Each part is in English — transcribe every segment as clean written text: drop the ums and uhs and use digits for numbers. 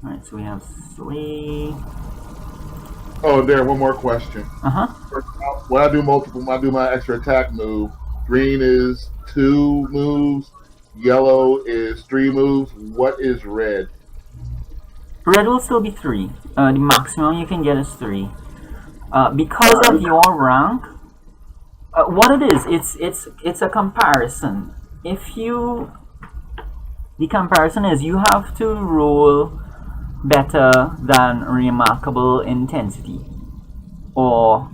Alright, so we have Sway. Oh, there. One more question. Uh-huh. When I do multiple, when I do my extra attack move, green is 2 moves, yellow is 3 moves. What is red? Red will still be 3. The maximum you can get is 3. Because of your rank, what it is, it's a comparison. If you, the comparison is you have to roll better than remarkable intensity, or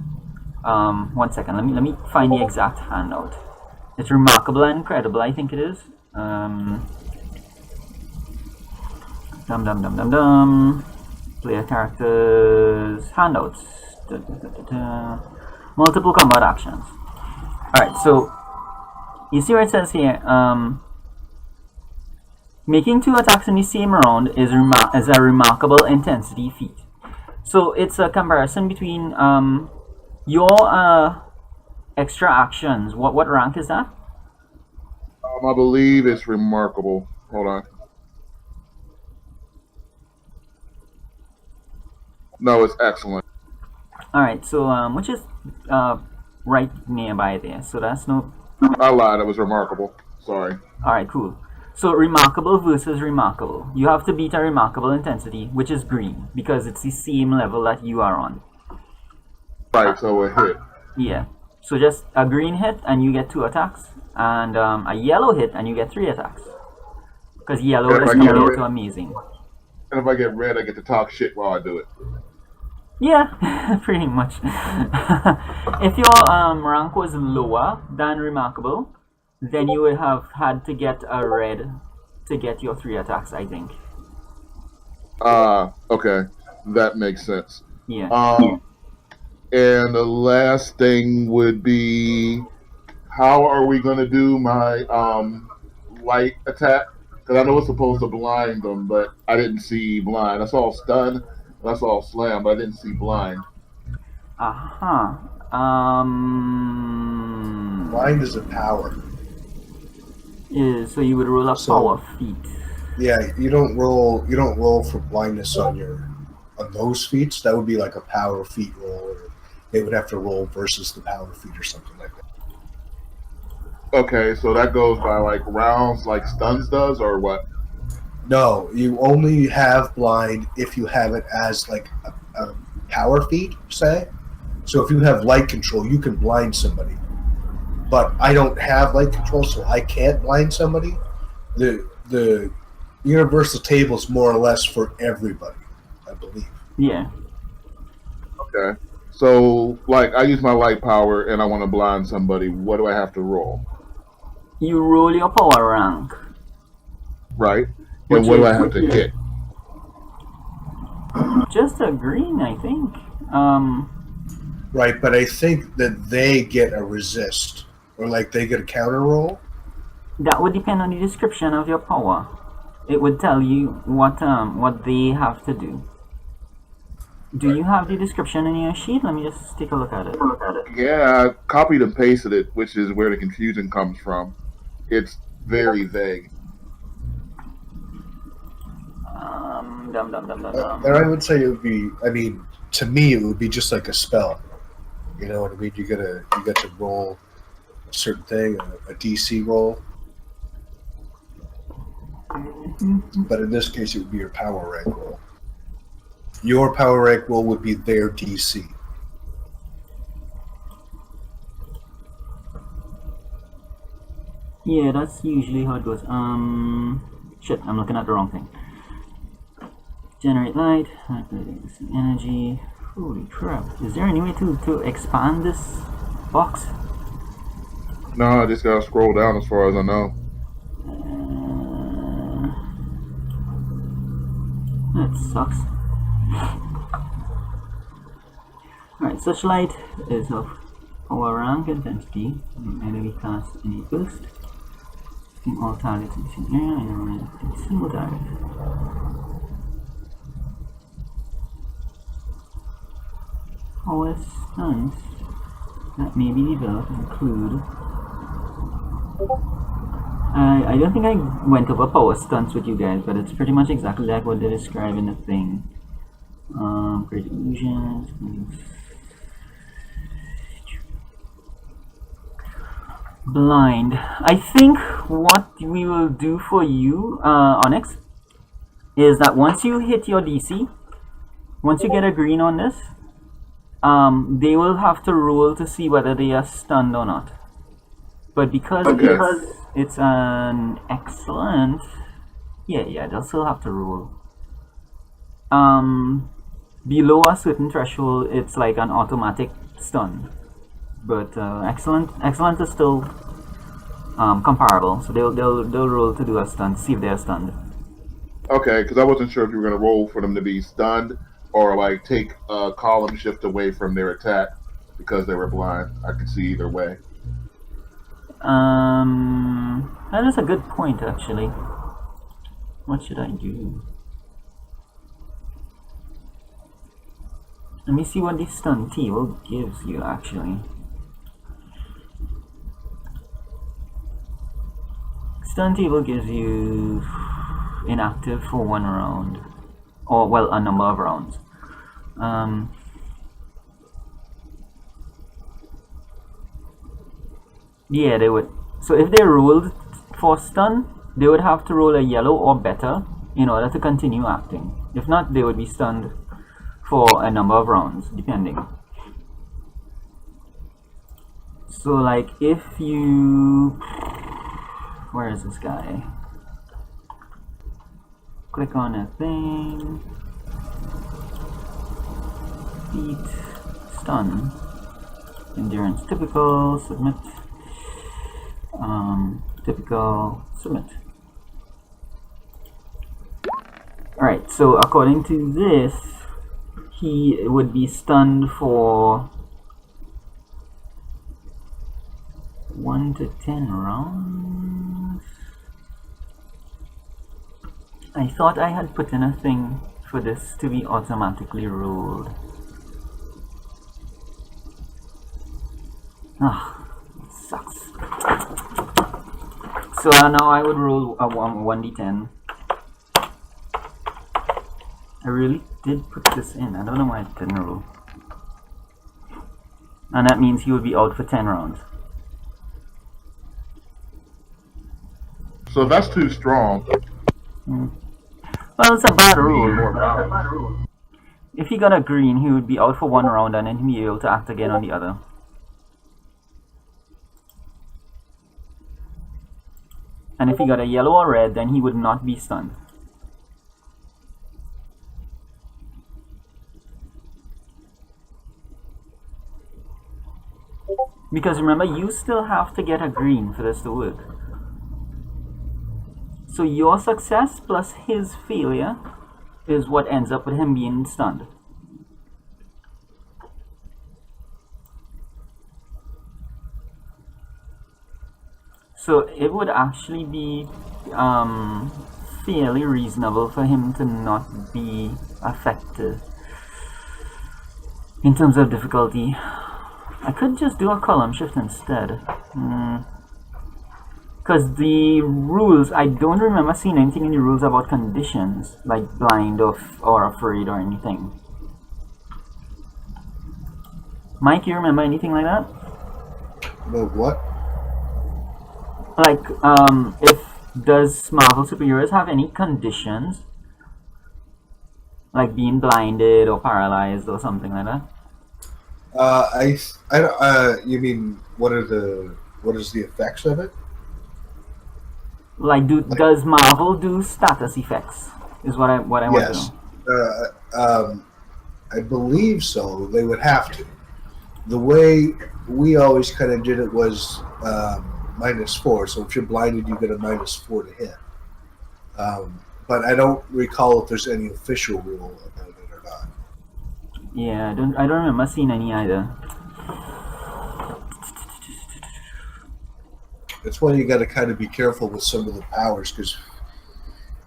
1 second. Let me find the exact handout. It's remarkable and incredible, I think it is. Dum dum dum dum dum. Player characters handouts. Multiple combat actions. Alright, so you see where it says here, making 2 attacks in the same round is a remarkable intensity feat. So it's a comparison between your extra actions. What rank is that? I believe it's remarkable. Hold on. No, it's excellent. Alright, so which is right nearby there. So that's no. I lied. It was remarkable. Sorry. Alright, cool. So remarkable versus remarkable. You have to beat a remarkable intensity, which is green, because it's the same level that you are on. Right, so it hit. Yeah. So just a green hit and you get 2 attacks, and a yellow hit and you get 3 attacks. Because yellow is compared to amazing. And if I get red, I get to talk shit while I do it. Yeah, pretty much. If your rank was lower than remarkable, then you would have had to get a red to get your 3 attacks, I think. Okay. That makes sense. Yeah. And the last thing would be, how are we going to do my light attack? Because I know it's supposed to blind them, but I didn't see blind. I saw stun, and I saw slam, but I didn't see blind. Uh-huh. Blind is a power. So you would roll a power feat. Yeah, you don't roll for blindness on those feats. That would be like a power feat roll, or they would have to roll versus the power feat or something like that. Okay, so that goes by like rounds, like stuns does, or what? No, you only have blind if you have it as like a power feat, say. So if you have light control, you can blind somebody. But I don't have light control, so I can't blind somebody. The universal table is more or less for everybody, I believe. Yeah. Okay. So, like, I use my light power and I want to blind somebody. What do I have to roll? You roll your power rank. Right. And what do I have to hit? Just a green, I think. Right, but I think that they get a resist, or like they get a counter roll. That would depend on the description of your power. It would tell you what they have to do. Do you have the description in your sheet? Let me just take a look at it. Yeah, I copied and pasted it, which is where the confusion comes from. It's very vague. And I would say it would be. I mean, to me, it would be just like a spell. You know what I mean? You get to roll a certain thing, a DC roll. But in this case, it would be your power rank roll. Your power rank roll would be their DC. Yeah, that's usually how it goes. Shit, I'm looking at the wrong thing. Generate light, energy. Holy crap. Is there any way to expand this box? No, I just gotta scroll down as far as I know. That sucks. Alright, such light is of power rank intensity. Enemy cast any boost. In all targets in the same area and a single target. Power stuns that may be developed include I don't think I went over power stunts with you guys, but it's pretty much exactly like what they describe in the thing. Great illusions. Blind. I think what we will do for you, Onyx, is that once you hit your DC, once you get a green on this, they will have to roll to see whether they are stunned or not. But because it's an excellent, yeah, they'll still have to roll. Below a certain threshold, it's like an automatic stun. But excellent is still comparable. So they'll roll to do a stun, see if they're stunned. Okay, because I wasn't sure if you were going to roll for them to be stunned or like take a column shift away from their attack because they were blind. I could see either way. That is a good point, actually. What should I do? Let me see what the stun table gives you, actually. Stun table gives you inactive for 1 round. Or, well, a number of rounds. Yeah, they would. So if they rolled for stun, they would have to roll a yellow or better in order to continue acting. If not, they would be stunned for a number of rounds, depending. So like if you... Where is this guy? Click on a thing. Feet. Stun. Endurance typical. Submit. Typical. Submit. Alright, so according to this, he would be stunned for 1 to 10 rounds. I thought I had put in a thing for this to be automatically rolled. Ah, it sucks. So now I would roll a 1d10. I really did put this in. I don't know why I didn't roll. And that means he would be out for 10 rounds. So that's too strong. Well, it's a bad rule. If he got a green, he would be out for 1 round and then he'd be able to act again on the other. And if he got a yellow or red, then he would not be stunned. Because remember, you still have to get a green for this to work. So your success plus his failure is what ends up with him being stunned. So it would actually be fairly reasonable for him to not be affected in terms of difficulty. I could just do a column shift instead. Because the rules, I don't remember seeing anything in the rules about conditions, like blind or afraid or anything. Mike, you remember anything like that? About what? Like, does Marvel Superheroes have any conditions? Like being blinded or paralyzed or something like that? You mean what is the effects of it? Like, does Marvel do status effects? Is what I want Yes. to know. I believe so. They would have to. The way we always kind of did it was -4. So if you're blinded, you get a -4 to hit. But I don't recall if there's any official rule about it or not. Yeah, I don't remember seeing any either. That's why you got to kind of be careful with some of the powers because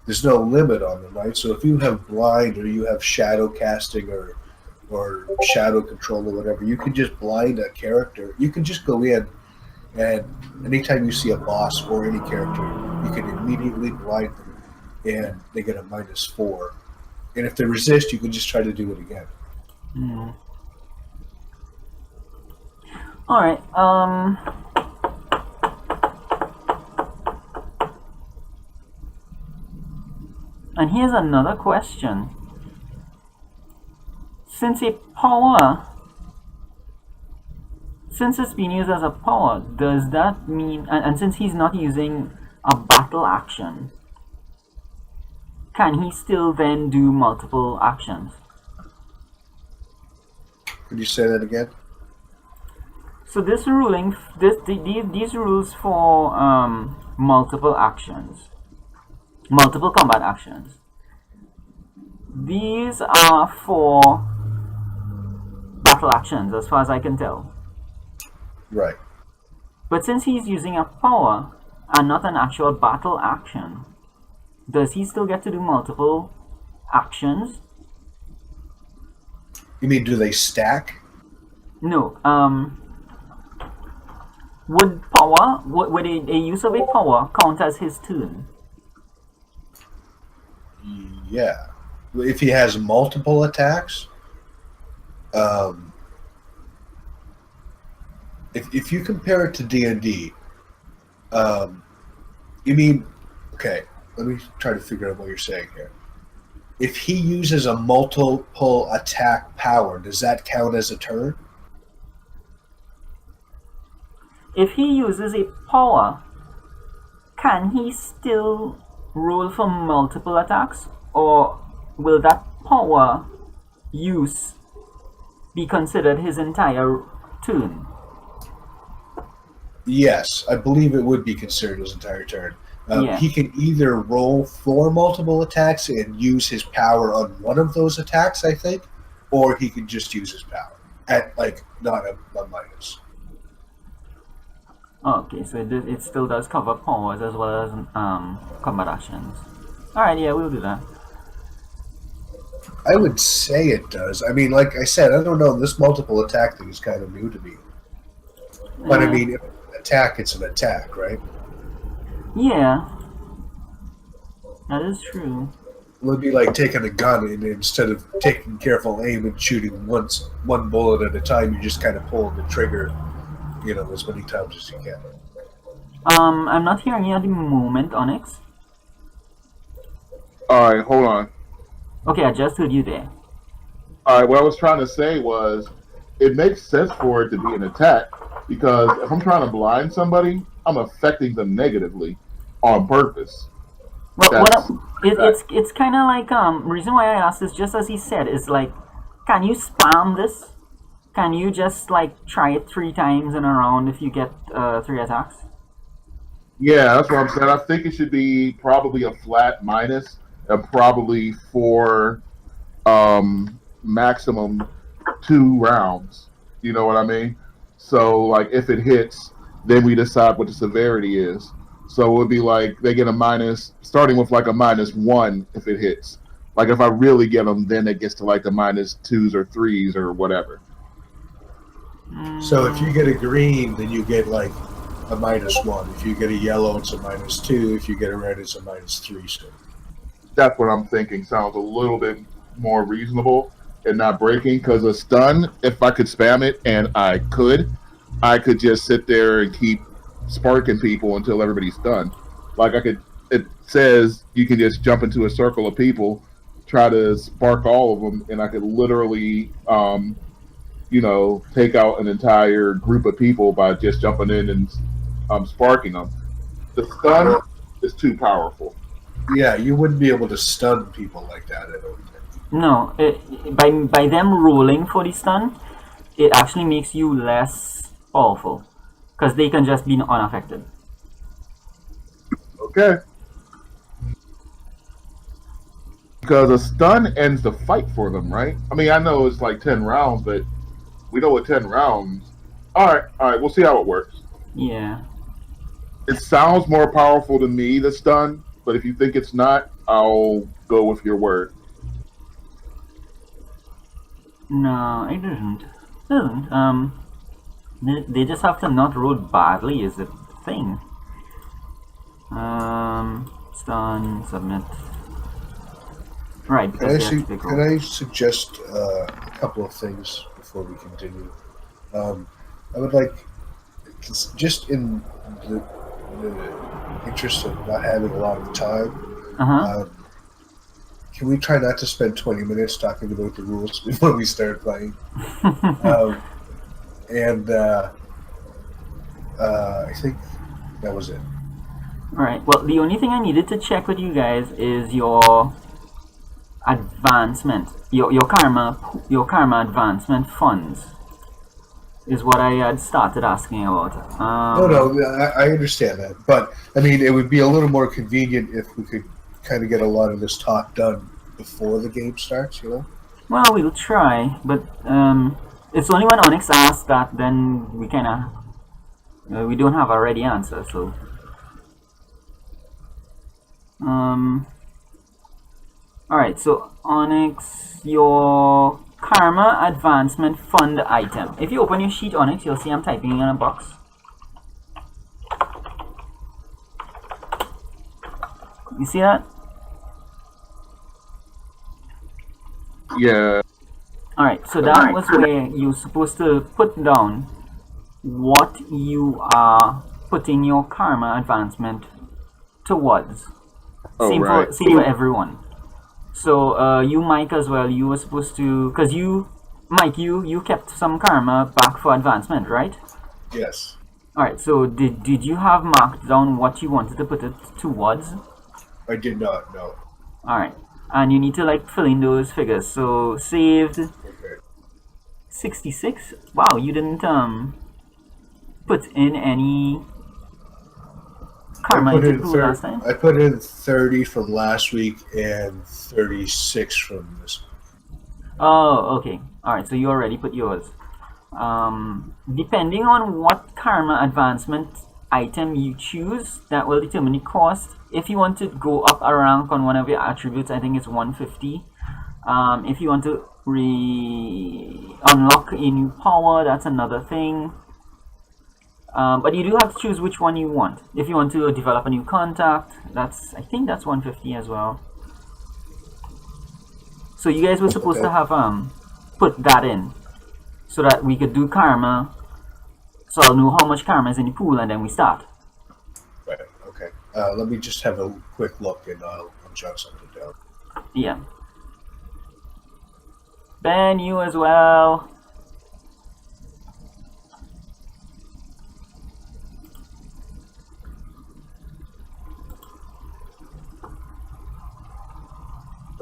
there's no limit on them, right? So if you have blind or you have shadow casting or shadow control or whatever, you can just blind a character. You can just go in And anytime you see a boss or any character, you can immediately blind them, and they get a -4. And if they resist, you can just try to do it again. Hmm. All right. And here's another question. Since it's being used as a power, does that mean, and since he's not using a battle action, can he still then do multiple actions? Could you say that again? So this ruling, these rules for multiple actions, multiple combat actions, these are for battle actions as far as I can tell. Right. But since he's using a power and not an actual battle action, does he still get to do multiple actions? You mean, do they stack? No. Would a use of a power count as his turn? Yeah. If he has multiple attacks, if you compare it to D&D, you mean, okay, let me try to figure out what you're saying here. If he uses a multiple attack power, does that count as a turn? If he uses a power, can he still roll for multiple attacks? Or will that power use be considered his entire turn? Yes, I believe it would be considered his entire turn. Yeah. He can either roll for multiple attacks and use his power on one of those attacks, I think, or he can just use his power at, like, not a minus. Okay, so it still does cover powers as well as combat actions. Alright, yeah, we'll do that. I would say it does. I mean, like I said, I don't know. This multiple attack thing is kind of new to me. But I mean, if it's an attack, it's an attack, right? Yeah. That is true. It would be like taking a gun and instead of taking careful aim and shooting one bullet at a time, you just kind of pull the trigger, as many times as you can. I'm not hearing you at the moment, Onyx. All right, hold on. Okay, I just heard you there. All right, what I was trying to say was, it makes sense for it to be an attack because if I'm trying to blind somebody, I'm affecting them negatively on purpose. Well, it's kind of like reason why I asked is just as he said is like, can you spam this? Can you just like try it 3 times in a round if you get 3 attacks? Yeah, that's what I'm saying. I think it should be probably a flat minus and probably for maximum 2 rounds. You know what I mean? So like if it hits, then we decide what the severity is. So it would be like they get a minus, starting with like a -1 if it hits. Like if I really get them, then it gets to like the -2s or 3s or whatever. So if you get a green, then you get like a -1. If you get a yellow, it's a -2. If you get a red, it's a -3. So That's what I'm thinking. Sounds a little bit more reasonable and not breaking. Because a stun, if I could spam it, and I could just sit there and keep sparking people until everybody's done. Like it says you can just jump into a circle of people, try to spark all of them, and I could literally, take out an entire group of people by just jumping in and sparking them. The stun is too powerful. yeah, you wouldn't be able to stun people like that, I don't think. No, by them rolling for the stun, it actually makes you less powerful because they can just be unaffected. Okay. Because a stun ends the fight for them, right? I mean, I know it's like 10 rounds, but we know with 10 rounds. All right, we'll see how it works. Yeah. It sounds more powerful to me, the stun, but if you think it's not, I'll go with your word. No, it doesn't. They just have to not roll badly is the thing. Stun, submit. Right, Can because I, they have to pick can roll. I suggest a couple of things before we continue? I would like, just in the interest of not having a lot of time, Uh-huh. can we try not to spend 20 minutes talking about the rules before we start playing? Um, and I think that was it. Alright, well, the only thing I needed to check with you guys is your advancement. Your karma advancement funds is what I had started asking about. No, I understand that, but I mean, it would be a little more convenient if we could kind of get a lot of this talk done before the game starts. You know? Well, we'll try, but it's only when Onyx asks that then we kind of we don't have a ready answer. So all right. So Onyx, your karma advancement fund item. If you open your sheet, Onyx, you'll see I'm typing in a box. You see that? Yeah. Alright, so that was where you're supposed to put down what you are putting your karma advancement towards. Oh, Same right. for everyone. So you, Mike, as well, you were supposed to, because Mike, you kept some karma back for advancement, right? Yes. Alright, so did you have marked down what you wanted to put it towards? I did not know. Alright, and you need to like fill in those figures. So saved Okay. 66. Wow, you didn't put in any karma into the pool last time. I put in 30 from last week and 36 from this week. Oh, okay. Alright, so you already put yours. Depending on what karma advancement item you choose, that will determine the cost. If you want to go up a rank on one of your attributes, I think it's 150. If you want to unlock a new power, that's another thing. But you do have to choose which one you want. If you want to develop a new contact, I think that's 150 as well. So you guys were supposed to have put that in so that we could do karma. So I'll know how much karma is in the pool and then we start. Right. Okay. Let me just have a quick look and I'll jot something down. Yeah. Ben, you as well.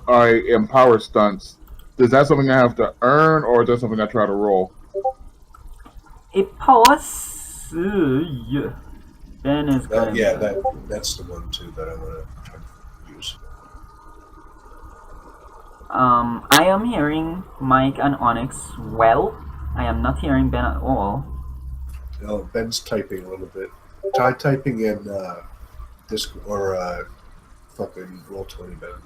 All right. Empower stunts. Is that something I have to earn, or is that something I try to roll? It powers. Yeah. Ben is good. Yeah, that's the one too that I want to try to use. I am hearing Mike and Onyx well. I am not hearing Ben at all. No, Ben's typing a little bit. Try typing in disc or fucking Roll20, Ben.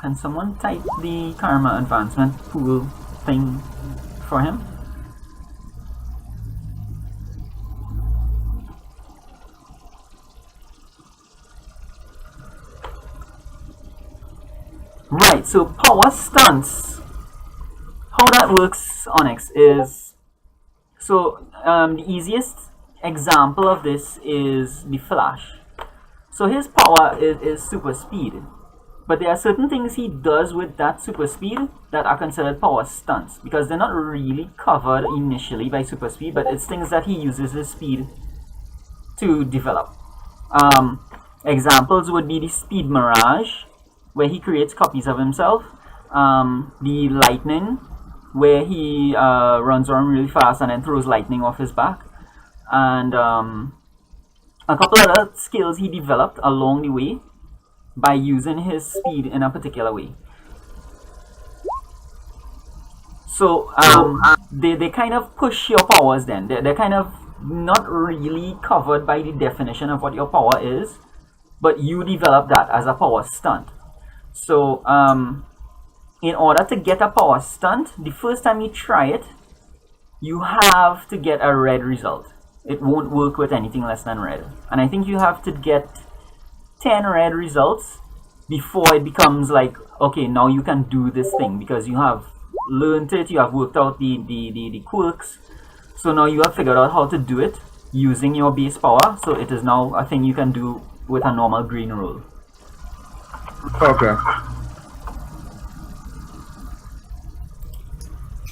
Can someone type the karma advancement pool thing for him? Right, so power stunts. How that works, Onyx, is so the easiest example of this is the Flash. So his power is super speed, but there are certain things he does with that super speed that are considered power stunts because they're not really covered initially by super speed, but it's things that he uses his speed to develop. Examples would be the Speed Mirage, where he creates copies of himself, the Lightning, where he runs around really fast and then throws lightning off his back, and a couple other skills he developed along the way by using his speed in a particular way. So they kind of push your powers then. They're kind of not really covered by the definition of what your power is, but you develop that as a power stunt. So in order to get a power stunt, the first time you try it, you have to get a red result. It won't work with anything less than red. And I think you have to get 10 red results before it becomes like, okay, now you can do this thing, because you have learned it, you have worked out the quirks. So now you have figured out how to do it using your base power. So it is now a thing you can do with a normal green roll. Okay.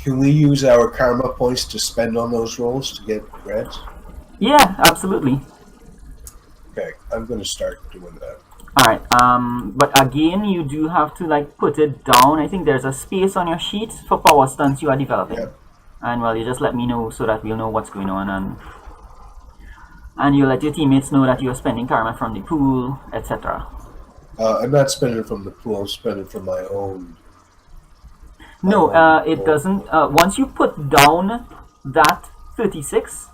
Can we use our karma points to spend on those rolls to get reds? Yeah, absolutely. Okay, I'm going to start doing that. Alright, but again, you do have to like put it down. I think there's a space on your sheet for power stunts you are developing. Yep. And well, you just let me know so that we'll know what's going on, and you let your teammates know that you're spending karma from the pool, etc. I'm not spending from the pool, I'm spending from my own. No, it doesn't. Once you put down that 36,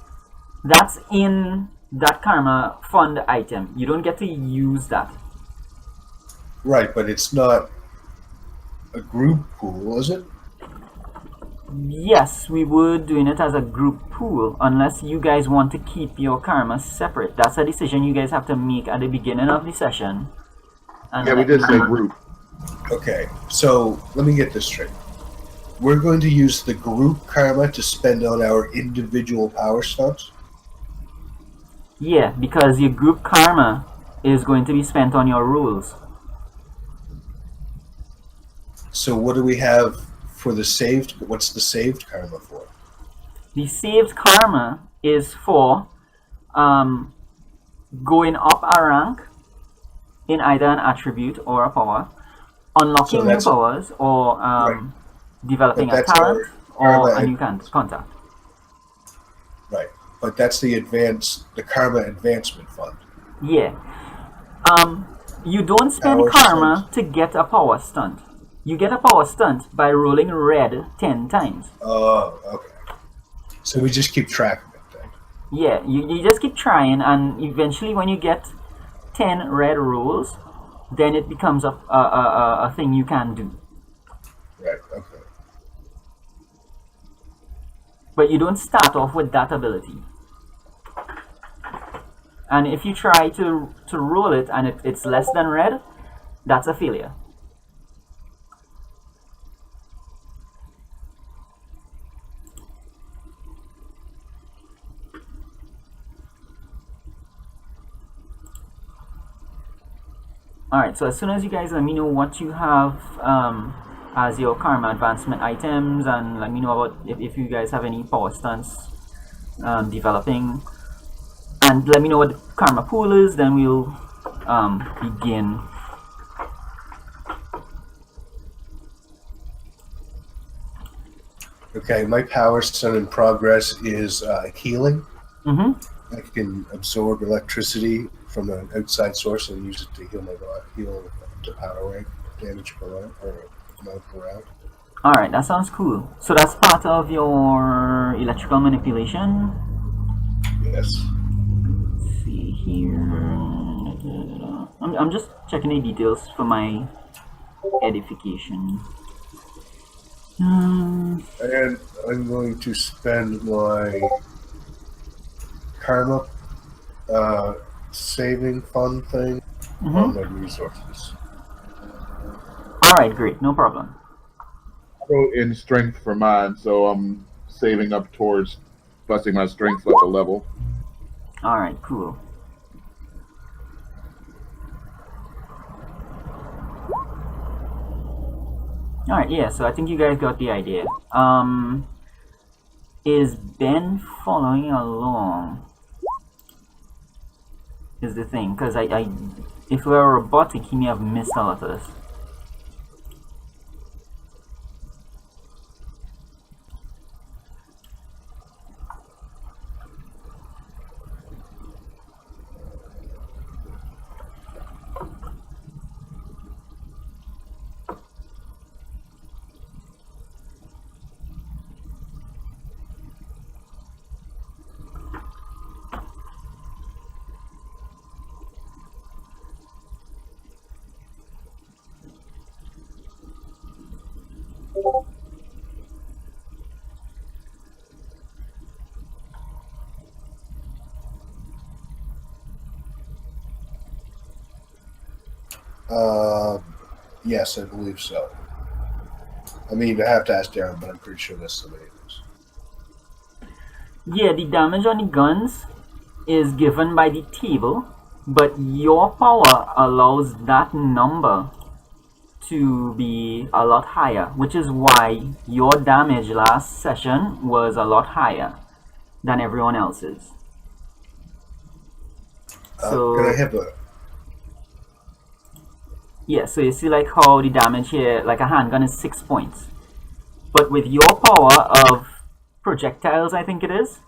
that's in that karma fund item. You don't get to use that. Right, but it's not a group pool, is it? Yes, we were doing it as a group pool, unless you guys want to keep your karma separate. That's a decision you guys have to make at the beginning of the session. And Yeah, we did say group. Okay, so let me get this straight. We're going to use the group karma to spend on our individual power stunts? Yeah, because your group karma is going to be spent on your rules. So what do we have for the saved? What's the saved karma for? The saved karma is for going up a rank in either an attribute or a power, unlocking new powers, or developing a talent or a new contact. Right, but that's the karma advancement fund. Yeah. You don't spend Power karma stunt. to get a power stunt. You get a power stunt by rolling red 10 times. Oh, okay. So we just keep track of it then. Yeah, you just keep trying, and eventually when you get 10 red rolls, then it becomes a thing you can do. Right, okay. But you don't start off with that ability. And if you try to roll it and it's less than red, that's a failure. Alright, so as soon as you guys let me know what you have as your karma advancement items, and let me know about if you guys have any power stunts developing, and let me know what the karma pool is, then we'll begin. Okay, my power stunt in progress is healing. Mm-hmm. I can absorb electricity from an outside source and use it to heal my body, heal the power rank damage per round or amount per round. Alright, that sounds cool. So that's part of your electrical manipulation. Yes. Let's see here. I'm just checking the details for my edification. And I'm going to spend my karma saving fund thing on my resources. Alright, great, no problem. I wrote in strength for mine, so I'm saving up towards busting my strength up a level. Alright, cool. Alright, yeah, so I think you guys got the idea. Is Ben following along? Is the thing, because if we were robotic, he may have missed a lot of this. Uh, yes, I believe so. I mean, I have to ask Darren, but I'm pretty sure that's the way it is. Yeah, the damage on the guns is given by the table, but your power allows that number to be a lot higher, which is why your damage last session was a lot higher than everyone else's. Can I So have a? yeah, so you see like how the damage here, like a handgun is 6 points. But with your power of projectiles, I think it is,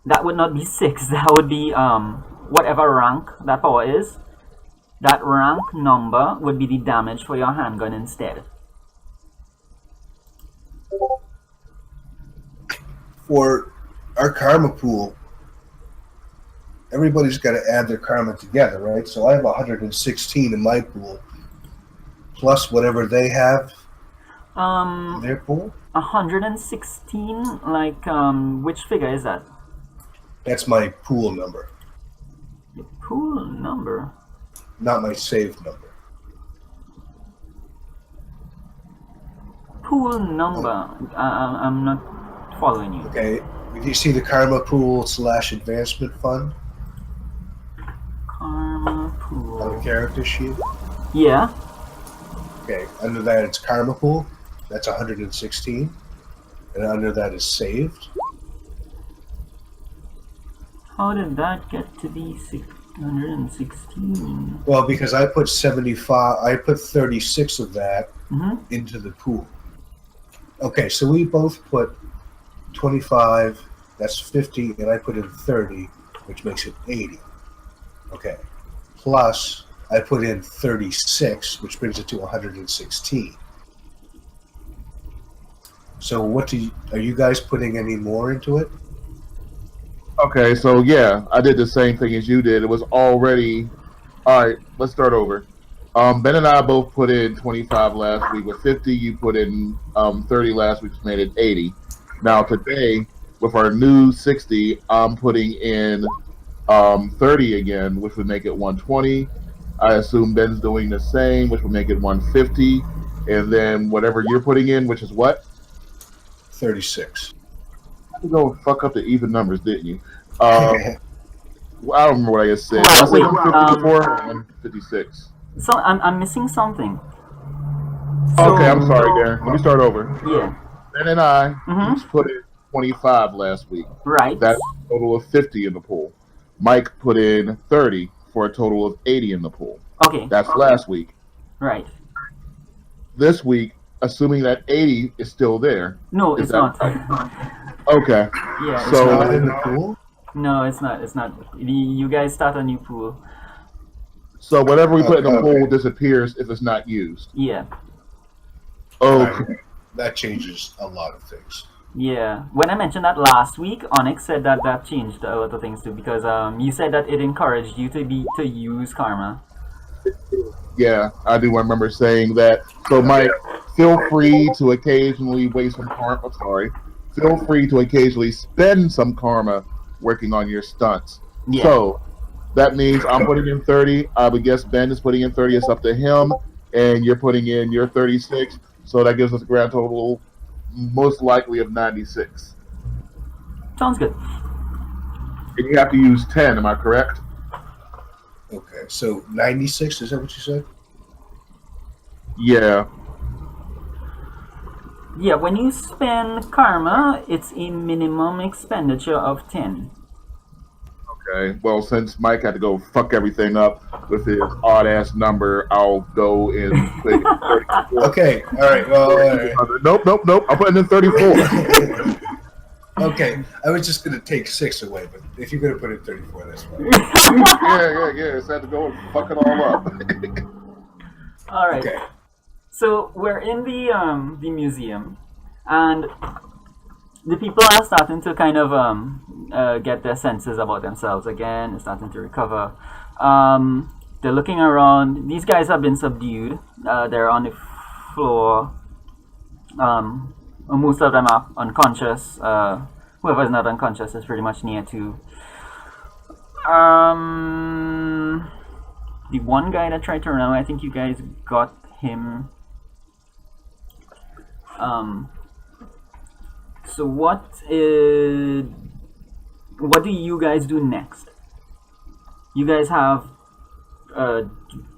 that would not be 6, that would be whatever rank that power is. That rank number would be the damage for your handgun instead. For our karma pool, everybody's got to add their karma together, right? So I have 116 in my pool, plus whatever they have in their pool. 116, like which figure is that? That's my pool number, Your pool number. not my save number. Pool number. I'm not following you. Okay, do you see the karma pool / advancement fund Karma on the pool. character sheet? Yeah. Okay, under that it's karma pool. That's 116, and under that is saved. How did that get to be 616? Well, because I put 75, I put 36 of that Mm-hmm. into the pool. Okay, so we both put 25, that's 50, and I put in 30, which makes it 80. Okay. Plus, I put in 36, which brings it to 116. So are you guys putting any more into it? Okay, so yeah, I did the same thing as you did. It was already all right. Let's start over. Ben and I both put in 25 last week with 50. You put in 30 last week, which made it 80. Now today, with our new 60, I'm putting in 30 again, which would make it 120. I assume Ben's doing the same, which would make it 150. And then whatever you're putting in, which is what? 36. You go fuck up the even numbers, didn't you? I don't remember what I just said. Well, I said wait, 154 or 156. So I'm missing something. Okay, I'm sorry, Darren. Let me start over. Yeah. Ben and I Mhm. each put in 25 last week. Right. That's a total of 50 in the pool. Mike put in 30 for a total of 80 in the pool. Okay. That's last week. Right. This week, assuming that 80 is still there. No, Is it's that not. Okay. Yeah. It's So- not in the pool? No, it's not. It's not. You guys start a new pool. So whatever we put in the Okay. pool disappears if it's not used. Yeah. Okay. Right. That changes a lot of things. Yeah. When I mentioned that last week, Onyx said that that changed a lot of things too, because you said that it encouraged you to use karma. Yeah, I do remember saying that. So, Mike, feel free to occasionally waste some karma. Sorry. Feel free to occasionally spend some karma working on your stunts. Yeah. So, that means I'm putting in 30. I would guess Ben is putting in 30. It's up to him. And you're putting in your 36. So, that gives us a grand total, most likely, of 96. Sounds good. And you have to use 10, am I correct? Okay, so 96, is that what you said? Yeah. Yeah. When you spend karma, it's a minimum expenditure of 10. Okay. Well, since Mike had to go fuck everything up with his odd ass number, I'll go and put 34. Okay, all right, well, all right. Nope. I'm putting in 34. Okay, I was just going to take 6 away, but if you're going to put in 34, that's fine. yeah. It's had to go and fuck it all up. All right. Okay. So we're in the museum, and the people are starting to kind of get their senses about themselves again. They're starting to recover. They're looking around. These guys have been subdued. They're on the floor. Most of them are unconscious. Whoever is not unconscious is pretty much near to. the one guy that tried to run away, I think you guys got him. So what do you guys do next? You guys have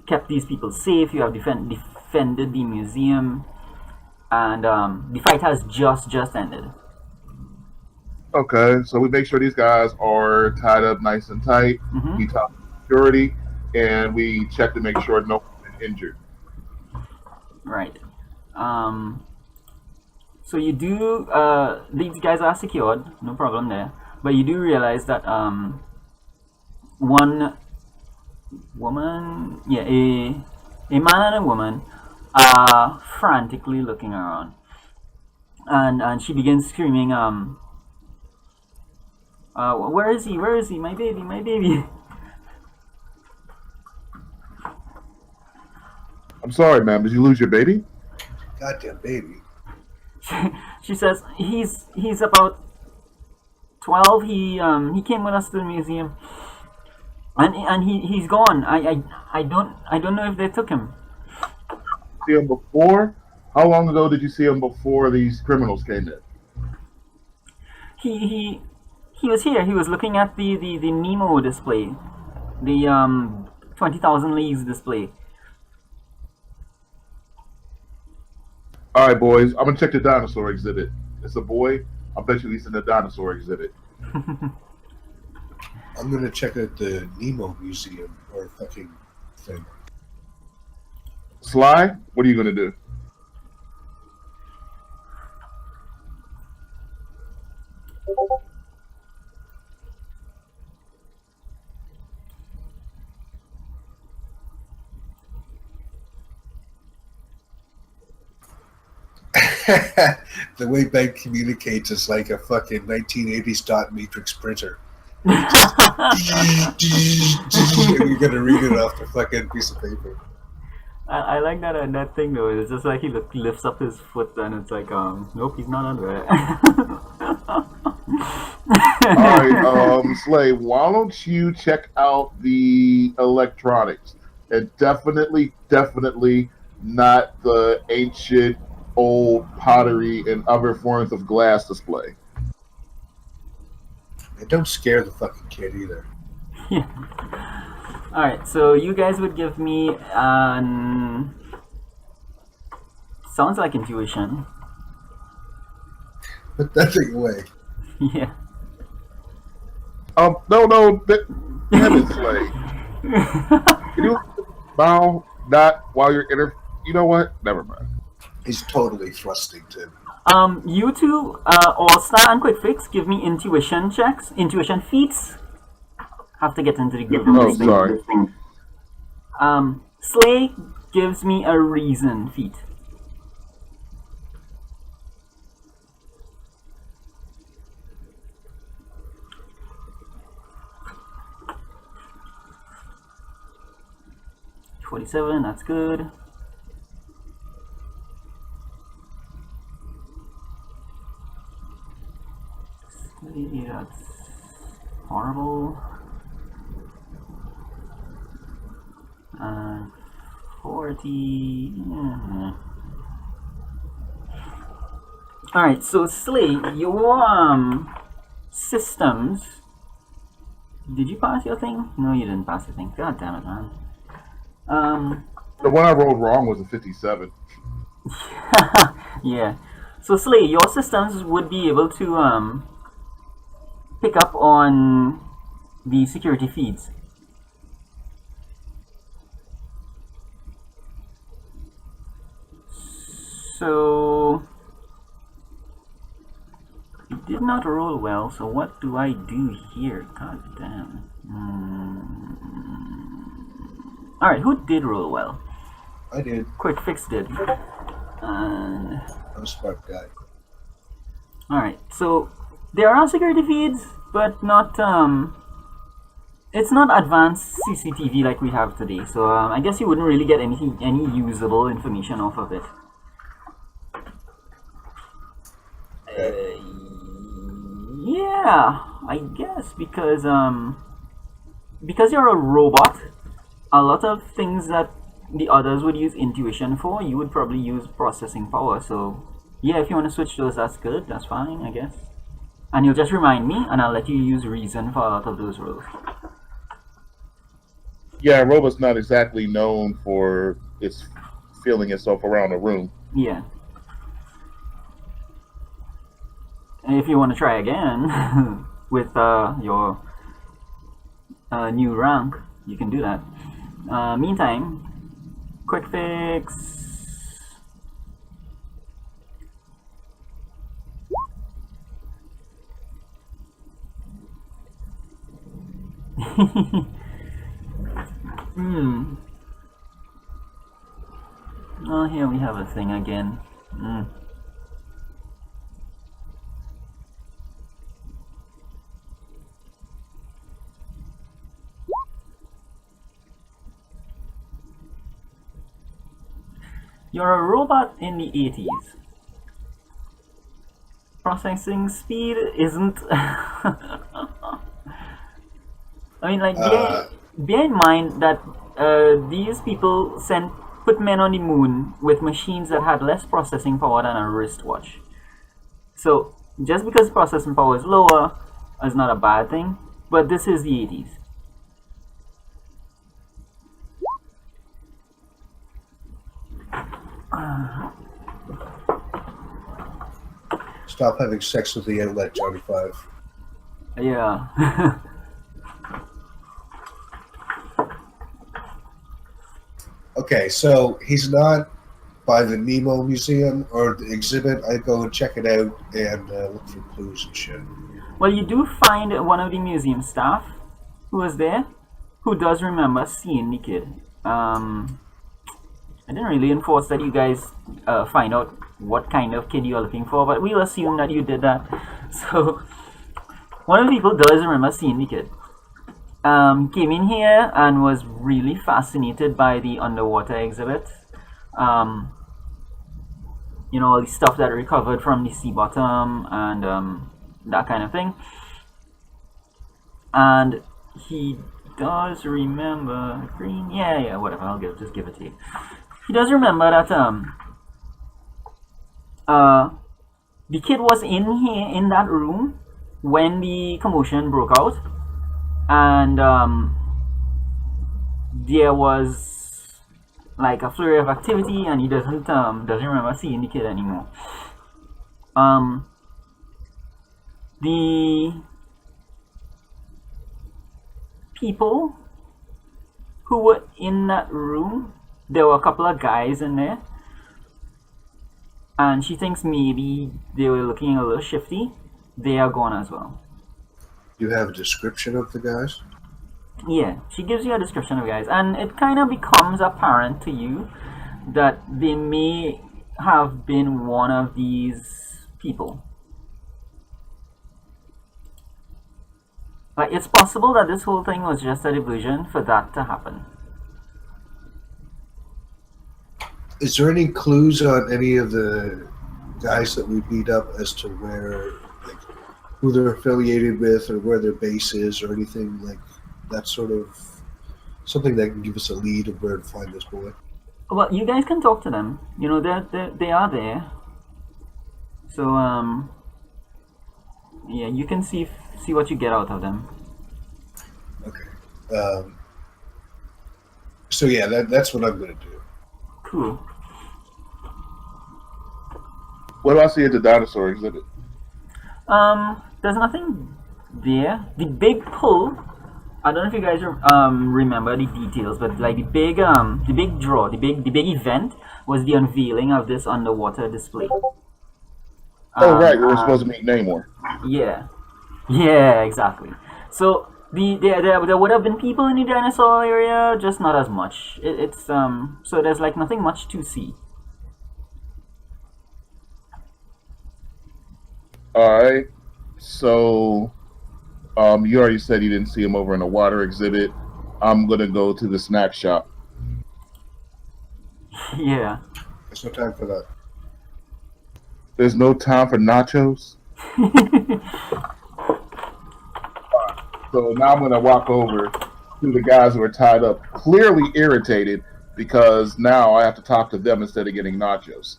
kept these people safe. You have defended the museum, and the fight has just ended. Okay, so we make sure these guys are tied up nice and tight. Mhm. We top security, and we check to make sure no one is injured. Right. So you do. These guys are secured. No problem there. But you do realize that one woman, yeah, a man and a woman are frantically looking around, and she begins screaming, where is he? Where is he? My baby, my baby. I'm sorry, ma'am. Did you lose your baby? Goddamn baby. She says he's about 12. He came with us to the museum, and he's gone. I don't know if they took him. See him before? How long ago did you see him before these criminals came in? He was here. He was looking at the Nemo display, the 20,000 Leagues display. All right, boys. I'm gonna check the dinosaur exhibit. It's a boy. I bet you he's in the dinosaur exhibit. I'm gonna check out the Nemo museum or fucking thing. Sly, what are you gonna do? The way Ben communicates is like a fucking 1980s dot matrix printer. You're gonna read it off the fucking piece of paper. I like that thing though. It's just like he lifts up his foot and it's like nope, he's not under it. All right, Slave, why don't you check out the electronics? And definitely not the ancient old pottery and other forms of glass display. And don't scare the fucking kid either. Yeah. Alright, so you guys would give me sounds like intuition. Put that thing away. Yeah. No, damn it, Slave. Can you bow not while you're you know what? Never mind. He's totally thrusting, Tim. You two, All-Star and Quick Fix, give me intuition checks, intuition feats. Have to get into the Google. Oh, sorry. Slay gives me a reason feat. $47, that's good. That's horrible. 40. Alright, so Slay, your systems. Did you pass your thing? No, you didn't pass your thing. God damn it, man. The one I rolled wrong was a 57. Yeah. So Slay, your systems would be able to pick up on the security feeds. So it did not roll well, so what do I do here? God damn. Alright, who did roll well? I did. Quick Fix did. I'm a smart guy. Alright, so there are security feeds, but not it's not advanced CCTV like we have today. So I guess you wouldn't really get any usable information off of it. Yeah, I guess because you're a robot, a lot of things that the others would use intuition for, you would probably use processing power. So yeah, if you want to switch those, that's good. That's fine, I guess. And you'll just remind me, and I'll let you use reason for a lot of those roles. Yeah, Robo's not exactly known for its feeling itself around the room. Yeah. And if you want to try again with your new rank, you can do that. Meantime, quick fix. Oh, here we have a thing again. You're a robot in the 80s. Processing speed isn't. I mean, like, bear in mind that these people put men on the moon with machines that had less processing power than a wristwatch. So, just because processing power is lower is not a bad thing, but this is the 80s. Stop having sex with the intellect, Johnny Five. Yeah. Okay, so he's not by the Nemo Museum or the exhibit. I go and check it out and look for clues and shit. Well, you do find one of the museum staff who was there, who does remember seeing the kid. I didn't really enforce that you guys find out what kind of kid you're looking for, but we'll assume that you did that. So, one of the people does remember seeing the kid. Came in here and was really fascinated by the underwater exhibit. You know, all the stuff that recovered from the sea bottom and that kind of thing. And he does remember green. Yeah, whatever. I'll just give it to you. He does remember that the kid was in here in that room when the commotion broke out, and there was like a flurry of activity, and he doesn't remember seeing the kid anymore. The people who were in that room, there were a couple of guys in there, and she thinks maybe they were looking a little shifty. They are gone as well. You have a description of the guys? Yeah, she gives you a description of guys, and it kind of becomes apparent to you that they may have been one of these people. Like, it's possible that this whole thing was just a diversion for that to happen. Is there any clues on any of the guys that we beat up as to where, like, who they're affiliated with or where their base is or anything like that, sort of something that can give us a lead of where to find this boy? Well, you guys can talk to them. You know, they are there. So, yeah, you can see what you get out of them. Okay. So yeah, that's what I'm going to do. Cool. What do I see at the dinosaur exhibit? There's nothing there. The big pull, I don't know if you guys remember the details, but like the big draw, the big event was the unveiling of this underwater display. Oh, right, we were supposed to meet Namor. Yeah, exactly. So there would have been people in the dinosaur area, just not as much. So there's like nothing much to see. Alright, so you already said you didn't see him over in the water exhibit. I'm gonna go to the snack shop. Yeah. There's no time for that. There's no time for nachos? So now I'm gonna walk over to the guys who are tied up, clearly irritated because now I have to talk to them instead of getting nachos.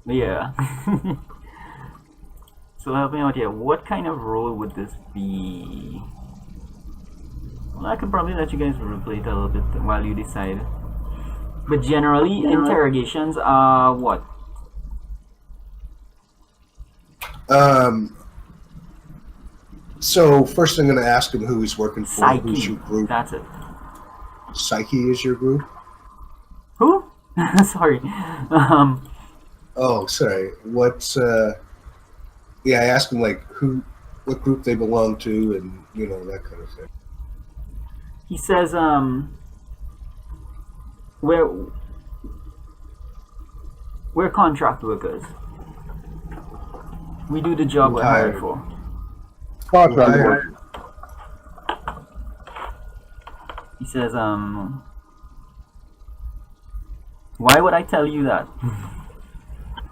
Yeah. So help me out here. What kind of role would this be? Well, I could probably let you guys replay it a little bit while you decide. But generally, interrogations are what? So first, I'm going to ask him who he's working for. Who's Psyche. your group? That's it. Psyche is your group. Who? Sorry. Oh, sorry. What's Yeah, I asked him like what group they belong to, and that kind of thing. He says, we're contract workers. We do the job we're hired for. Contract Right. work. He says, why would I tell you that?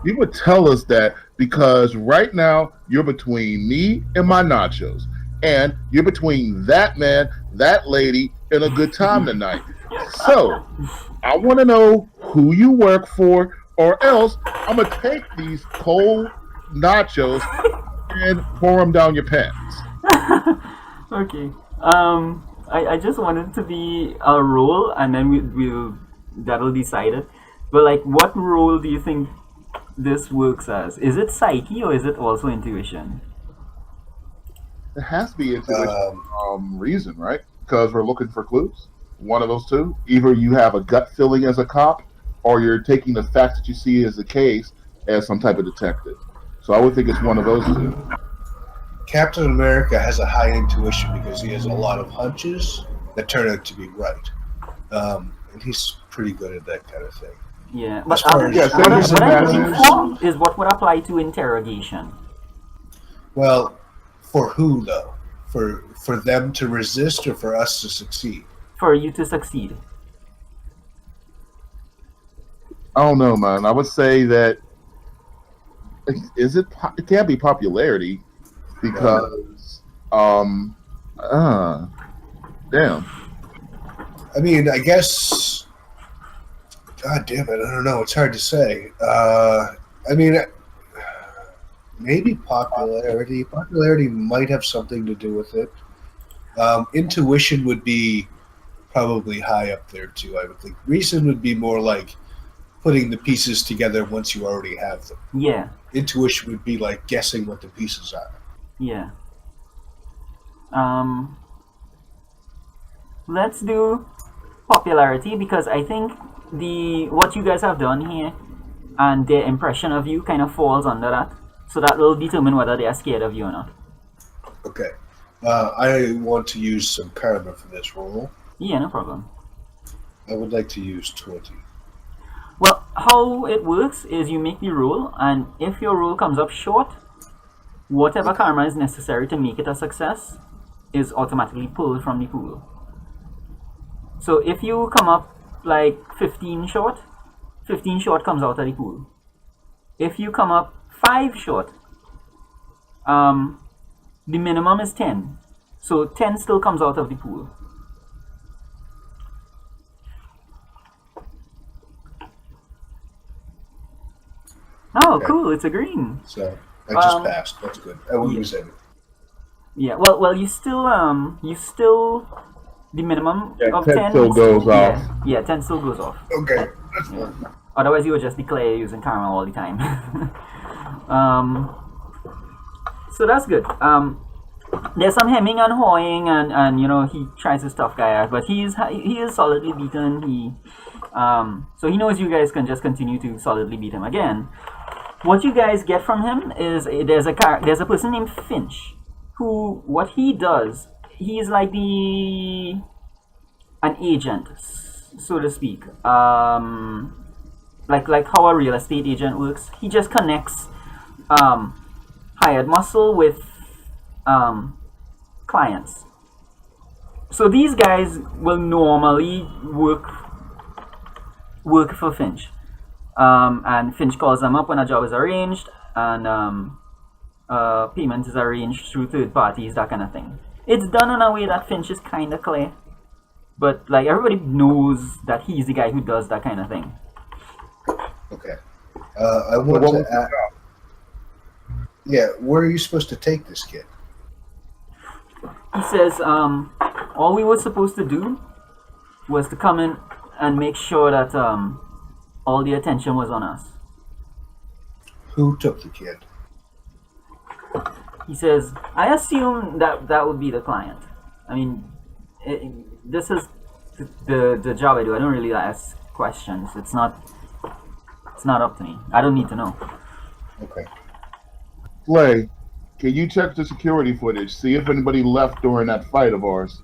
You would tell us that because right now you're between me and my nachos, and you're between that man, that lady, and a good time tonight. So I want to know who you work for, or else I'm gonna take these cold nachos and pour them down your pants. Okay. I just wanted to be a role, and then we'll that'll decide it. But like, what role do you think this works as? Is it psyche or is it also intuition? It has to be intuition, reason, right? Because we're looking for clues. One of those two. Either you have a gut feeling as a cop, or you're taking the facts that you see as a case as some type of detective. So I would think it's one of those two. Captain America has a high intuition because he has a lot of hunches that turn out to be right, and he's pretty good at that kind of thing. Yeah, As but far as- what I'm Matthews. looking for is what would apply to interrogation. Well, for who though? For them to resist, or for us to succeed? For you to succeed. I don't know, man. I would say that it can't be popularity because damn. I mean, I guess. God damn it! I don't know. It's hard to say. I mean, maybe popularity. Popularity might have something to do with it. Intuition would be probably high up there too. I would think. Reason would be more like putting the pieces together once you already have them. Yeah, Intuition would be like guessing what the pieces are. yeah. Let's do popularity, because I think what you guys have done here and their impression of you kind of falls under that. So that will determine whether they are scared of you or not. Okay. I want to use some karma for this roll. Yeah, no problem. I would like to use 20. Well, how it works is you make the roll, and if your roll comes up short, whatever karma is necessary to make it a success is automatically pulled from the pool. So if you come up like 15 short, 15 short comes out of the pool. If you come up 5 short, the minimum is 10. So 10 still comes out of the pool. Oh, Okay. cool! It's a green. So I just Um, passed. That's good. I will use it. Yeah. Well, you still, the minimum Yeah, of 10 10 still goes off. Yeah, 10 still goes off. Okay. That's fine. Otherwise, you would just declare you're using karma all the time. So that's good. There's some hemming and hawing, and he tries his tough guy out, but he is solidly beaten. So he knows you guys can just continue to solidly beat him again. What you guys get from him is there's a person named Finch, who what he does, he's like an agent, so to speak. Like how a real estate agent works. He just connects hired muscle with clients. So these guys will normally work for Finch, and Finch calls them up when a job is arranged, and payment is arranged through third parties, that kind of thing. It's done in a way that Finch is kind of clear. but like everybody knows that he's the guy who does that kind of thing. Okay. I So want what to was the ask. Yeah, where are you supposed to take this kid? He says, all we were supposed to do was to come in and make sure that all the attention was on us. Who took the kid? He says, I assume that that would be the client. I mean, this is the job I do. I don't really ask questions. It's not up to me. I don't need to know. Okay. Slay? Can you check the security footage? See if anybody left during that fight of ours.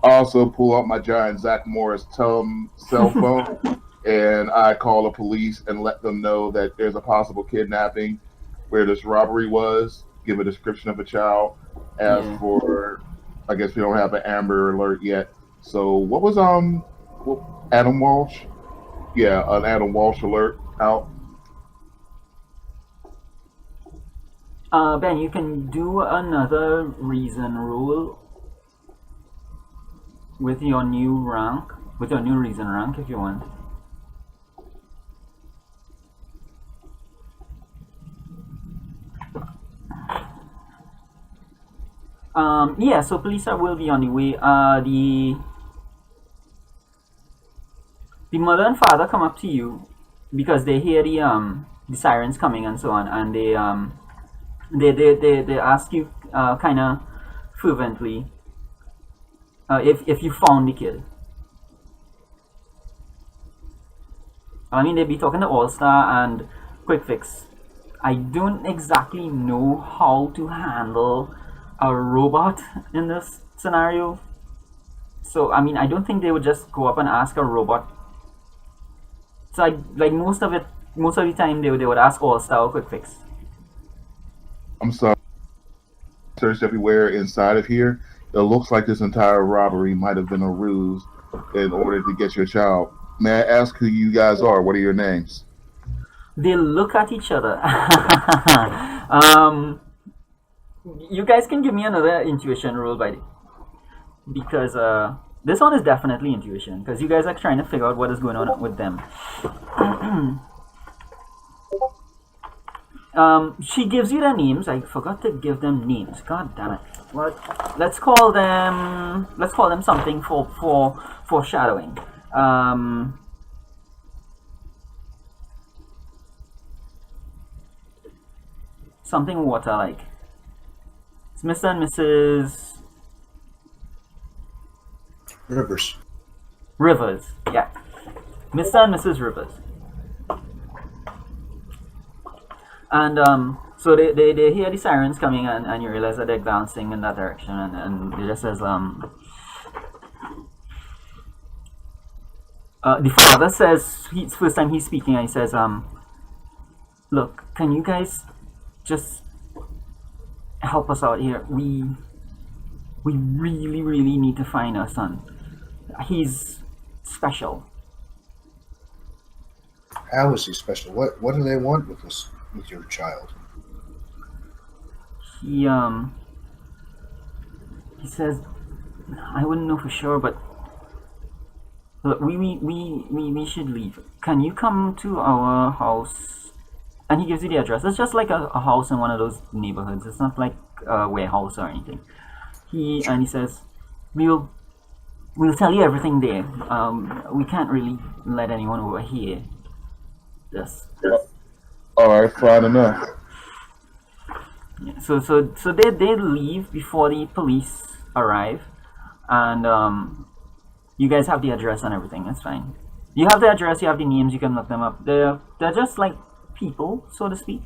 I also pull out my giant Zach Morris cell phone and I call the police and let them know that there's a possible kidnapping where this robbery was, give a description of a child, ask Yeah. for, I guess we don't have an Amber Alert yet. So what was Adam Walsh? Yeah, an Adam Walsh alert out. Ben, you can do another reason rule with your new rank, with your new reason rank if you want. Yeah, so police will be on the way. The mother and father come up to you because they hear the sirens coming and so on, and they ask you kind of fervently if you found the kid. I mean, they'd be talking to All Star and Quick Fix. I don't exactly know how to handle a robot in this scenario. So, I mean, I don't think they would just go up and ask a robot. So, like most of the time, they would ask All Star or Quick Fix. I'm sorry. Searched everywhere inside of here. It looks like this entire robbery might have been a ruse in order to get your child. May I ask who you guys are? What are your names? They look at each other. You guys can give me another intuition roll because this one is definitely intuition because you guys are trying to figure out what is going on with them. She gives you their names. I forgot to give them names. God damn it! What? Let's call them something for foreshadowing. Something water like. It's Mr. and Mrs. Rivers. Rivers. Yeah. Mr. and Mrs. Rivers. And so they hear the sirens coming and you realize that they're glancing in that direction and it just says the father says it's first time he's speaking and he says look, can you guys just help us out here? We really need to find our son. He's special. How is he special? What do they want with this, with your child? He says I wouldn't know for sure, but look, we should leave. Can you come to our house? And he gives you the address. It's just like a house in one of those neighborhoods. It's not like a warehouse or anything. He says, we'll tell you everything there. We can't really let anyone overhear this. All right, fine enough. Yeah, so they leave before the police arrive, and you guys have the address and everything. That's fine. You have the address. You have the names. You can look them up. They're just like people, so to speak.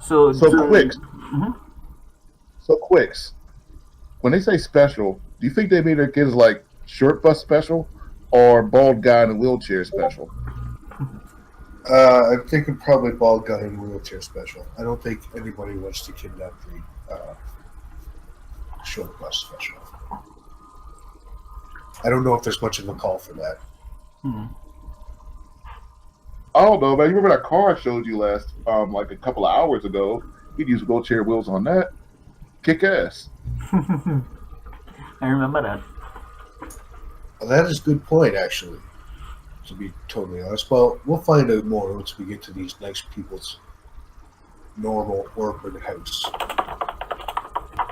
So Quicks. Mhm. So Quicks. When they say special, do you think they mean their kids like short bus special or bald guy in a wheelchair special? I'm thinking probably bald guy in wheelchair special. I don't think anybody wants to kidnap the short bus special. I don't know if there's much of a call for that. I don't know, man. You remember that car I showed you last, like a couple of hours ago? He'd use wheelchair wheels on that. Kick ass. I remember that. Well, that is a good point, actually, to be totally honest. Well, we'll find out more once we get to these nice people's normal urban house.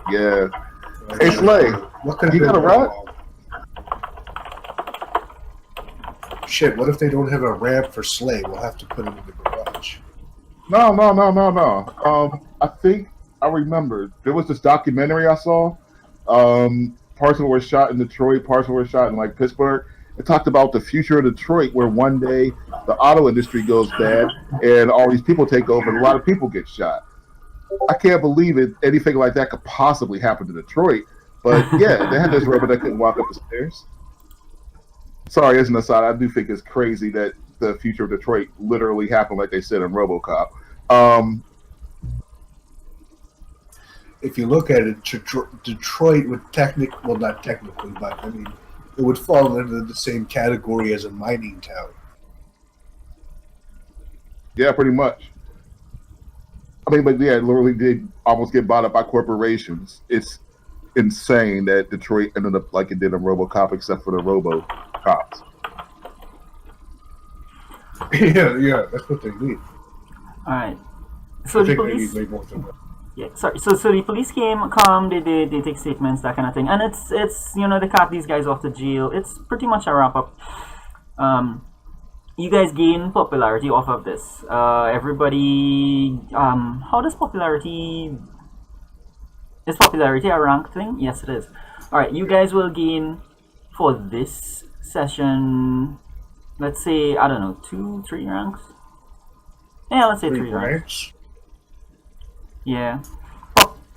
Yeah. Hey, Slay, what could you got a route? Shit, what if they don't have a ramp for Slay? We'll have to put him in the garage. No. I think I remember. There was this documentary I saw. Parts of it were shot in Detroit, parts of it were shot in like Pittsburgh. It talked about the future of Detroit, where one day the auto industry goes bad and all these people take over and a lot of people get shot. I can't believe it. Anything like that could possibly happen to Detroit. But yeah, they had this robot that couldn't walk up the stairs. Sorry, as an aside, I do think it's crazy that the future of Detroit literally happened like they said in RoboCop. If you look at it, Detroit would not technically, but I mean, it would fall into the same category as a mining town. Yeah, pretty much. I mean, but yeah, it literally did almost get bought up by corporations. It's insane that Detroit ended up like it did in RoboCop, except for the RoboCops. yeah, that's what they need. All right. So I the think police. they need way more than that. Yeah, sorry. So the police come, they take statements, that kind of thing, and it's they cut these guys off to jail. It's pretty much a wrap up. You guys gain popularity off of this. Everybody. How does popularity? Is popularity a rank thing? Yes, it is. All right, you guys will gain for this session. Let's say, I don't know, 2, 3 ranks. Yeah, let's say 3 ranks. Yeah.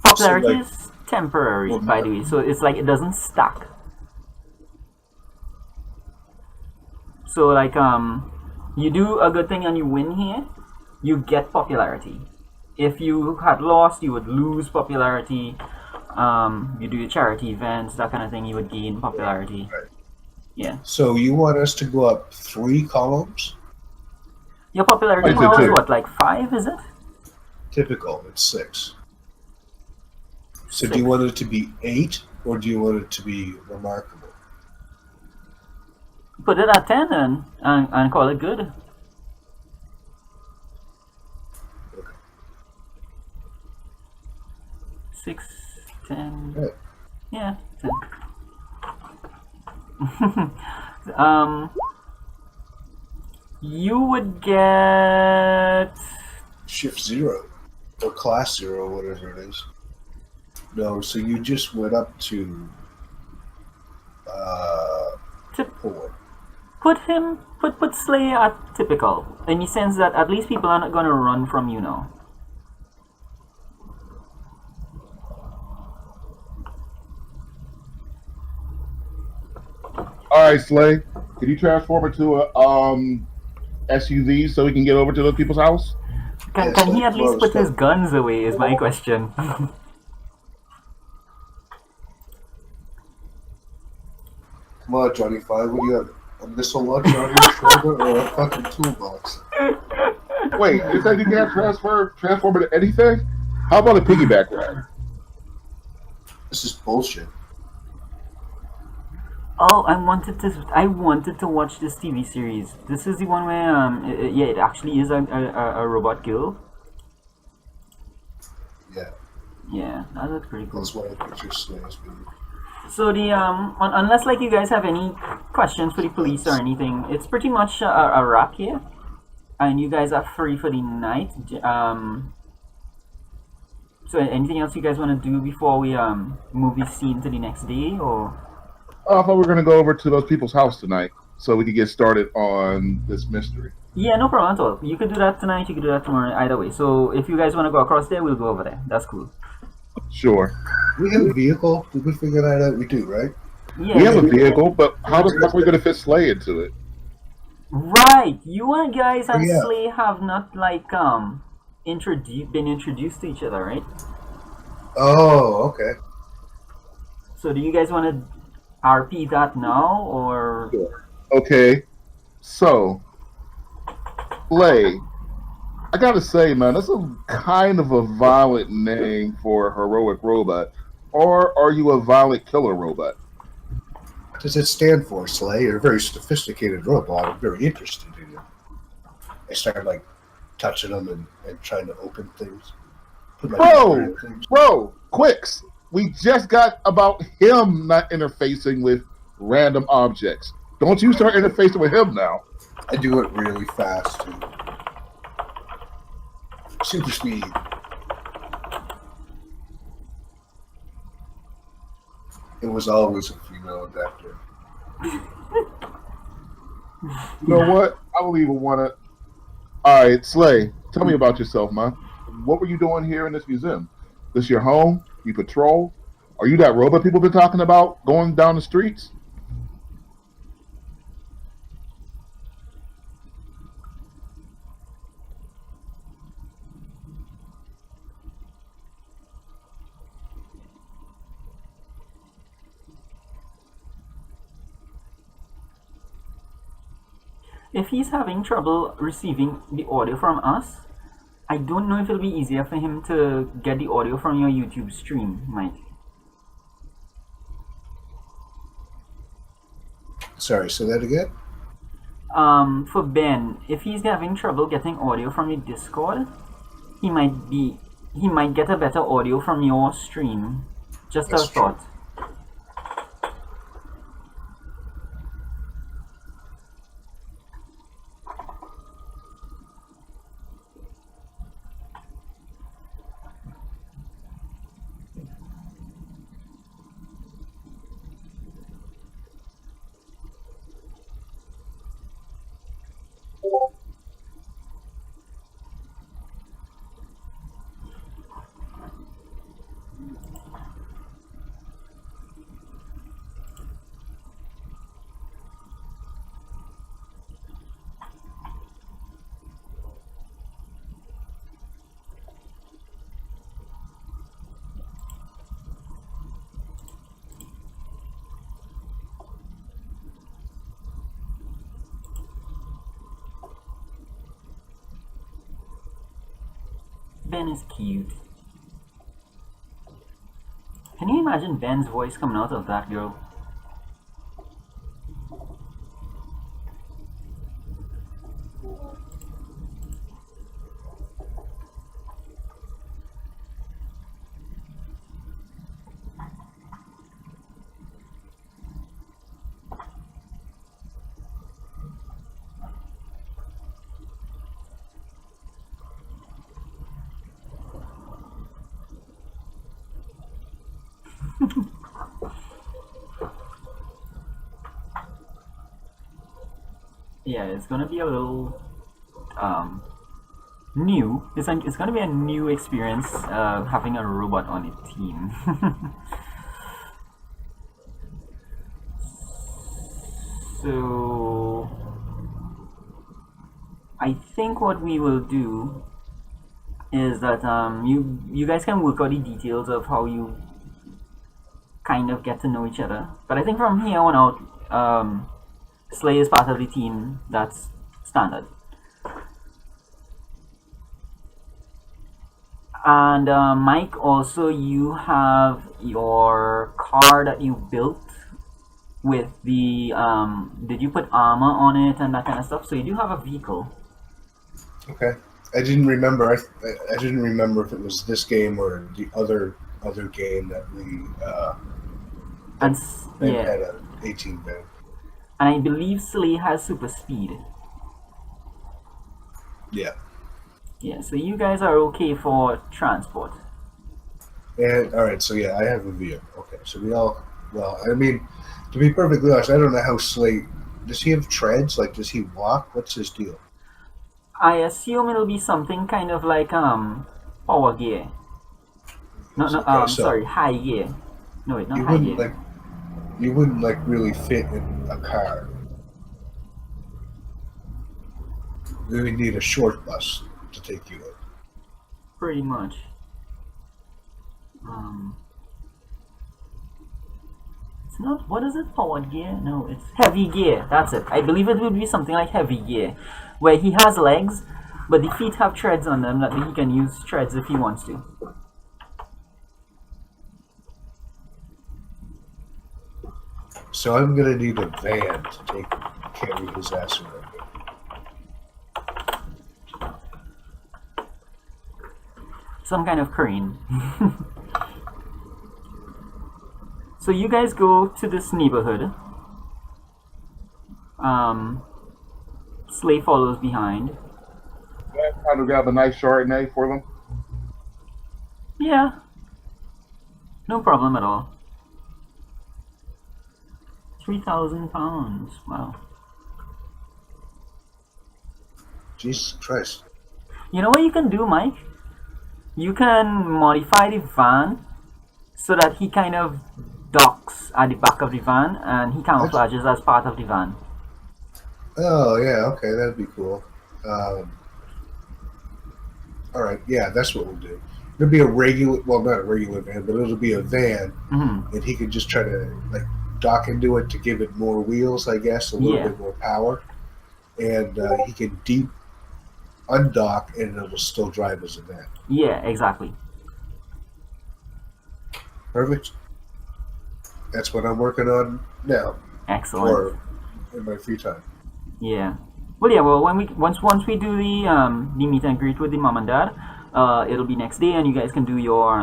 Popularity So, like, is temporary, well, by the way, so it's like it doesn't stack. So like you do a good thing and you win here, you get popularity. If you had lost, you would lose popularity. You do your charity events, that kind of thing, you would gain popularity. Right. Yeah. So you want us to go up 3 columns? Your popularity I said now is 2. what, like 5, is it? Typical, it's 6. So 6. do you want it to be 8, or do you want it to be remarkable? Put it at 10 then, and call it good. Okay. 6, 10. Right. Yeah, 10. You would get Shift 0, or class 0, whatever it is. No, so you just went up to Tip. 4. put Slay at typical, in the sense that at least people are not gonna run from you now. All right, Slay, can you transform it to a SUV so we can get over to those people's house? Can Yes, he at that's least what I put was his guns away? Is my question. Come on, Johnny 5, what do you have? A missile launcher on your shoulder or a fucking toolbox? Wait, you said you can't transform it to anything? How about a piggyback ride? This is bullshit. Oh, I wanted to watch this TV series. This is the one where it actually is a robot girl. Yeah, Yeah, that looks pretty cool. that's what I picture Slay's being. So the unless like you guys have any questions for the police or anything, it's pretty much a wrap here, and you guys are free for the night. So anything else you guys want to do before we move the scene to the next day, or? I thought we were going to go over to those people's house tonight so we could get started on this mystery. Yeah, no problem at all. You could do that tonight, you could do that tomorrow, either way. So if you guys want to go across there, we'll go over there. That's cool. Sure. We have a vehicle. Did we figure that out? We do, right? Yeah. We have a vehicle, but how the fuck are we going to fit Slay into it? Right, you and guys Oh and yeah. Slay have not like been introduced to each other, right? Oh, okay. So do you guys want to RP that now or? Sure. Okay, so Slay, I gotta say, man, that's a kind of a violent name for a heroic robot. Or are you a violent killer robot? What does it stand for, Slay? You're a very sophisticated robot. I'm very interested in you. I started like touching them and trying to open things, put my finger Bro, in things. bro, Quicks, we just got about him not interfacing with random objects. Don't you start interfacing with him now. I do it really fast too. Super speed. It was always a female adapter. You know what? I don't even want to. All right, Slay, tell me about yourself, man. What were you doing here in this museum? This your home? You patrol? Are you that robot people been talking about going down the streets? If he's having trouble receiving the audio from us, I don't know if it'll be easier for him to get the audio from your YouTube stream, Mike. Sorry, say that again? For Ben, if he's having trouble getting audio from your Discord, he might get a better audio from your stream. Just That's a thought. Ben is cute. Can you imagine Ben's voice coming out of that girl? Yeah, it's gonna be a little new. It's gonna be a new experience having a robot on a team. So I think what we will do is that you guys can work out the details of how you kind of get to know each other. But I think from here on out, Slay is part of the team. That's standard. And Mike, also you have your car that you built with the did you put armor on it and that kind of stuff? So you do have a vehicle. Okay. I didn't remember. I didn't remember if it was this game or the other game that we And had yeah, a 18 bit. and I believe Slay has super speed. Yeah. Yeah, so you guys are okay for transport. And all right, so yeah, I have a vehicle. Okay, so we all. Well, I mean, to be perfectly honest, I don't know how Slate. Does he have treads? Like, does he walk? What's his deal? I assume it'll be something kind of like power gear. No, no, Okay, so sorry, high gear. No, wait, not you high wouldn't gear. like. You wouldn't like really fit in a car. We would need a short bus to take you in. Pretty much. Um, it's not. What is it? Powered gear? No, it's heavy gear. That's it. I believe it would be something like heavy gear, where he has legs, but the feet have treads on them that he can use treads if he wants to. So I'm gonna need a van to carry his ass around. Some kind of crane. So you guys go to this neighborhood. Slay follows behind. Trying to grab a nice Chardonnay for them. Yeah. No problem at all. 3,000 pounds. Wow. Jesus Christ. You know what you can do, Mike? You can modify the van so that he kind of docks at the back of the van and he camouflages as part of the van. Oh yeah, okay, that'd be cool. All right, yeah, that's what we'll do. It'll be a regular, well, not a regular van, but it'll be a van, and he could just try to like dock into it to give it more wheels, I guess, a little bit more power, and he can deep undock, and it will still drive as a van. Yeah, exactly. Perfect. That's what I'm working on now, Excellent. or in my free time. Yeah. Well, yeah. Well, when we once we do the meet and greet with the mom and dad, it'll be next day, and you guys can do your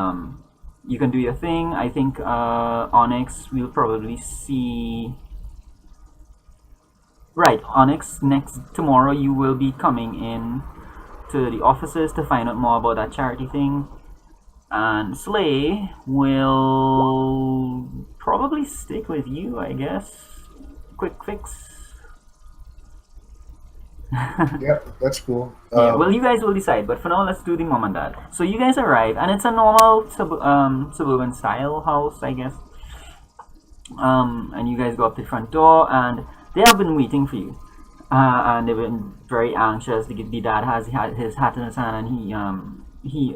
you can do your thing. I think Onyx we'll probably see. Right, Onyx next tomorrow. You will be coming in to the offices to find out more about that charity thing, and Slay will probably stick with you, I guess. Quick fix. Yep, that's cool. Yeah, well, you guys will decide, but for now, let's do the mom and dad. So you guys arrive, and it's a normal suburban style house, I guess. And you guys go up to the front door, and they have been waiting for you. And they've been very anxious. The dad has his hat in his hand, and he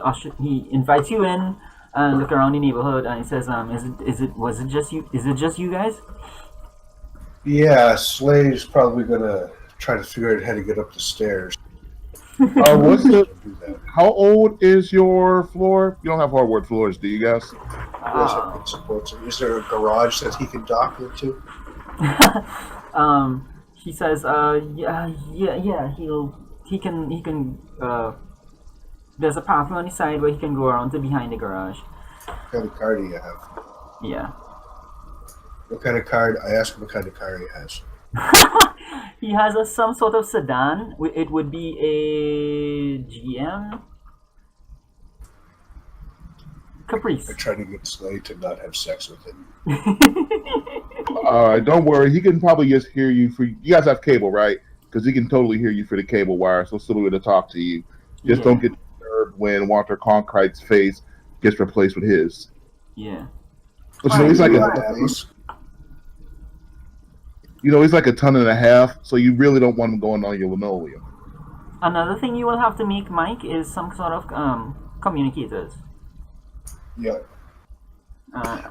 invites you in and look around the neighborhood, and he says, was it just you? Is it just you guys? Yeah, Slay's probably gonna try to figure out how to get up the stairs. What's the? Do that. How old is your floor? You don't have hardwood floors, do you guys? Yes, I can support it. Is there a garage that he can dock into? He says, yeah, he can, there's a pathway on the side where he can go around to behind the garage. What kind of car do you have? Yeah. What kind of car? I asked him what kind of car he has. He has some sort of sedan. It would be a GM Caprice. I tried to get Slay to not have sex with him. Don't worry. He can probably just hear you. You guys have cable, right? Because he can totally hear you for the cable wire. So still be able to talk to you. Just don't get disturbed when Walter Cronkite's face gets replaced with his. Yeah. So he's like he's like a ton and a half. So you really don't want him going on your linoleum. Another thing you will have to make, Mike, is some sort of communicators. Yeah.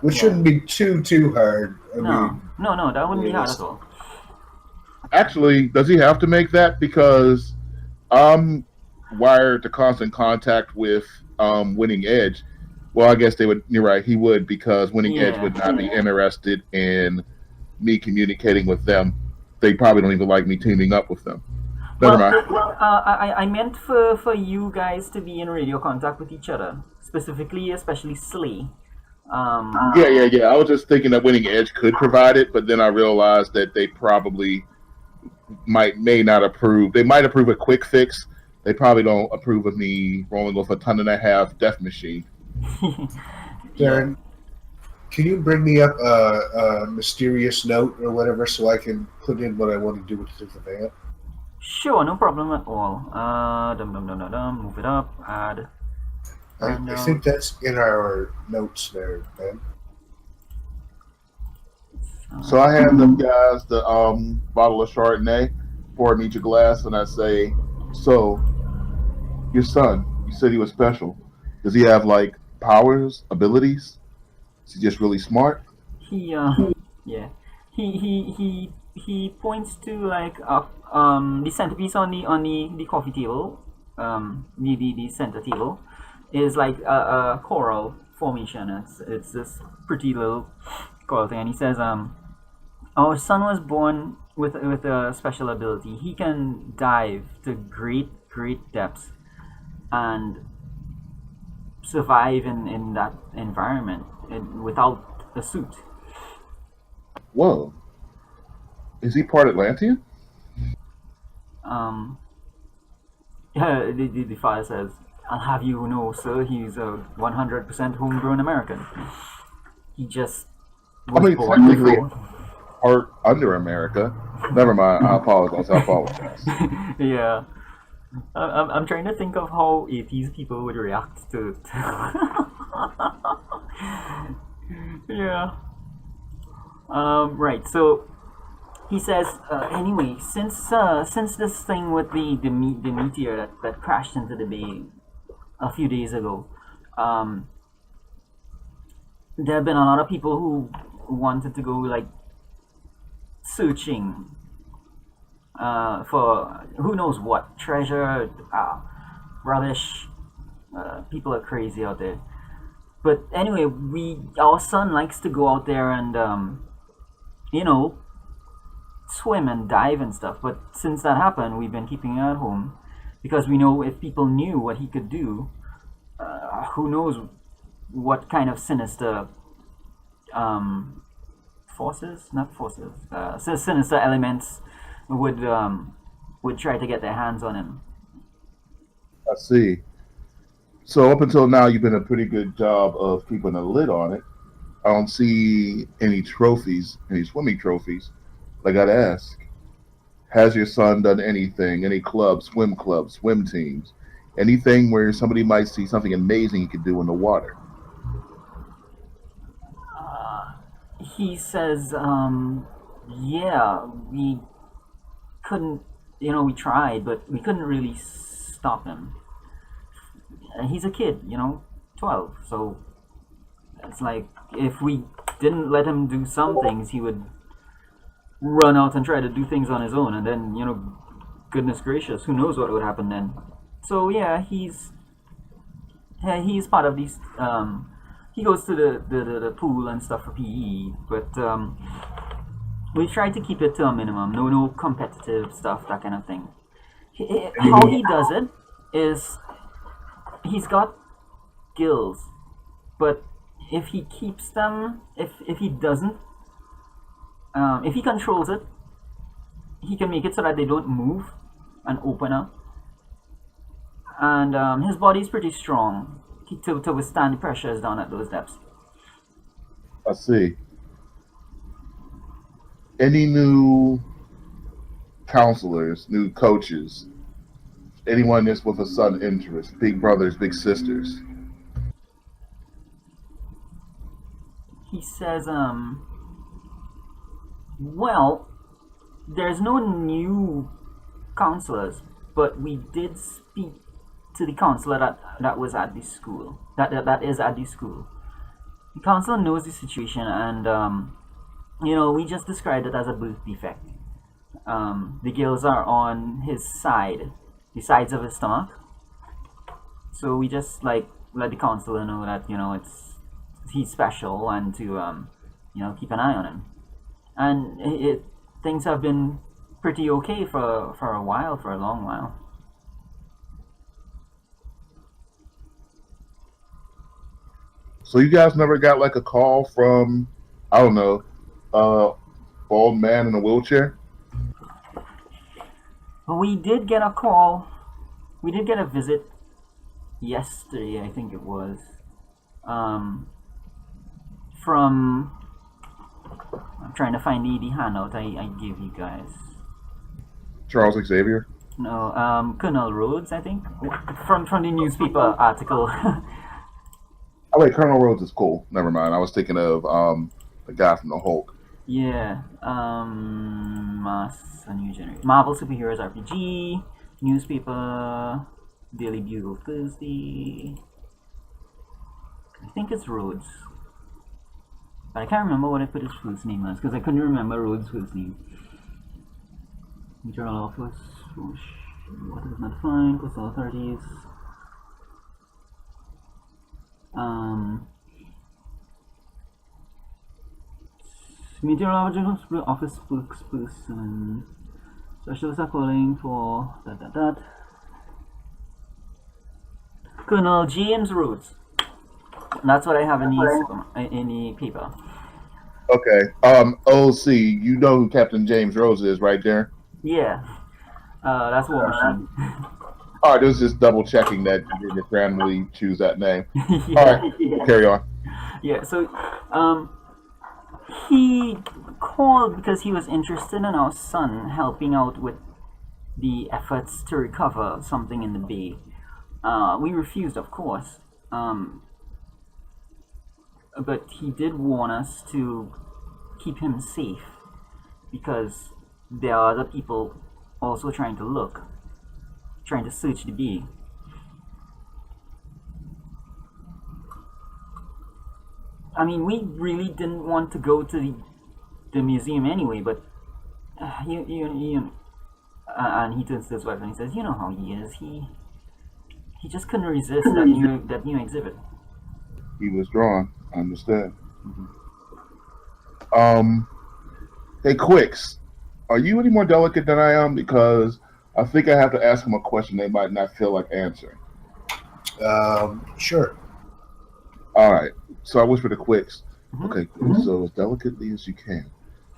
Which shouldn't be too hard. No, that wouldn't be hard at all. Actually, does he have to make that? Because I'm wired to constant contact with Winning Edge. Well, I guess they would. You're right. He would, because Winning Edge would not be interested in me communicating with them. They probably don't even like me teaming up with them. Never mind. I meant for you guys to be in radio contact with each other, especially Slay. Yeah. I was just thinking that Winning Edge could provide it, but then I realized that they probably may not approve. They might approve a quick fix. They probably don't approve of me rolling off a ton and a half death machine. Darren, can you bring me up a mysterious note or whatever so I can put in what I want to do with the van? Sure, no problem at all. Move it up, add. I think that's in our notes there, Ben. So I hand them guys the bottle of Chardonnay, pour them each a glass, and I say, So, your son, you said he was special. Does he have like powers, abilities? Is he just really smart? He yeah, he points to like the centerpiece on the coffee table, the center table, is like a coral formation. It's this pretty little coral thing, and he says our son was born with a special ability. He can dive to great depths and survive in that environment without a suit. Whoa, is he part Atlantean? Um, the father says, "I'll have you know, sir, he's a 100% homegrown American. He just I was mean, born technically, before." part under America. Never mind. I apologize. I apologize. Yeah. I'm trying to think of how 80s people would react to. Yeah. Right. So he says, anyway, since this thing with the meteor that crashed into the bay a few days ago, um, there have been a lot of people who wanted to go like searching for who knows what treasure, rubbish. People are crazy out there. But anyway, our son likes to go out there and you know swim and dive and stuff. But since that happened, we've been keeping him at home because we know if people knew what he could do, who knows what kind of sinister um, forces, not forces, sinister elements would try to get their hands on him. I see. So up until now, you've been a pretty good job of keeping a lid on it. I don't see any trophies, any swimming trophies. I gotta ask: has your son done anything? Any clubs, swim teams, anything where somebody might see something amazing he could do in the water? He says, yeah, we couldn't, we tried, but we couldn't really stop him. And he's a kid, 12. So it's like if we didn't let him do some things, he would run out and try to do things on his own. And then, goodness gracious, who knows what would happen then. So yeah, he's part of these. He goes to the pool and stuff for PE, but we try to keep it to a minimum. No competitive stuff, that kind of thing. How he does it is he's got gills, but if he keeps them, if he doesn't, if he controls it, he can make it so that they don't move and open up. And his body is pretty strong to withstand the pressures down at those depths. I see. Any new counselors, new coaches, anyone that's with a son interest, big brothers, big sisters? He says, well, there's no new counselors, but we did speak to the counselor that was at the school. That is at the school. The counselor knows the situation, and we just described it as a birth defect. The gills are on his side, the sides of his stomach. So we just like let the counselor know that he's special and to keep an eye on him. And things have been pretty okay for a while, for a long while. So you guys never got like a call from, I don't know, bald man in a wheelchair? We did get a call. We did get a visit yesterday, I think it was, from. I'm trying to find the handout I gave you guys. Charles Xavier? No, Colonel Rhodes, I think, from the newspaper article. Oh wait, Colonel Rhodes is cool. Never mind. I was thinking of the guy from the Hulk. Yeah, a new generation, Marvel Superheroes RPG. Newspaper, Daily Bugle Thursday. I think it's Rhodes. But I can't remember what I put his first name as because I couldn't remember Rhodes' first name. General Office, what is not defined, postal authorities. Meteorological office spokesperson. Specialists are calling for that. Colonel James Rhodes. That's what I have in the paper. Okay. OC, you know who Captain James Rose is, right there? Yeah. That's War Machine. All right, it was just double checking that you didn't randomly choose that name. Yeah. All right, carry on. Yeah, so he called because he was interested in our son helping out with the efforts to recover something in the bay. We refused, of course, but he did warn us to keep him safe because there are other people also trying to search the bay. I mean, we really didn't want to go to the museum anyway, but and he turns to his wife and he says, "You know how he is. He just couldn't resist that new exhibit." He was drawn. I understand. Hey, Quicks, are you any more delicate than I am? Because I think I have to ask them a question they might not feel like answering. Sure. All right. So I whisper to Quicks. Mhm. Okay, so as delicately as you can,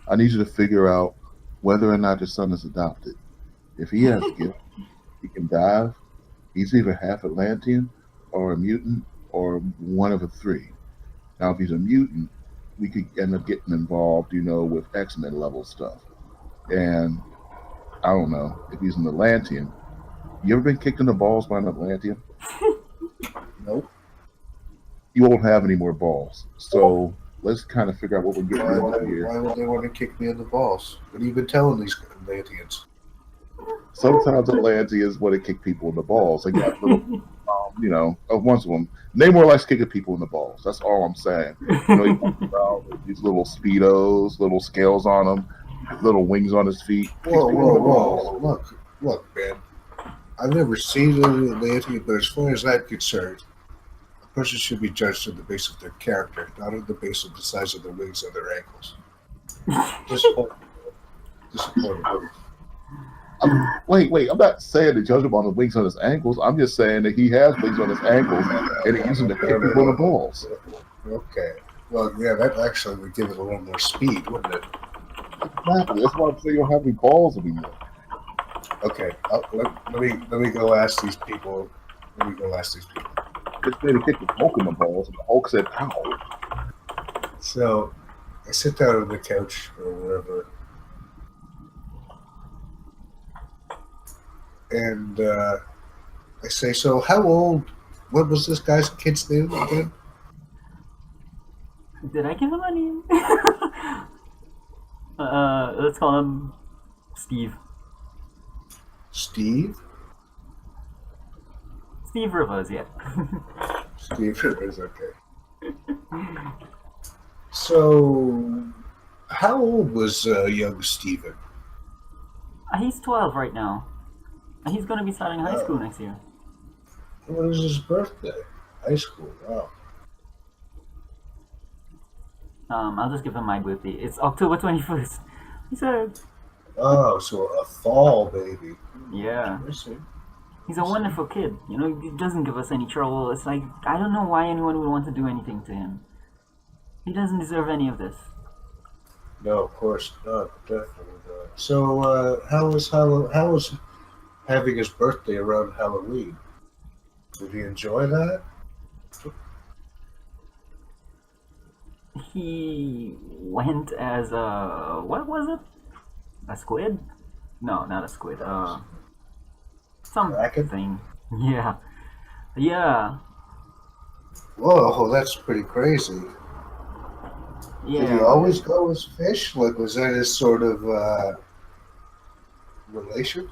I need you to figure out whether or not your son is adopted. If he has gift, he can dive. He's either half Atlantean or a mutant or one of the three. Now, if he's a mutant, we could end up getting involved, with X-Men level stuff. And I don't know if he's an Atlantean. You ever been kicked in the balls by an Atlantean? Nope. You won't have any more balls. So let's kind of figure out what we're getting into here. Why would they want to kick me in the balls? What have you been telling these Atlanteans? Sometimes Atlanteans want to kick people in the balls. They got little, once of them. They more likes kicking people in the balls. That's all I'm saying. He walks around with these little speedos, little scales on them, little wings on his feet. Whoa. Look, man. I've never seen an Atlantean, but as far as I'm concerned, a person should be judged on the basis of their character, not on the basis of the size of the wings on their ankles. Disappointing. Wait, I'm not saying to judge him on the wings on his ankles. I'm just saying that he has wings on his ankles and he uses them to kick people in the balls. Okay. Well, yeah, that actually would give it a little more speed, wouldn't it? Exactly. That's why I'm saying you don't have any balls anymore. Okay. Let me go ask these people. Just made to kick the Hulk in the balls, and the Hulk said, "Ow." So, I sit down on the couch or wherever, and I say, "So, how old? What was this kid's name again?" Did I give him a name? Let's call him Steve. Steve. Steve Rivers, yeah. Steve Rivers. Okay. So, how old was young Steven? He's 12 right now. He's going to be starting high school next year. When was his birthday? High school. Wow. I'll just give him my birthday. It's October 21st. He said, Oh, so a fall baby. yeah. I see. He's a wonderful kid. He doesn't give us any trouble. It's like, I don't know why anyone would want to do anything to him. He doesn't deserve any of this. No, of course not. Definitely not. So, how was having his birthday around Halloween? Did he enjoy that? He went as a, what was it? A squid? No, not a squid. Kraken? Something. Yeah. Yeah. Whoa, that's pretty crazy. Yeah. Did he always go as fish? Like, was that his sort of relation?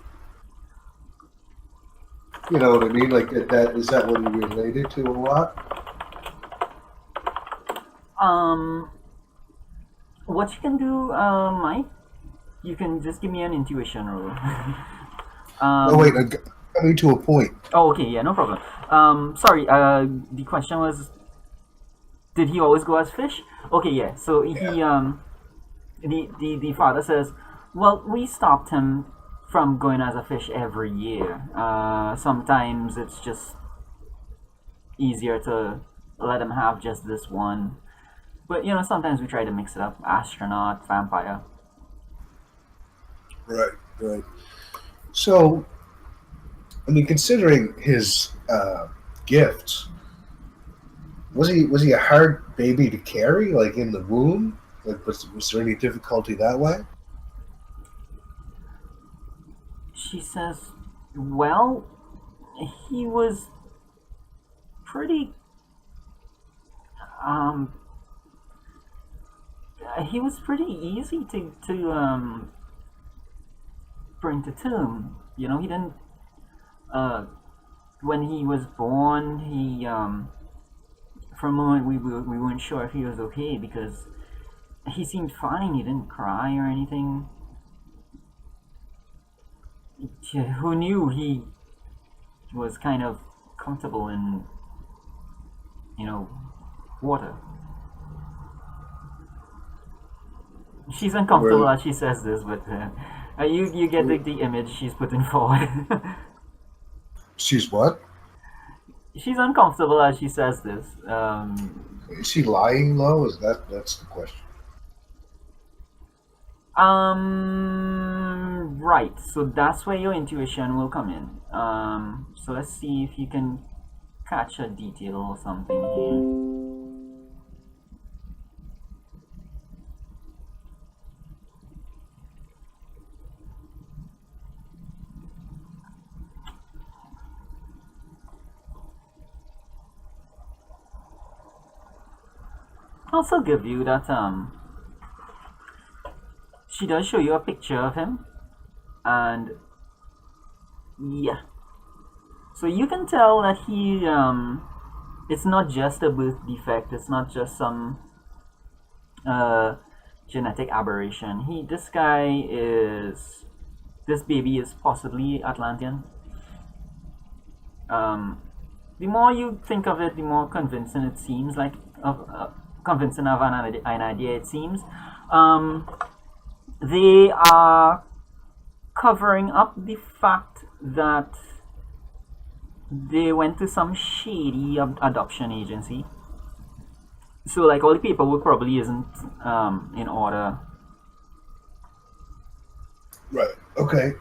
You know what I mean? Like that is that what he related to a lot? Um, what you can do, Mike, you can just give me an intuition roll. No, wait, I'm coming to a point. Oh, okay, yeah, no problem. Sorry, the question was, did he always go as fish? Okay, yeah. So Yeah. the father says, well, we stopped him from going as a fish every year. Sometimes it's just easier to let him have just this one. But sometimes we try to mix it up. Astronaut, vampire. Right, right. So, I mean, considering his gifts, was he a hard baby to carry, like in the womb? Like, was there any difficulty that way? She says, well, he was pretty um he was pretty easy to bring to term. He didn't uh when he was born, he for a moment we weren't sure if he was okay because he seemed fine. He didn't cry or anything. Who knew he was kind of comfortable in you know water. She's uncomfortable Where as she says this, but you get the image she's putting forward. she's what? She's uncomfortable as she says this. Is she lying though? That's the question? Right. So that's where your intuition will come in. So let's see if you can catch a detail or something here. I'll also give you that she does show you a picture of him, and yeah, so you can tell that he it's not just a birth defect. It's not just some uh genetic aberration. This baby is possibly Atlantean. Um, the more you think of it, the more convincing it seems like convincing of an idea it seems. Um, they are covering up the fact that they went to some shady adoption agency. So, like, all the paperwork probably isn't in order. Right. Okay.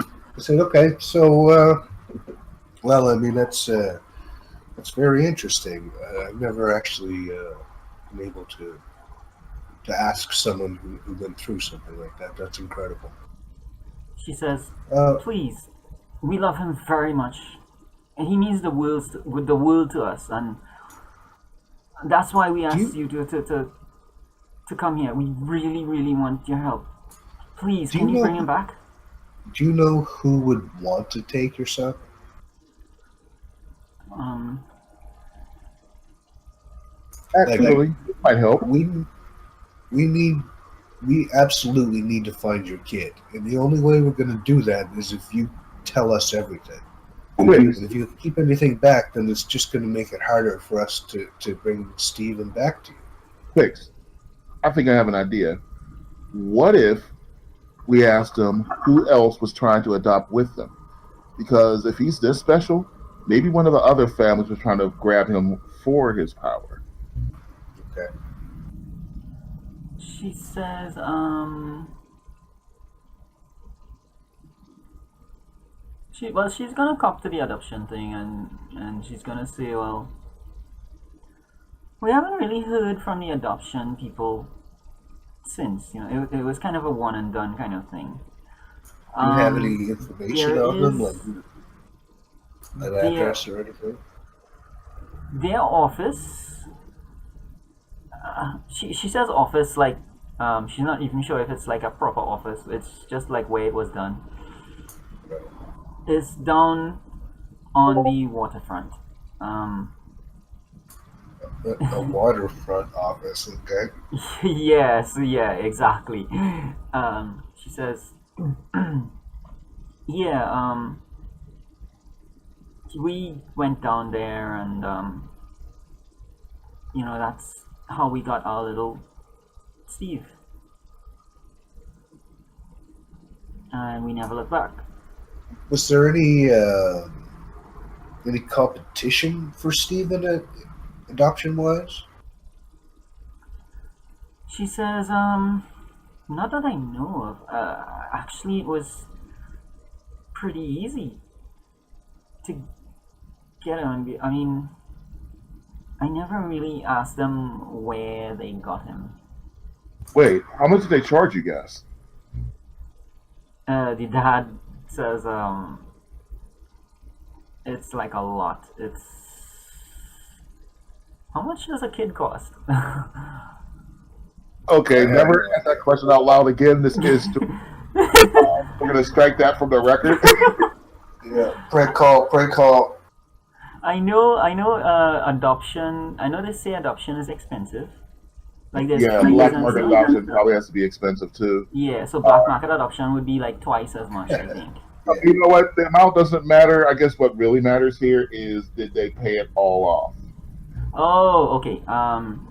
I said okay. So, well, I mean that's very interesting. I've never actually been able to ask someone who went through something like that. That's incredible. She says, Uh, "Please, we love him very much, and he means the world to us, and that's why we do asked you you to come here. We really, really want your help. Please, do can you you bring know him back?" do you know who would want to take your son? Um, Like Actually, it might help. we need we absolutely need to find your kid, and the only way we're going to do that is if you tell us everything. Quiz, And if you keep anything back, then it's just going to make it harder for us to bring Steven back to you. quiz. I think I have an idea. What if we asked him who else was trying to adopt with them? Because if he's this special, maybe one of the other families was trying to grab him for his power. Okay. she says, she's gonna cop to the adoption thing, and she's gonna say, well, we haven't really heard from the adoption people since. It was kind of a one and done kind of thing. Do you have Um, any information there on them, like is an their address or anything? their office. She says office like she's not even sure if it's like a proper office. It's just like where it was done. Right. is down on the waterfront. Um, A waterfront office, okay? yes, yeah, exactly. She says, yeah, we went down there and, that's how we got our little Steve. And we never looked back. Was there any competition for Steven adoption wise? She says, not that I know of. Actually, it was pretty easy to get him. I mean, I never really asked them where they got him. Wait, how much did they charge you guys? The dad says, it's like a lot. It's how much does a kid cost? Okay, never ask that question out loud again. This is we're gonna strike that from the record. Yeah, prank call. I know. Adoption. I know they say adoption is expensive. Like there's Yeah, fees black and market stuff. adoption probably has to be expensive too. Yeah, so black market adoption would be like twice as much, I think. You know what? The amount doesn't matter. I guess what really matters here is did they pay it all off? Oh, okay.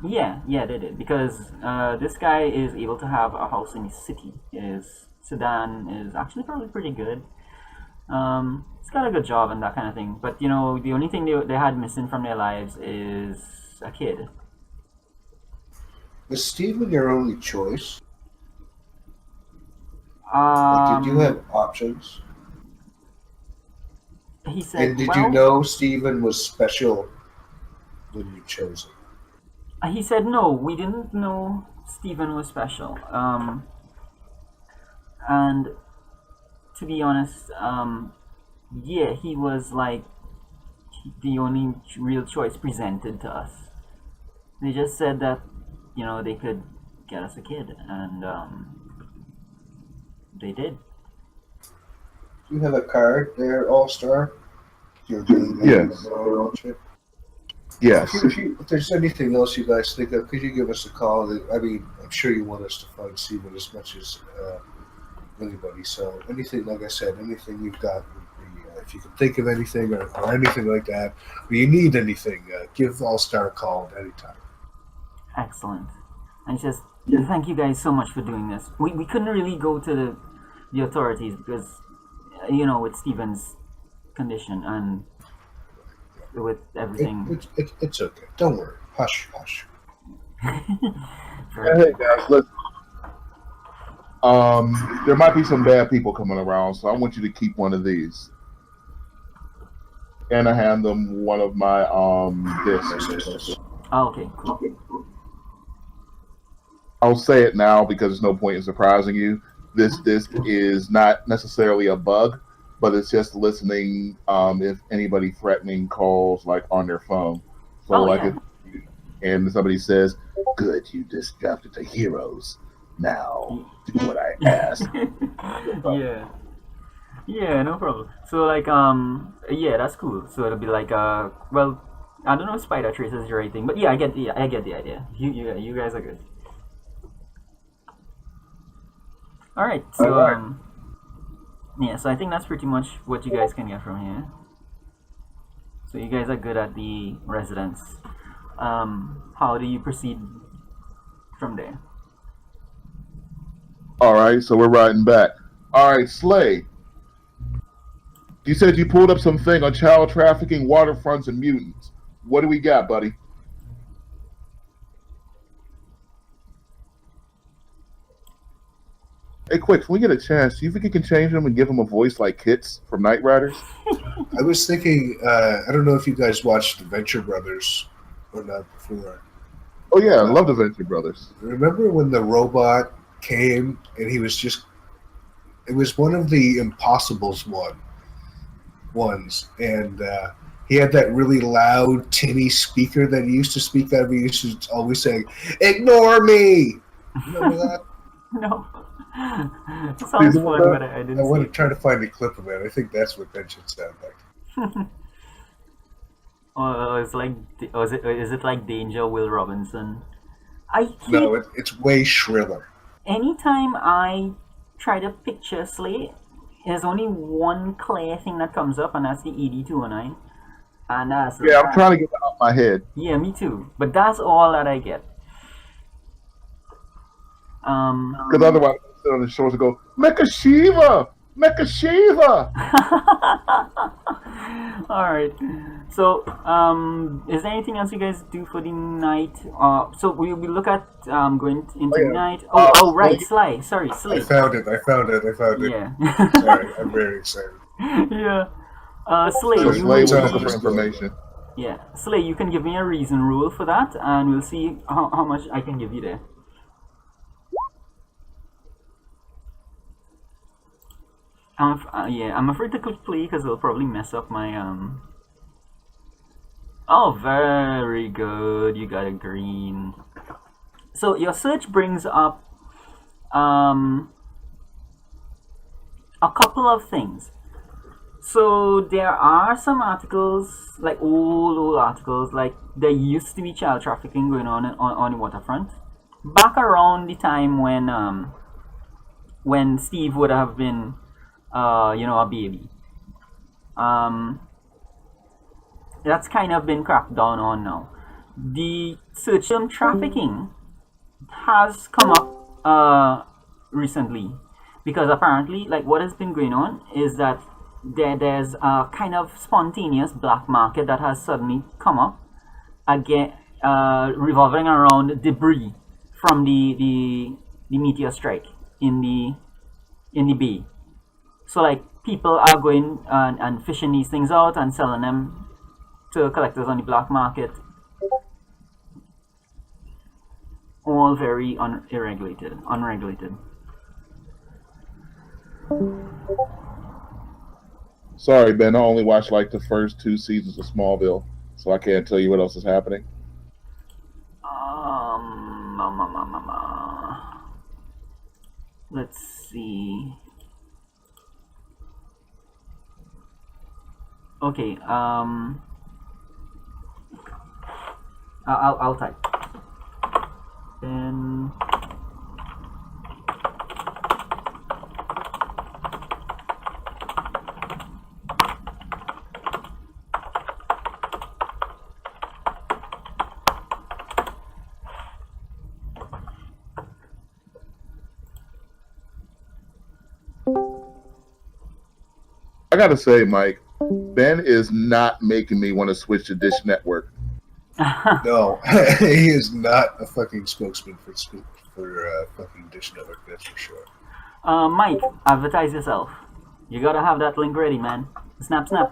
Yeah, they did because this guy is able to have a house in the city. His sedan is actually probably pretty good. It's got a good job and that kind of thing. But the only thing they had missing from their lives is a kid. Was Steven your only choice? Like, did you have options? He said, And did well, you know Steven was special when you chose him? He said no, we didn't know Stephen was special. And to be honest, yeah, he was like the only real choice presented to us. They just said that they could get us a kid, and they did. Do you have a card there, All Star? Yes. Yes. If there's anything else you guys think of, could you give us a call? I mean, I'm sure you want us to find Steven as much as anybody. So anything, like I said, anything you've got would be, if you can think of anything or anything like that, or you need anything, give All Star a call at any time. Excellent. And he says, thank you guys so much for doing this. We couldn't really go to the authorities because, with Steven's condition and with everything. It's okay. Don't worry. Hush, hush. Hey guys, listen. There might be some bad people coming around, so I want you to keep one of these. And I hand them one of my discs. Oh, okay, cool. I'll say it now because there's no point in surprising you. This disc is not necessarily a bug, but it's just listening if anybody threatening calls like on their phone. So and somebody says, "Good, you just drafted the heroes. Now do what I ask." Yeah, no problem. So yeah, that's cool. So it'll be like well, I don't know if Spider Trace is your right thing, but yeah, I get the idea. You guys are good. All right, so yeah, so I think that's pretty much what you guys can get from here. So you guys are good at the residence. How do you proceed from there? All right, so we're riding back. All right, Slay. You said you pulled up some thing on child trafficking, waterfronts, and mutants. What do we got, buddy? Hey, quick, when we get a chance, do you think you can change him and give him a voice like Kits from Knight Riders? I was thinking, I don't know if you guys watched the Venture Brothers or not before. Oh, yeah, I love the Venture Brothers. Remember when the robot came and he was it was one of the Impossibles ones, and he had that really loud, tinny speaker that he used to speak out of. He used to always say, "Ignore me!" Remember that? No. It sounds fun, but I I didn't see want to it. try to find a clip of it. I think that's what that should sound like. Oh, it's like, or is it like Danger Will Robinson? I keep No, it's way shriller. anytime I try to picture Slay, there's only one clear thing that comes up, and that's the ED209, and that's Yeah, I'm that. trying to get that out of my head. Yeah, me too. But that's all that I get. Because otherwise, I sit on the shores and go, Mecha Shiva! Mecha Shiva! All right. So, is there anything else you guys do for the night? So we look at going into the night. Oh, right, Sly. Sorry, I Slay. found it. Yeah. Sorry, I'm very excited. Yeah. Slay, So you. Slay was Tell looking me for the story. information. Yeah, Slay, you can give me a reason rule for that, and we'll see how much I can give you there. I'm afraid to click play because it'll probably mess up my Oh, very good. You got a green. So your search brings up a couple of things. So there are some articles, like old articles, like there used to be child trafficking going on the waterfront back around the time when Steve would have been a baby. That's kind of been cracked down on now. The search term trafficking has come up recently because apparently, like, what has been going on is that there's a kind of spontaneous black market that has suddenly come up again, revolving around debris from the meteor strike in the bay. So like people are going and fishing these things out and selling them to collectors on the black market. All very unregulated. Sorry, Ben. I only watched like the first 2 seasons of Smallville, so I can't tell you what else is happening. Let's see. Okay. I'll type. Then. I gotta say, Mike, Ben is not making me want to switch to Dish Network. No, he is not a fucking spokesman for fucking Dish Network. That's for sure. Mike, advertise yourself. You gotta have that link ready, man. Snap. I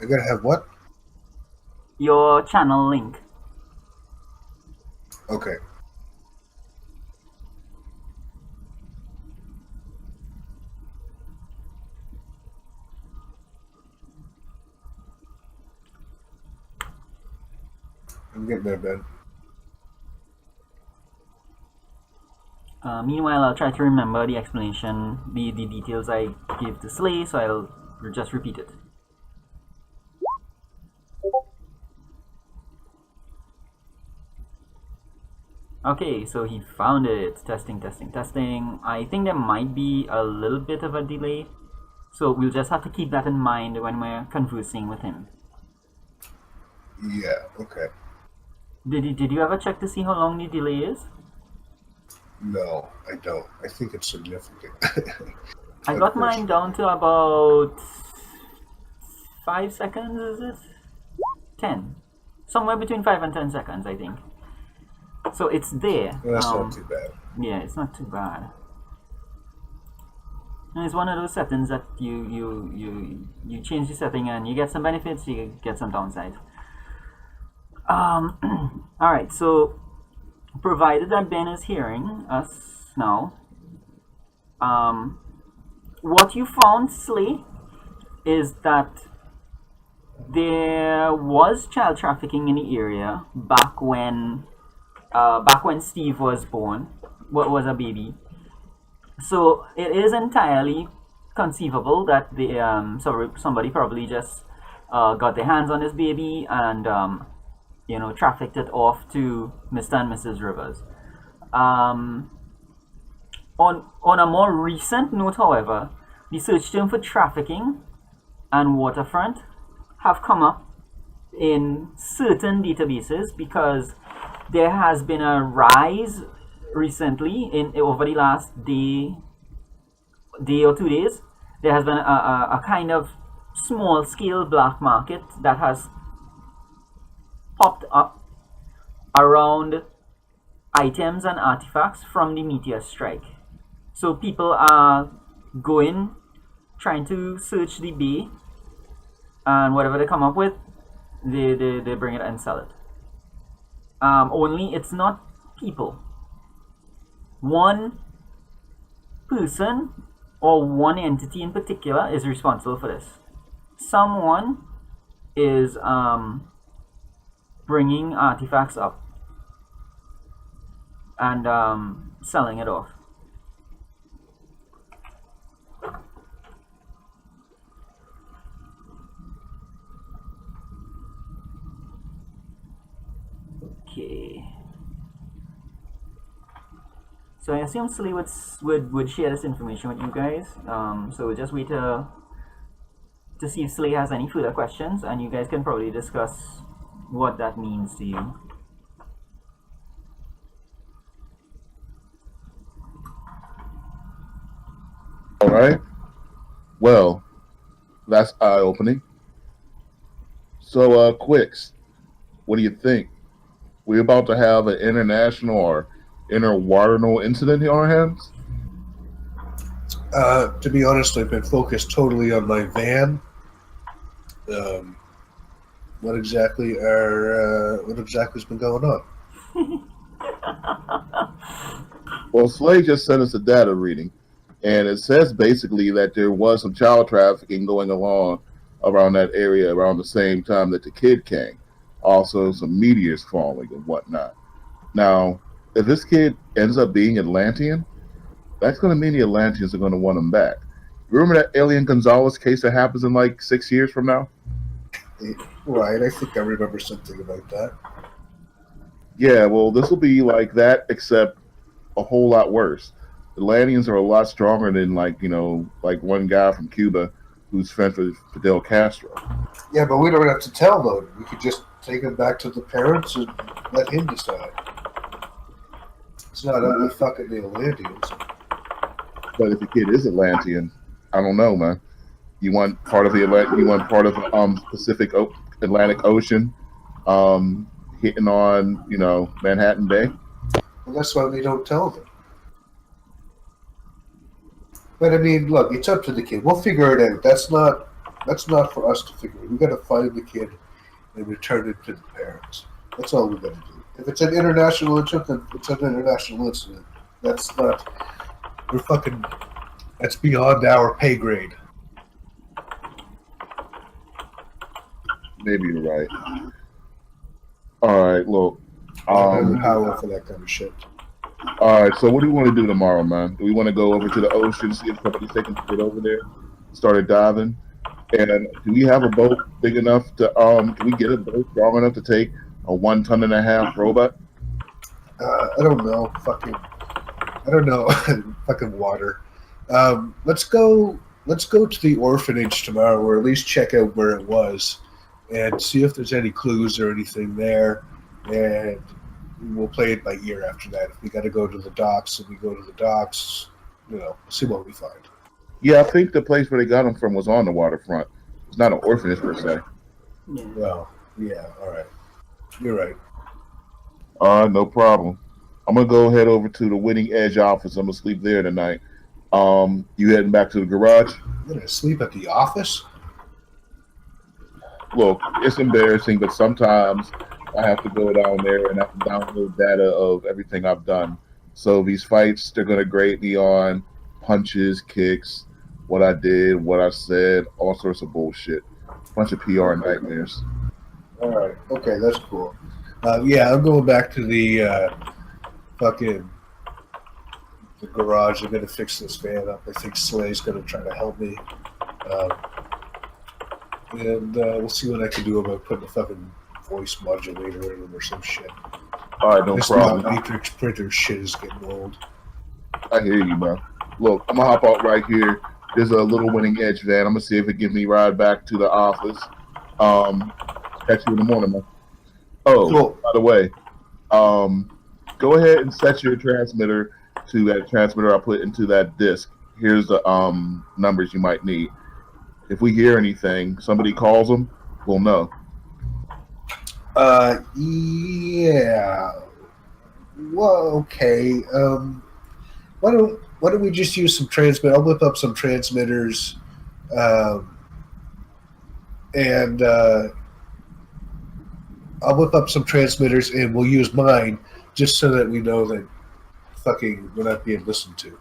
gotta have what? Your channel link. Okay. I'm getting there, Ben. Meanwhile, I'll try to remember the explanation, the details I gave to Slay, so I'll just repeat it. Okay, so he found it. Testing. I think there might be a little bit of a delay, so we'll just have to keep that in mind when we're conversing with him. Yeah, okay. Did you ever check to see how long the delay is? No, I don't. I think it's significant. I got mine down to about 5 seconds, is it? 10. Somewhere between 5 and 10 seconds, I think. So it's there. That's not too bad. Yeah, it's not too bad. And it's one of those settings that you change the setting and you get some benefits, you get some downsides. Alright, so provided that Ben is hearing us now, what you found, Slay, is that there was child trafficking in the area back when Steve was born, was a baby. So it is entirely conceivable that somebody probably just got their hands on this baby and trafficked it off to Mr. and Mrs. Rivers. Um, on a more recent note, however, the search term for trafficking and waterfront have come up in certain databases because there has been a rise recently in over the last day or 2 days. There has been a kind of small scale black market that has popped up around items and artifacts from the meteor strike. So people are going, trying to search the bay, and whatever they come up with, they bring it and sell it. Only it's not people. One person or one entity in particular is responsible for this. Someone is bringing artifacts up and selling it off. Okay. So I assume Slay would share this information with you guys. So we'll just wait to see if Slay has any further questions, and you guys can probably discuss what that means to you. All right. Well, that's eye-opening. So, Quicks, what do you think? We're about to have an international or interwaterno incident on our hands? To be honest, I've been focused totally on my van. What exactly has been going on? Well, Slay just sent us a data reading, and it says basically that there was some child trafficking going along around that area around the same time that the kid came. Also, some meteors falling and whatnot. Now, if this kid ends up being Atlantean, that's going to mean the Atlanteans are going to want him back. Remember that Alien Gonzalez case that happens in like 6 years from now? Right, I think I remember something about that. Yeah, well, this will be like that, except a whole lot worse. The Atlanteans are a lot stronger than like one guy from Cuba who's friends with Fidel Castro. Yeah, but we don't have to tell them. We could just take him back to the parents and let him decide. It's not only fucking the Atlanteans. But if the kid is Atlantean, I don't know, man. You want part of the Pacific Atlantic Ocean, hitting on Manhattan Bay. Well, that's why we don't tell them. But I mean, look, it's up to the kid. We'll figure it out. That's not for us to figure out. We got to find the kid and return it to the parents. That's all we got to do. If it's an international incident, then it's an international incident. That's beyond our pay grade. Maybe you're right. All right, look. I'm power for that kind of shit. All right, so what do we want to do tomorrow, man? Do we want to go over to the ocean, see if somebody's taking to get over there, started diving? And do we have a boat big enough to can we get a boat strong enough to take a 1.5 ton robot? I don't know. I don't know. Fucking water. Let's go to the orphanage tomorrow, or at least check out where it was, and see if there's any clues or anything there. And we'll play it by ear after that. If we got to go to the docks, and we go to the docks, see what we find. Yeah, I think the place where they got them from was on the waterfront. It's not an orphanage per se. Yeah. Well, yeah, all right. You're right. No problem. I'm gonna go head over to the Winning Edge office. I'm gonna sleep there tonight. You heading back to the garage? You're gonna sleep at the office? Look, it's embarrassing, but sometimes I have to go down there and I have to download data of everything I've done. So these fights, they're gonna grade me on punches, kicks, what I did, what I said, all sorts of bullshit. Bunch of PR nightmares. All right. Okay, that's cool. Yeah, I'm going back to the fucking the garage. I'm gonna fix this van up. I think Slay's gonna try to help me. Um, and we'll see what I can do about putting a fucking voice modulator in them or some shit. All right, no This problem. matrix printer shit is getting old. I hear you, man. Look, I'm gonna hop out right here. There's a little winning edge van. I'm gonna see if it gives me a ride back to the office. Catch you in the morning, man. Oh, Cool. by the way, go ahead and set your transmitter to that transmitter I put into that disc. Here's the numbers you might need. If we hear anything, somebody calls them, we'll know. Yeah. Well, okay. Why don't we just use some transmit? I'll whip up some transmitters, and I'll whip up some transmitters, and we'll use mine just so that we know that fucking we're not being listened to.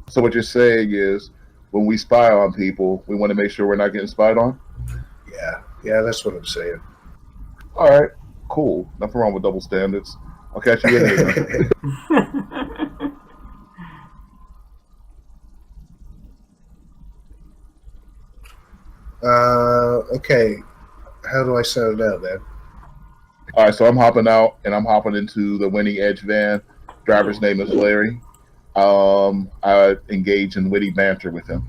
So what you're saying is, when we spy on people, we want to make sure we're not getting spied on? Yeah, that's what I'm saying. All right, cool. Nothing wrong with double standards. I'll catch you in here. Okay. How do I sound now, man? All right, so I'm hopping out, and I'm hopping into the winning edge van. Driver's name is Larry. I engage in witty banter with him.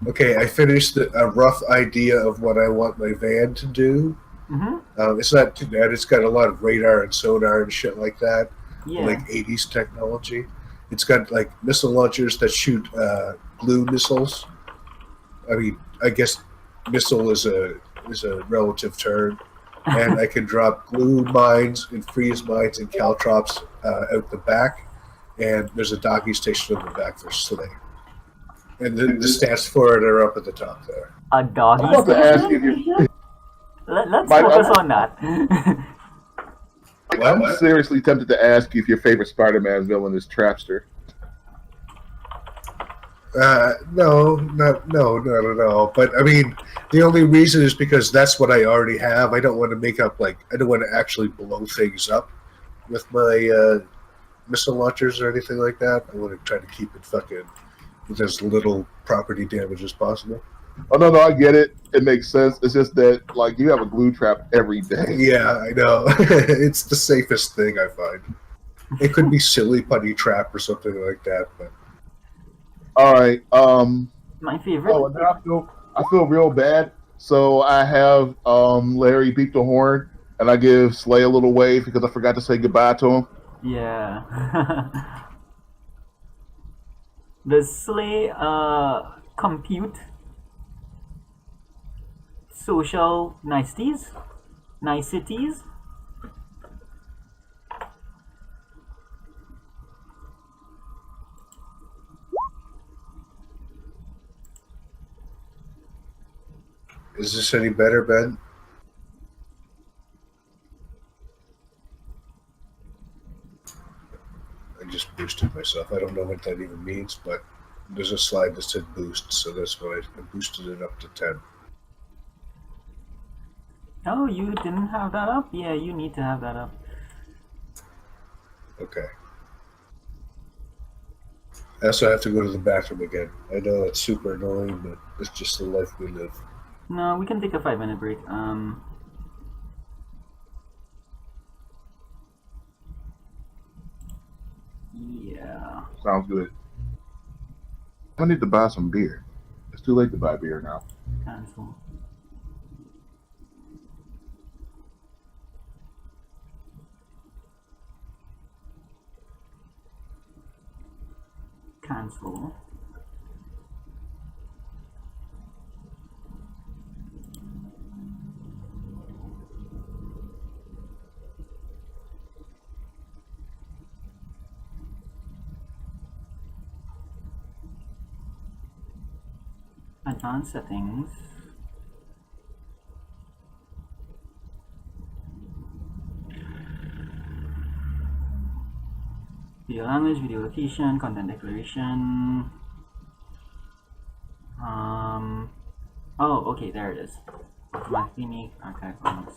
Okay, I finished a rough idea of what I want my van to do. Mm-hmm. It's not too bad. It's got a lot of radar and sonar and shit like that, Yeah. like 80s technology. It's got like missile launchers that shoot glue missiles. I mean, I guess missile is a relative term. And I can drop glue mines and freeze mines and caltrops out the back. And there's a docking station in the back for Slay. And the stats for it are up at the top there. A doggy I'm about to ask you if station? you're. Let's My- focus on that. I'm seriously tempted to ask you if your favorite Spider-Man villain is Trapster. No, not at all. But I mean, the only reason is because that's what I already have. I don't want to make up I don't want to actually blow things up with my missile launchers or anything like that. I want to try to keep it fucking with as little property damage as possible. Oh no, I get it. It makes sense. It's just that like you have a glue trap every day. Yeah, I know. It's the safest thing I find. It could be silly putty trap or something like that, but All right. My favorite. Oh, and now I feel real bad. So I have Larry beep the horn, and I give Slay a little wave because I forgot to say goodbye to him. Yeah. Does Slay compute social niceties? Niceties? is this any better, Ben? I just boosted myself. I don't know what that even means, but there's a slide that said boost, so that's why I boosted it up to 10. Oh, you didn't have that up? Yeah, you need to have that up. Okay. I also have to go to the bathroom again. I know it's super annoying, but it's just the life we live. No, we can take a 5-minute break. Yeah. Sounds good. I need to buy some beer. It's too late to buy beer now. Cancel. Cancel. Advanced settings. Video language, video location, content declaration. Oh, okay, there it is. Automatically make archive on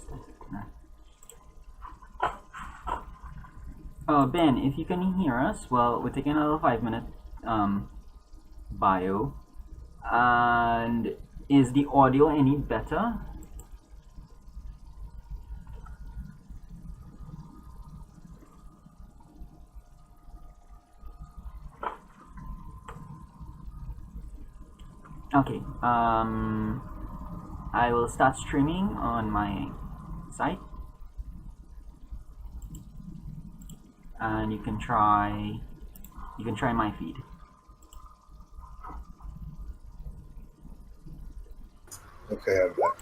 Ben, if you can hear us, well, we're taking another 5 minute um, bio. And is the audio any better? Okay. I will start streaming on my site, and you can try my feed. Okay, I'm back.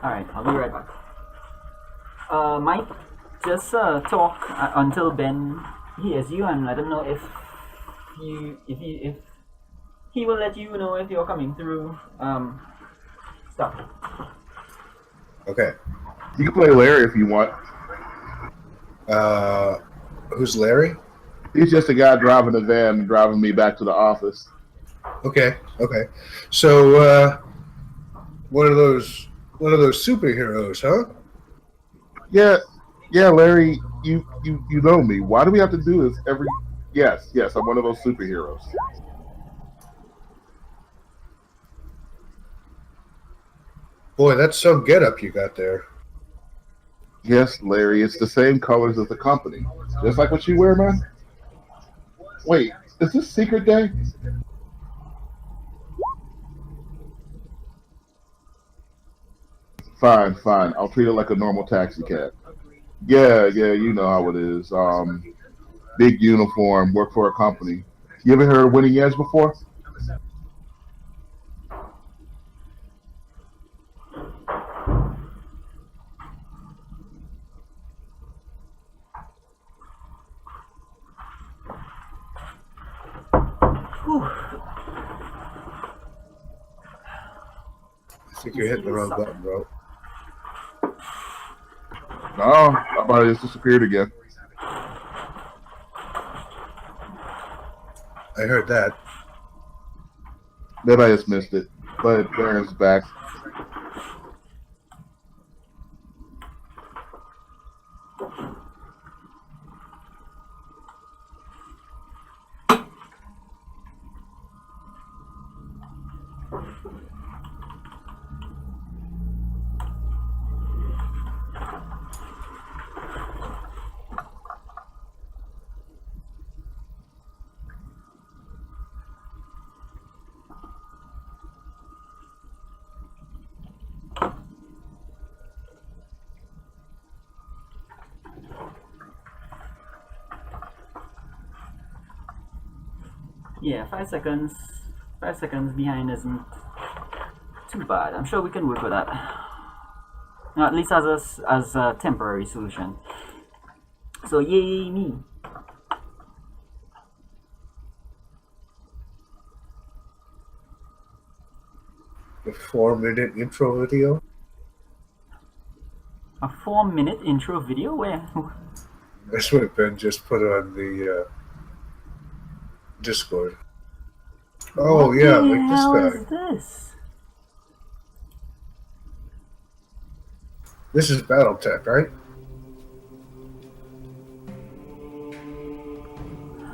Alright, I'll be right back. Mike, just talk until Ben hears you, and let him know if he will let you know if you're coming through. Stop. Okay. You can play Larry if you want. Who's Larry? He's just a guy driving the van and driving me back to the office. Okay. So, one of those superheroes, huh? Yeah, Larry, you know me. Why do we have to do this every? Yes, I'm one of those superheroes. Boy, that's some getup you got there. Yes, Larry, it's the same colors as the company, just like what you wear, man. Wait, is this Secret Day? Fine. I'll treat it like a normal taxi cab. Yeah, you know how it is. Big uniform, work for a company. You ever heard of Winning Edge before? I think you're hitting the wrong button, bro. No, my body just disappeared again. I heard that. Maybe I just missed it, but Darren's back. Yeah, 5 seconds. 5 seconds behind isn't too bad. I'm sure we can work with that. At least as a temporary solution. So yay me. The 4-minute intro video. A 4-minute intro video? Where? That's what Ben just put on the Discord. Oh What yeah, the like this hell guy. is this? This is BattleTech, right?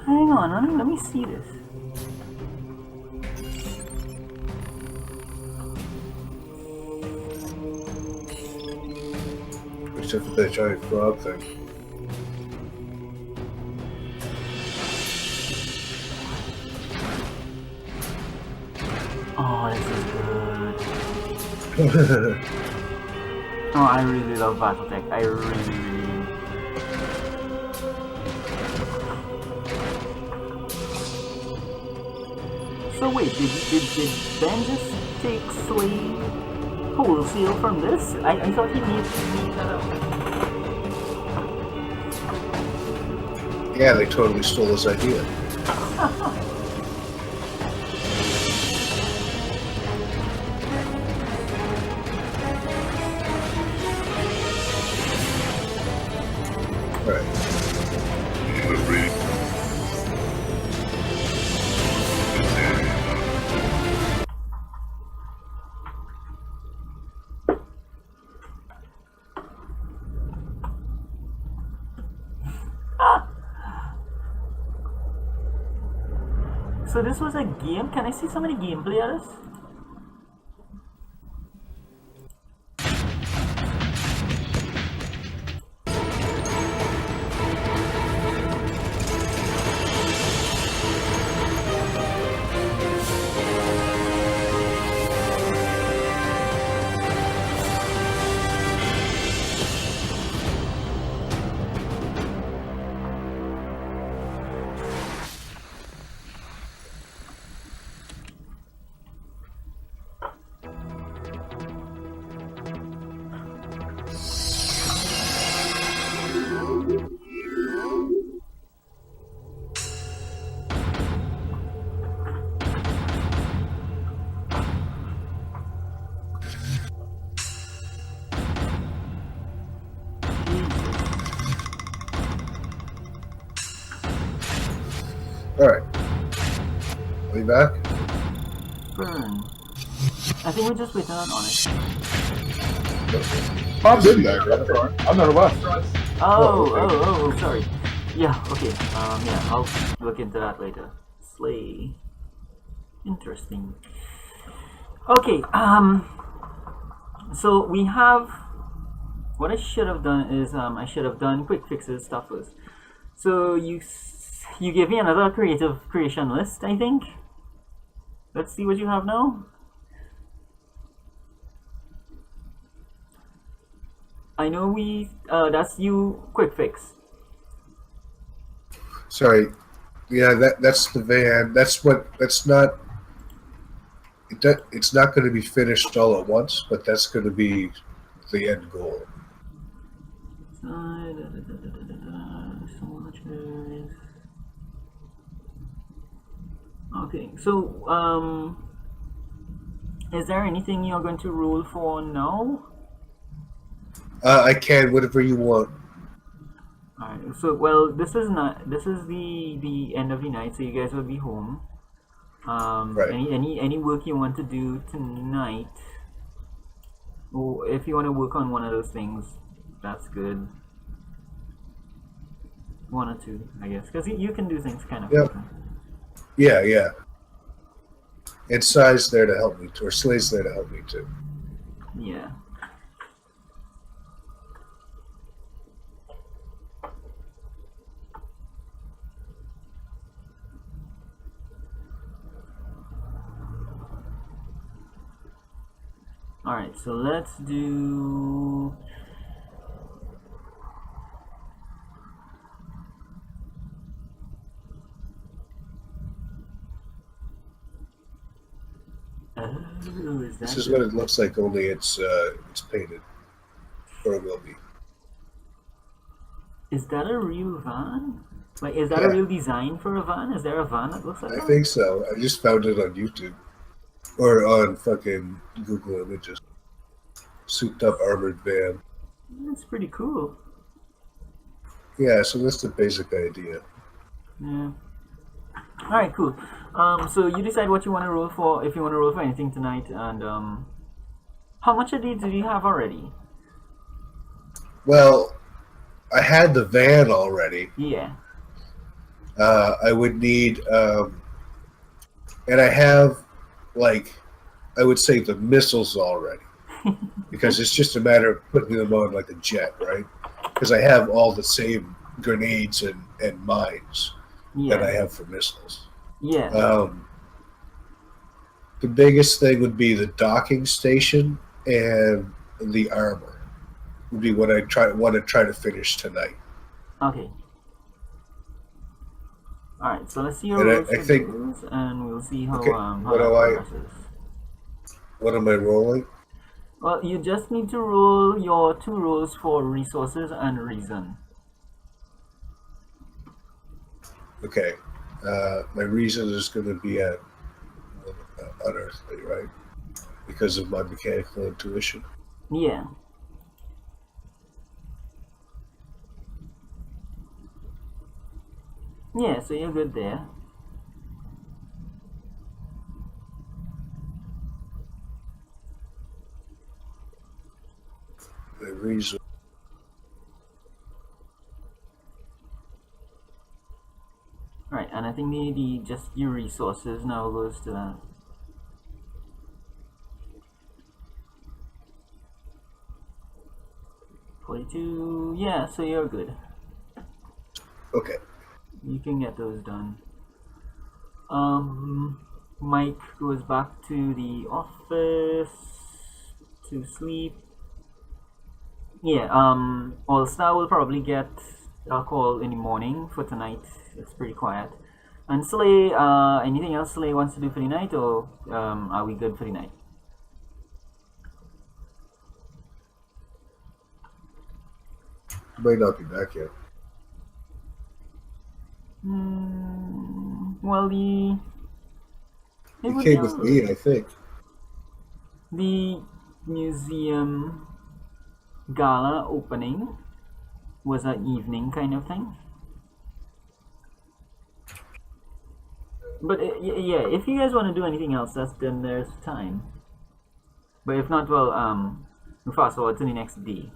Hang on, let me see this. Except for that giant frog thing. Oh, this is good. Oh, I really love BattleTech. I really do. So wait, did Ben just take Slave wholesale from this? I thought he made that up. Yeah, they totally stole his idea. So this was a game. Can I see some of the gameplay of this? All right. Are you back? Burn. I think we're just waiting on Onyx. I'm been back. That's all right. I'm not about. Oh, sorry. Yeah, okay. Yeah, I'll look into that later. Slay. Interesting. Okay, so we have, what I should have done is, I should have done quick fixes stuff first. So you gave me another creation list, I think. Let's see what you have now. I know that's you quick fix. Sorry. Yeah, that's the van. That's not. It's not going to be finished all at once, but that's going to be the end goal. Okay, so is there anything you're going to roll for now? I can whatever you want. Alright, so well, this is the end of the night, so you guys will be home. Right. Any work you want to do tonight, or if you want to work on one of those things, that's good. One or two, I guess, because you can do things kind of. Yep. Yeah. And Sai's there to help me too, or Slay's there to help me too. Yeah. Alright, so let's do... This is what it looks like, only it's painted. Or it will be. Is that a real van? Like, is that a real design for a van? Is there a van that looks like that? I think so. I just found it on YouTube. Or on fucking Google Images. Souped up armored van. That's pretty cool. Yeah, so that's the basic idea. Yeah. Alright, cool. So you decide what you want to roll for, if you want to roll for anything tonight, and how much of these do you have already? Well, I had the van already. Yeah. I would need, and I have, like, I would say the missiles already. Because it's just a matter of putting them on like a jet, right? Because I have all the same grenades and mines that I have for missiles. Yeah. The biggest thing would be the docking station and the armor. Would be what I want to try to finish tonight. Okay. Alright, so let's see your rolls for those, and we'll see how, how that progresses. What am I rolling? Well, you just need to roll your 2 rolls for resources and reason. Okay. My reason is going to be at unearthly, right? Because of my mechanical intuition. Yeah. Yeah, so you're good there. My reason. Right, and I think think the just your resources now goes to that. $42. Yeah, so you're good. Okay. You can get those done. Mike goes back to the office to sleep. Yeah, All-Star will probably get a call in the morning for tonight. It's pretty quiet. And Slay, anything else Slay wants to do for the night, or are we good for the night? Might not be back yet. Well, He came with me, I think. the museum gala opening was an evening kind of thing. But yeah, if you guys want to do anything else, then there's time. But if not, well, we fast forward to the next day.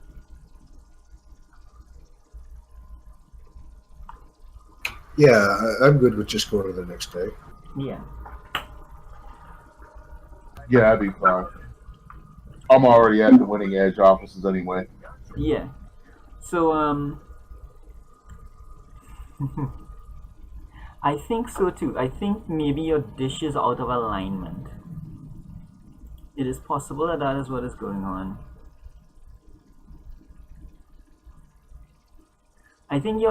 Yeah, I'm good with just going to the next day. Yeah. Yeah, I'd be fine. I'm already at the Winning Edge offices anyway. Yeah. So I think so too. I think maybe your dish is out of alignment. It is possible that that is what is going on. I think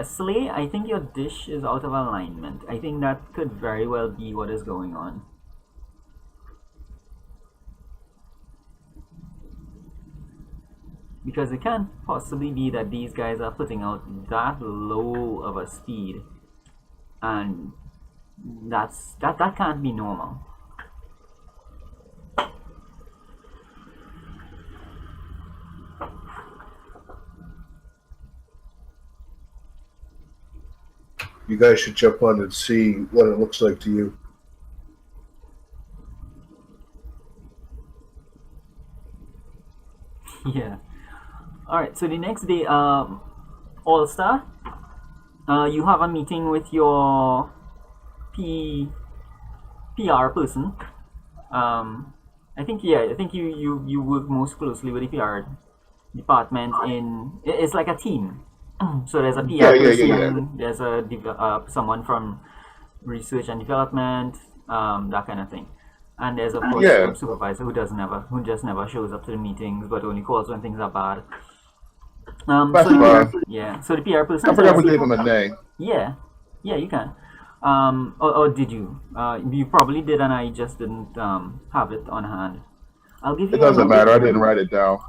Slay, I think your dish is out of alignment. I think that could very well be what is going on. Because it can't possibly be that these guys are putting out that low of a speed, and that can't be normal. You guys should jump on and see what it looks like to you. Yeah. Alright, so the next day, All-Star, you have a meeting with your PR person. I think you work most closely with the PR department it's like a team. So there's a PR person, there's a someone from research and development, that kind of thing. And there's of course a supervisor who just never shows up to the meetings, but only calls when things are bad. So the PR person. I forgot we gave him a name. Yeah, you can. Or did you? You probably did, and I just didn't have it on hand. I'll give you. It doesn't matter. I didn't write it down.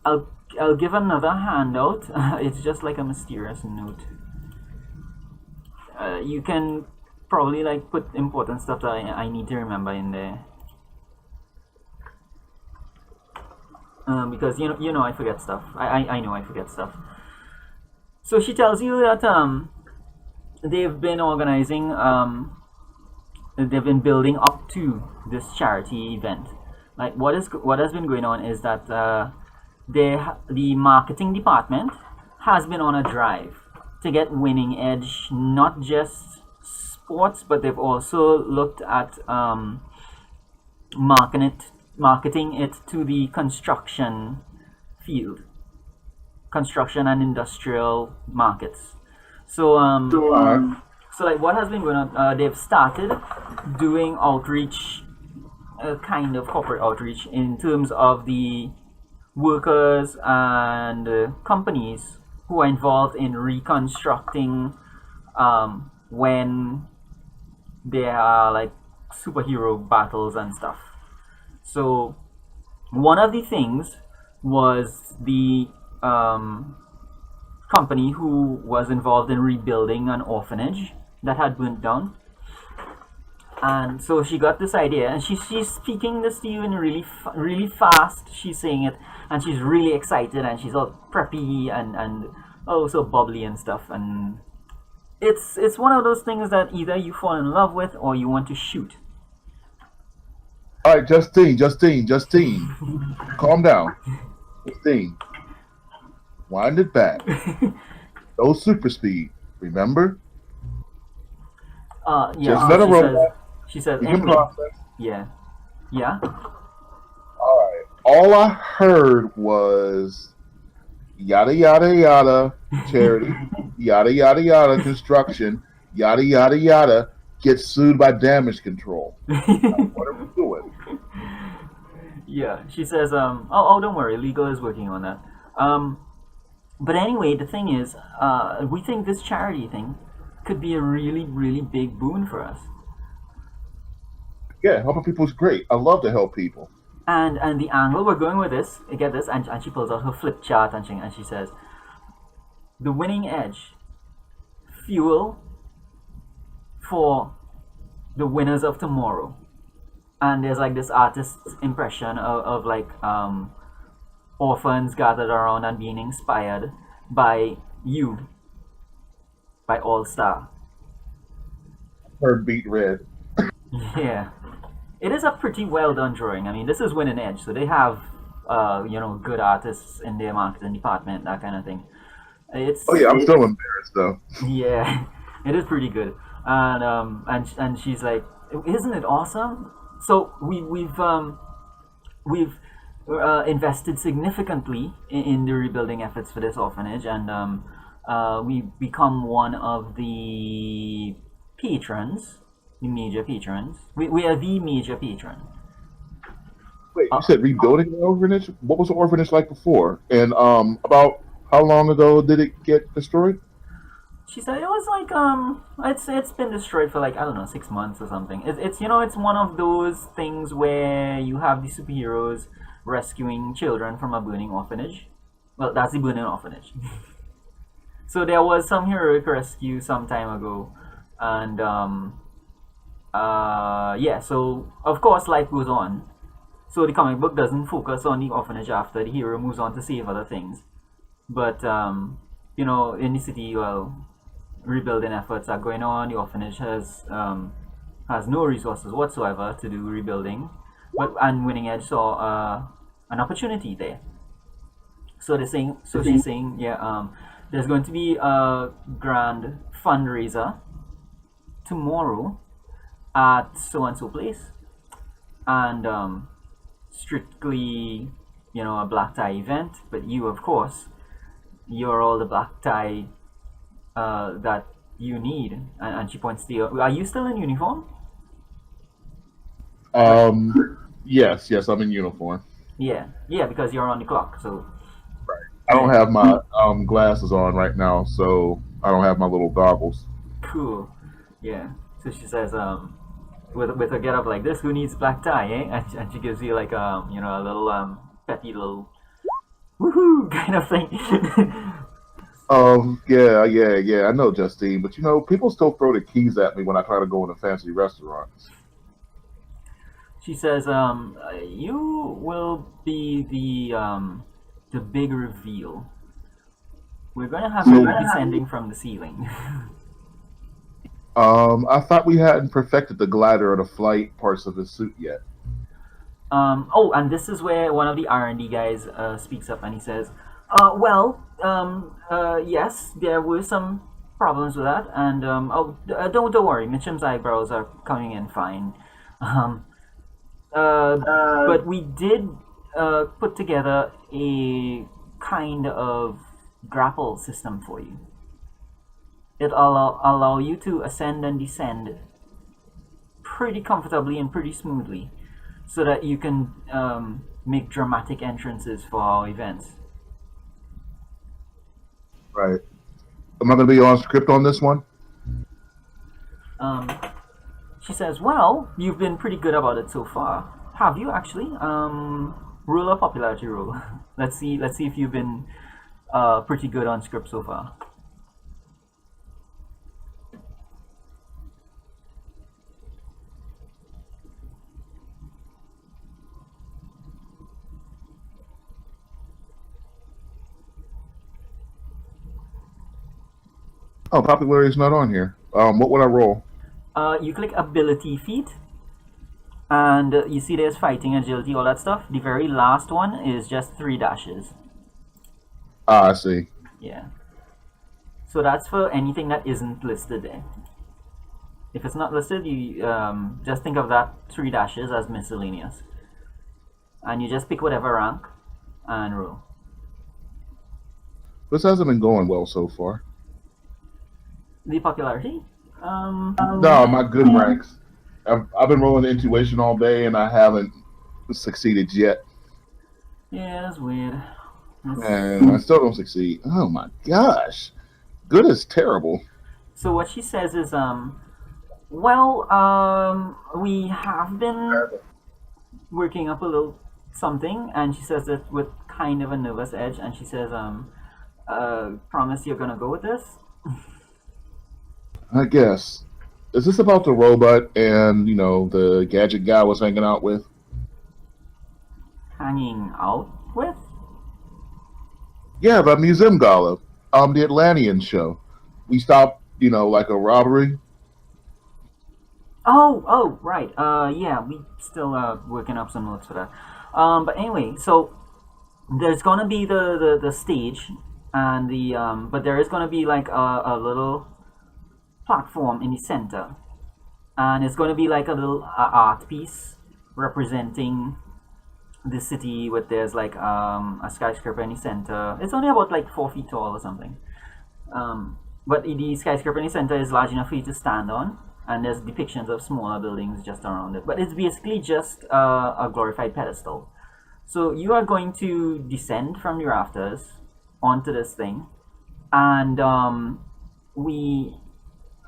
I'll give another handout. It's just like a mysterious note. You can probably like put important stuff that I need to remember in there. Because you know I forget stuff. I know I forget stuff. So she tells you that they've been organizing, they've been building up to this charity event. Like what has been going on is that the marketing department has been on a drive to get Winning Edge not just sports, but they've also looked at marketing it to the construction field, construction and industrial markets. So so like what has been going on, they've started doing outreach, kind of corporate outreach in terms of the workers and companies who are involved in reconstructing when there are like superhero battles and stuff. So one of the things was the company who was involved in rebuilding an orphanage that had burnt down. And so she got this idea, and she's speaking this to you in really fast. She's saying it, and she's really excited, and she's all preppy and oh so bubbly and stuff. And it's one of those things that either you fall in love with or you want to shoot. All right, Justine, calm down. Justine, wind it back. No super speed, remember? Yeah. Just let her roll. She says You can anyway. process. Yeah. Yeah. All right. All I heard was yada yada yada charity, yada yada yada construction, yada yada yada gets sued by damage control. What are we doing? Yeah. She says oh, don't worry, legal is working on that. But anyway, the thing is, we think this charity thing could be a really, really big boon for us. Yeah, helping people is great. I love to help people. And the angle we're going with this, you get this, and she pulls out her flip chart and she says, the winning edge, fuel for the winners of tomorrow. And there's like this artist's impression of like orphans gathered around and being inspired by you, by All Star. Her beat red. Yeah, it is a pretty well done drawing. I mean, this is Winning Edge, so they have good artists in their marketing department, that kind of thing. It's Oh yeah, I'm still embarrassed though. yeah, it is pretty good. And she's like, isn't it awesome? So we've invested significantly in the rebuilding efforts for this orphanage, and we become one of the patrons, the major patrons. We are the major patron. Wait, you said rebuilding the orphanage? What was the orphanage like before? And about how long ago did it get destroyed? She said it was like it's been destroyed for like, I don't know, 6 months or something. It's one of those things where you have the superheroes rescuing children from a burning orphanage. Well, that's the burning orphanage. So there was some heroic rescue some time ago, and yeah. So of course life goes on. So the comic book doesn't focus on the orphanage after the hero moves on to save other things, but in the city, well, rebuilding efforts are going on. The orphanage has no resources whatsoever to do rebuilding, and Winning Edge saw an opportunity there. So they're saying, so she's saying, yeah, there's going to be a grand fundraiser tomorrow at so and so place, and strictly, a black tie event. But you, of course, you're all the black tie that you need. And she points to you. Are you still in uniform? Yes, I'm in uniform. Yeah, because you're on the clock. So I don't have my glasses on right now, so I don't have my little goggles. cool. Yeah. So she says, with a get up like this, who needs black tie, eh? And she gives you like a little peppy little woohoo kind of thing. Yeah. I know, Justine, but people still throw the keys at me when I try to go into fancy restaurants. She says, you will be the big reveal. We're gonna have you descending from the ceiling. I thought we hadn't perfected the glider or the flight parts of the suit yet. Oh, and this is where one of the R&D guys speaks up, and he says, yes, there were some problems with that, and don't worry, Mitchum's eyebrows are coming in fine. But we did put together a kind of grapple system for you. It'll allow you to ascend and descend pretty comfortably and pretty smoothly, so that you can make dramatic entrances for our events. Right. Am I going to be on script on this one? She says, well, you've been pretty good about it so far. Have you actually? Roll a popularity roll. Let's see if you've been pretty good on script so far. Oh, popularity is not on here. What would I roll? You click ability feat, and you see there's fighting, agility, all that stuff. The very last one is just 3 dashes. Ah, I see. Yeah. So that's for anything that isn't listed there. If it's not listed, you just think of that 3 dashes as miscellaneous, and you just pick whatever rank and roll. This hasn't been going well so far. The popularity. No, my good ranks. I've been rolling intuition all day and I haven't succeeded yet. Yeah, it's weird. And I still don't succeed. Oh my gosh. Good is terrible. So what she says is, we have been working up a little something, and she says it with kind of a nervous edge, and she says, promise you're gonna go with this? I guess. Is this about the robot and, the gadget guy I was hanging out with? Hanging out with? Yeah, the museum gala. The Atlantean show. We stopped, like a robbery. Oh, right. Yeah, we still working up some notes for that. But anyway, so there's gonna be the stage, and but there is gonna be like a little platform in the center, and it's gonna be like a little art piece representing the city. With there's like a skyscraper in the center. It's only about like 4 feet tall or something. But the skyscraper in the center is large enough for you to stand on, and there's depictions of smaller buildings just around it. But it's basically just a glorified pedestal. So you are going to descend from the rafters onto this thing, and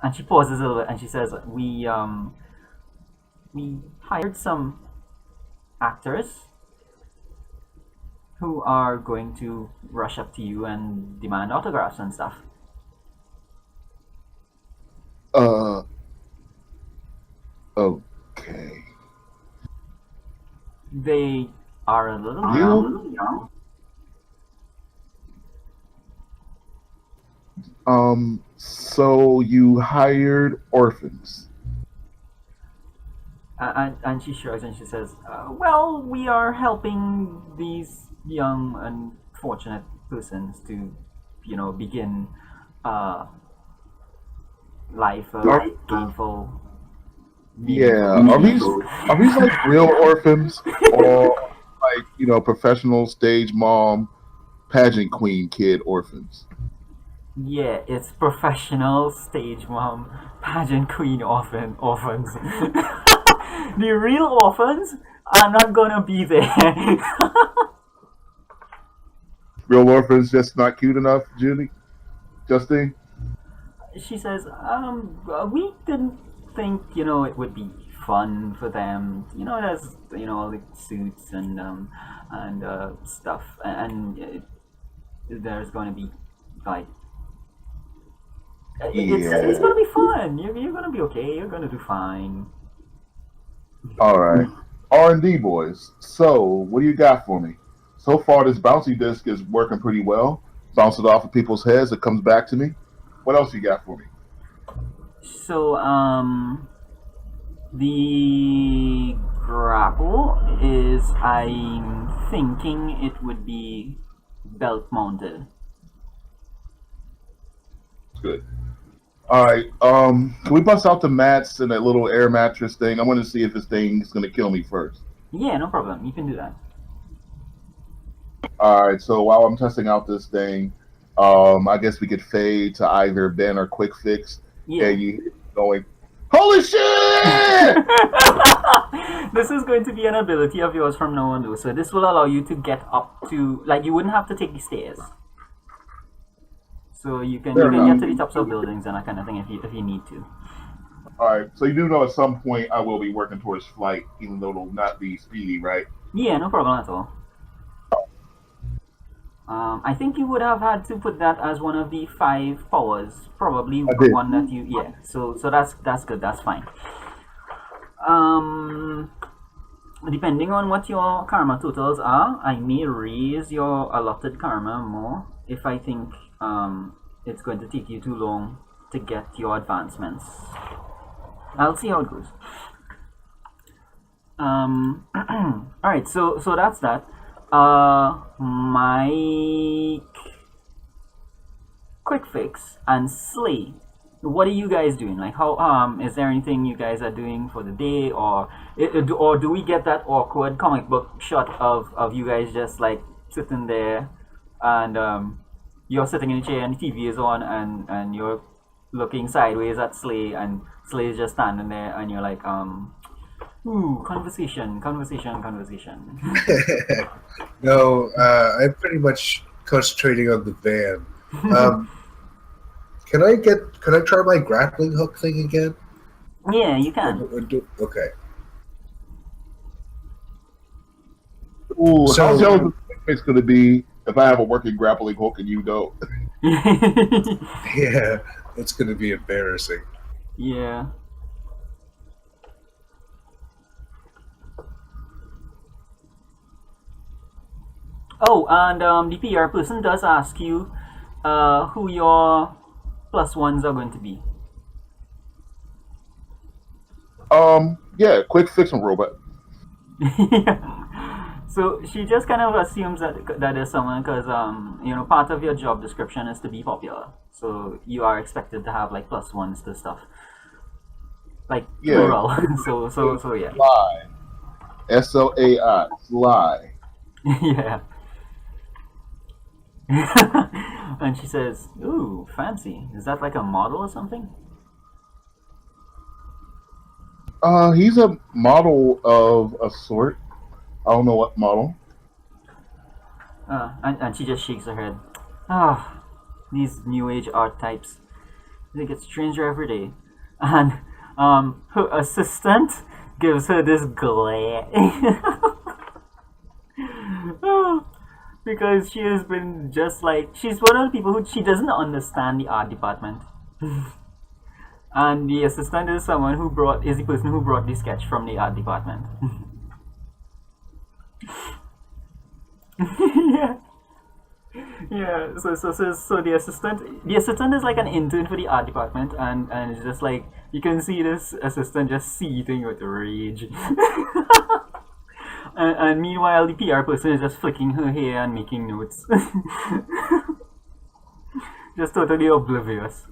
and she pauses a little bit, and she says, we hired some actors who are going to rush up to you and demand autographs and stuff. Okay. They are a little young. So you hired orphans. And she shrugs and she says, well, we are helping these young, unfortunate persons to, begin life of gainful. Yeah. Are these like real orphans or like, professional stage mom, pageant queen kid orphans? Yeah, it's professional stage mom, pageant queen orphans. The real orphans are not gonna be there. Real orphans just not cute enough, Julie? Justine? She says, we didn't think, it would be fun for them. There's, all the suits and stuff, and there's going to be, like, it's going to be fun. You're going to be okay. You're going to do fine. All right. R&D boys. So, what do you got for me? So far, this bouncy disc is working pretty well. Bounce it off of people's heads. It comes back to me. What else you got for me? So, the grapple is, I'm thinking it would be belt mounted. Good. All right. Can we bust out the mats and that little air mattress thing? I want to see if this thing is going to kill me first. Yeah, no problem. You can do that. All right. So while I'm testing out this thing, I guess we could fade to either Ben or Quick Fix. Yeah. And you going, holy shit! This is going to be an ability of yours from now on, though. So this will allow you to get up to, like, you wouldn't have to take the stairs. So you can get to the tops of buildings and that kind of thing if you need to. All right. So you do know at some point I will be working towards flight, even though it'll not be speedy, right? Yeah, no problem at all. I think you would have had to put that as one of the 5 powers, probably one that you. Yeah. So that's good. That's fine. Depending on what your karma totals are, I may raise your allotted karma more if I think it's going to take you too long to get your advancements. I'll see how it goes. Alright, so that's that. Mike, Quick Fix, and Slay, what are you guys doing? Like, how is there anything you guys are doing for the day, or or do we get that awkward comic book shot of you guys just like sitting there, and you're sitting in a chair and the TV is on, and you're looking sideways at Slay, and Slay is just standing there, and you're like, ooh, conversation, conversation, conversation. No, I'm pretty much concentrating on the van. Can I try my grappling hook thing again? Yeah, you can. Okay. Ooh, So- how jealous it's going to be if I have a working grappling hook and you don't? Yeah, it's going to be embarrassing. Yeah. Oh, and the PR person does ask you who your plus ones are going to be. Yeah, quick fix and robot. So she just kind of assumes that there's someone because part of your job description is to be popular, so you are expected to have like plus ones to stuff, like Yeah. plural. so yeah. Sly. SLAI. Sly. Yeah. And she says, "Ooh, fancy. Is that like a model or something?" He's a model of a sort. I don't know what model. And she just shakes her head. Ah, these new age archetypes. They get stranger every day. And her assistant gives her this glare. Because she has been just like, she's one of the people who she doesn't understand the art department. And the assistant is someone is the person who brought the sketch from the art department. Yeah. Yeah, so the assistant is like an intern for the art department, and it's just like you can see this assistant just seething with rage. And meanwhile the PR person is just flicking her hair and making notes. Just totally oblivious.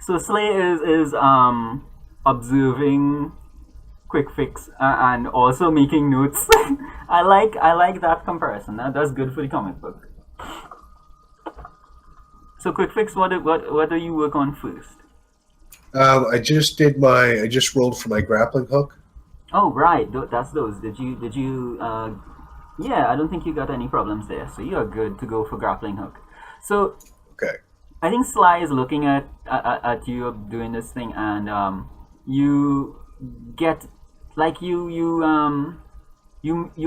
So Slay is observing Quick Fix and also making notes. I like that comparison. That's good for the comic book. So Quick Fix, what do you work on first? I just rolled for my grappling hook. Oh right, that's those. Did you? Yeah, I don't think you got any problems there. So you're good to go for grappling hook. So Okay. I think Sly is looking at you doing this thing, and you get like you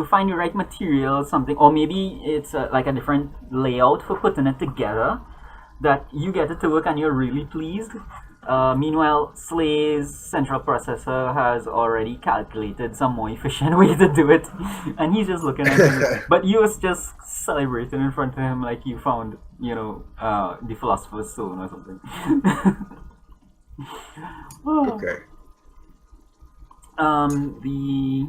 find the right material, something, or maybe it's like a different layout for putting it together that you get it to work, and you're really pleased. Meanwhile, Slay's central processor has already calculated some more efficient way to do it, and he's just looking at you. But you was just celebrating in front of him like you found, the Philosopher's Stone or something. Okay. The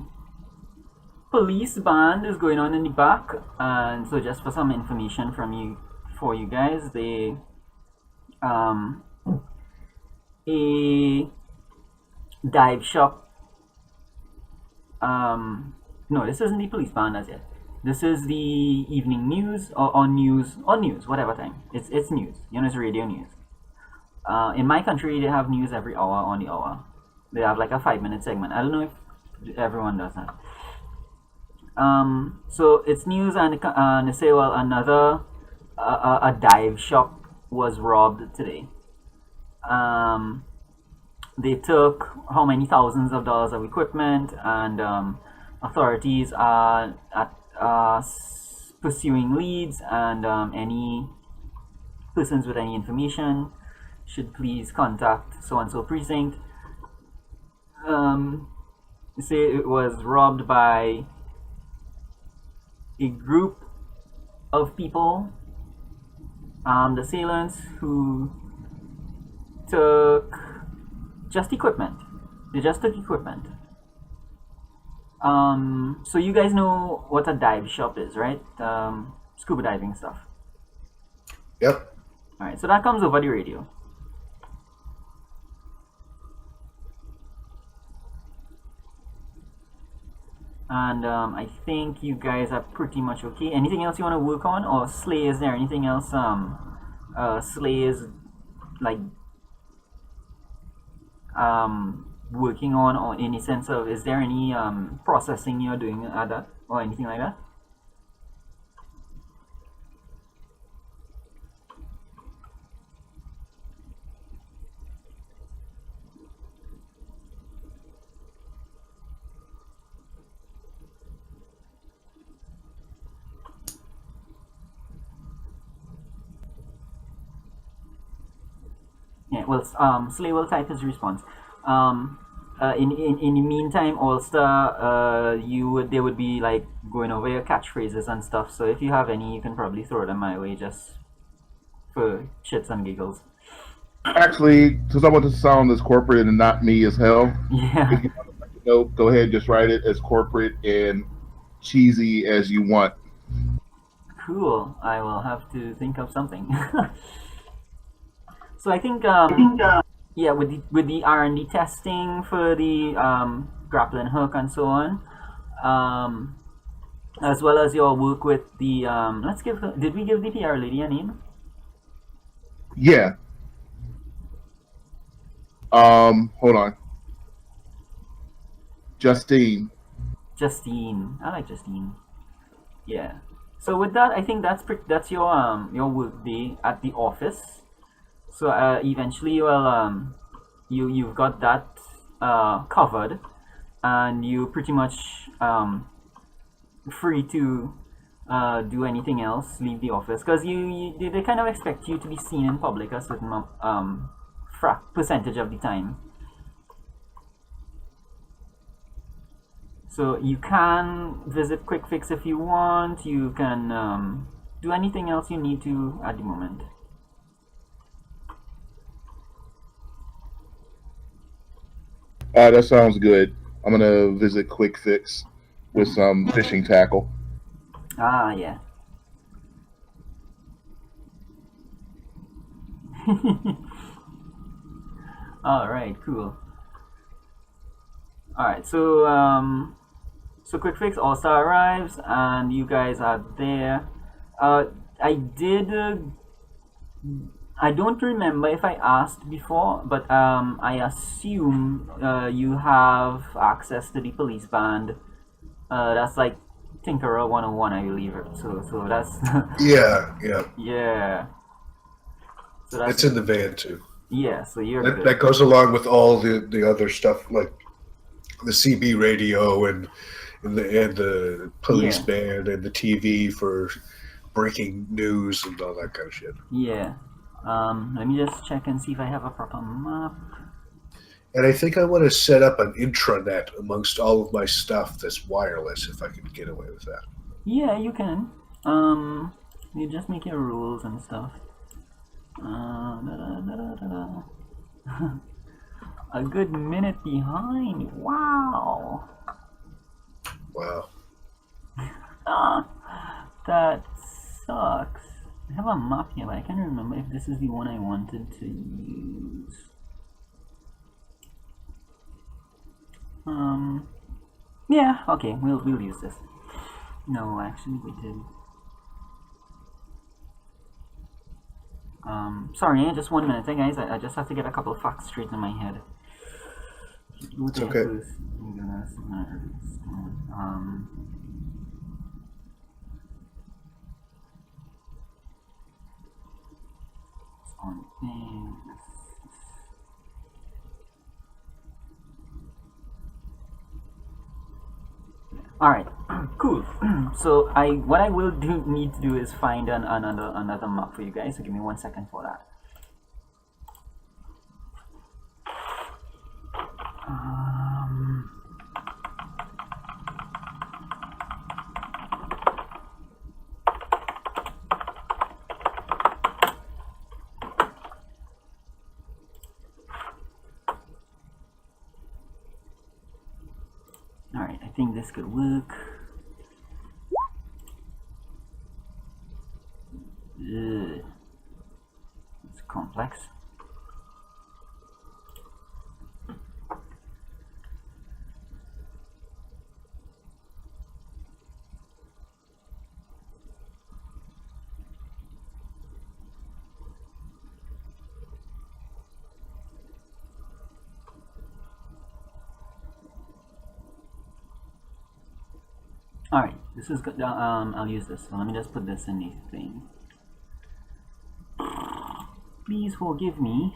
police band is going on in the back, and so just for some information for you guys, they a dive shop. No, this isn't the police band as yet. This is the evening news or on news, whatever time. It's news. It's radio news. In my country, they have news every hour on the hour. They have like a 5-minute segment. I don't know if everyone does that. So it's news, and they say, well, another a dive shop was robbed today. They took how many thousands of dollars of equipment, and authorities are pursuing leads, and any persons with any information should please contact so and so precinct. They say it was robbed by a group of people, the assailants, who took just equipment. They just took equipment. So you guys know what a dive shop is, right? Scuba diving stuff. Yep. Alright, so that comes over the radio. And I think you guys are pretty much okay. Anything else you want to work on, or Slay? Is there anything else? Slay is like working on, or any sense of, is there any processing you're doing at that, or anything like that? Yeah, well, Slay will type his response. In the meantime, All-Star, they would be like going over your catchphrases and stuff. So if you have any, you can probably throw them my way just for shits and giggles. Actually, since I want to sound as corporate and not me as hell, Yeah, if you want to write a note, go ahead, just write it as corporate and cheesy as you want. cool. I will have to think of something. So I think yeah, with the R&D testing for the grappling hook and so on, um, as well as your work with the let's give did we give the PR lady a name? Yeah. Hold on. Justine. Justine. I like Justine. Yeah. So with that, I think that's your work day at the office. So eventually, well, you've got that covered, and you pretty much free to do anything else, leave the office, because they kind of expect you to be seen in public a certain percentage of the time. So you can visit Quick Fix if you want. You can do anything else you need to at the moment. That sounds good. I'm gonna visit Quick Fix with some fishing tackle. Ah, yeah. All right, cool. All right, so Quick Fix All Star arrives, and you guys are there. I did. I don't remember if I asked before, but I assume you have access to the police band. That's like Tinkerer 101, I believe. So that's Yeah, yeah. yeah. So that's It's in the van too. yeah. So you're That, good. that goes along with all the other stuff like the CB radio and the police Yeah, band and the TV for breaking news and all that kind of shit. yeah. Let me just check and see if I have a proper map. And I think I want to set up an intranet amongst all of my stuff that's wireless if I can get away with that. Yeah, you can. You just make your rules and stuff. Da-da-da-da-da-da. A good minute behind. Wow. Wow. Ah, that sucks. I have a map here, but I can't remember if this is the one I wanted to use. Yeah, okay, we'll use this. No, actually we did. Sorry, just 1 minute, guys. I just have to get a couple of facts straight in my head. It's okay. On things. All right, cool. So what I will need to do is find another map for you guys. So give me 1 second for that. Um, all right, I think this could work. Ugh. It's complex. All right, this is good. I'll use this. So let me just put this in the thing. Please forgive me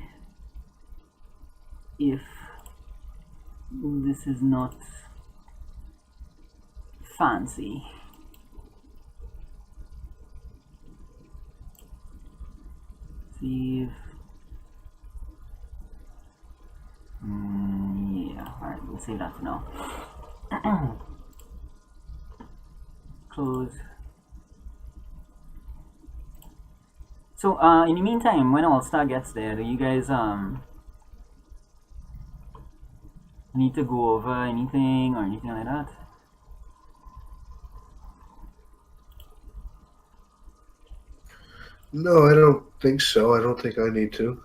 if this is not fancy. Save. Yeah, alright, we'll save that for now. Close. So, in the meantime, when All-Star gets there, do you guys, need to go over anything or anything like that? No, I don't think so. I don't think I need to.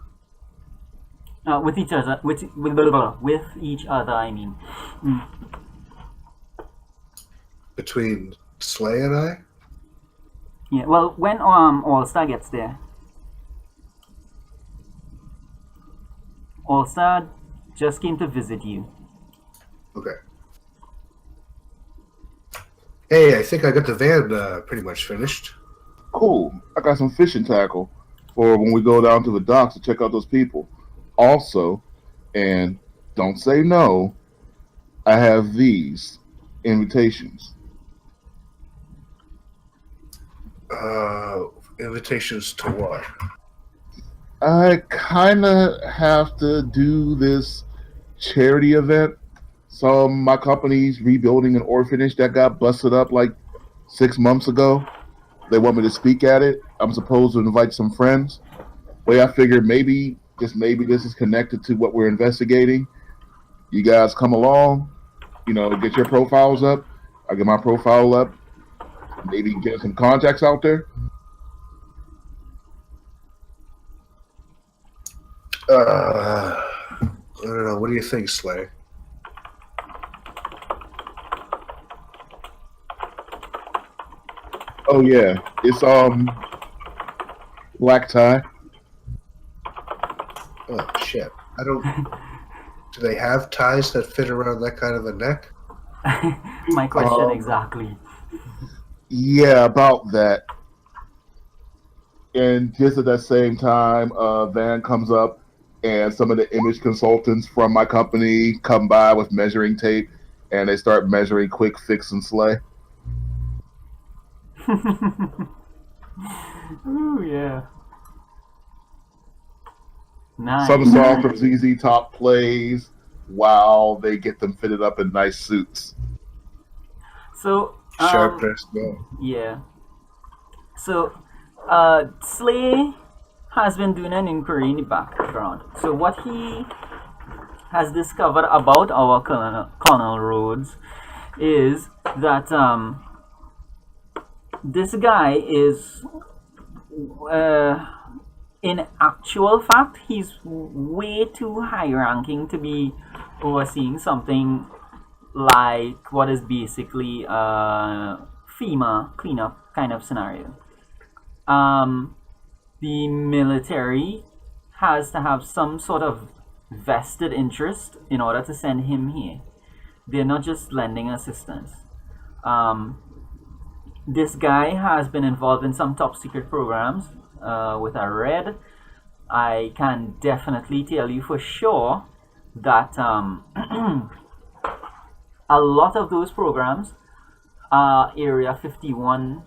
With each other, with each other, I mean. Between Slay and I? Yeah, well, when All-Star gets there, All-Star just came to visit you. Okay. Hey, I think I got the van pretty much finished. Cool. I got some fishing tackle for when we go down to the docks to check out those people. Also, and don't say no, I have these invitations. Invitations to what? I kind of have to do this charity event. So my company's rebuilding an orphanage that got busted up like 6 months ago. They want me to speak at it. I'm supposed to invite some friends. Well, I figured maybe, just maybe, this is connected to what we're investigating. You guys come along, get your profiles up. I get my profile up. Maybe get some contacts out there. I don't know. What do you think, Slay? Oh yeah, it's black tie. Oh shit! I don't. Do they have ties that fit around that kind of a neck? My question exactly. Yeah, about that. And just at that same time, a van comes up, and some of the image consultants from my company come by with measuring tape, and they start measuring Quick, Fix, and Slay. Ooh, yeah. Nice. Some song from ZZ Top plays while they get them fitted up in nice suits. So, Sharp dressed man. yeah. So, Slay has been doing an inquiry in the background. So, what he has discovered about our Colonel Rhodes is that this guy is, in actual fact, he's way too high ranking to be overseeing something like what is basically a FEMA cleanup kind of scenario. The military has to have some sort of vested interest in order to send him here. They're not just lending assistance. This guy has been involved in some top secret programs with a red. I can definitely tell you for sure that a lot of those programs are Area 51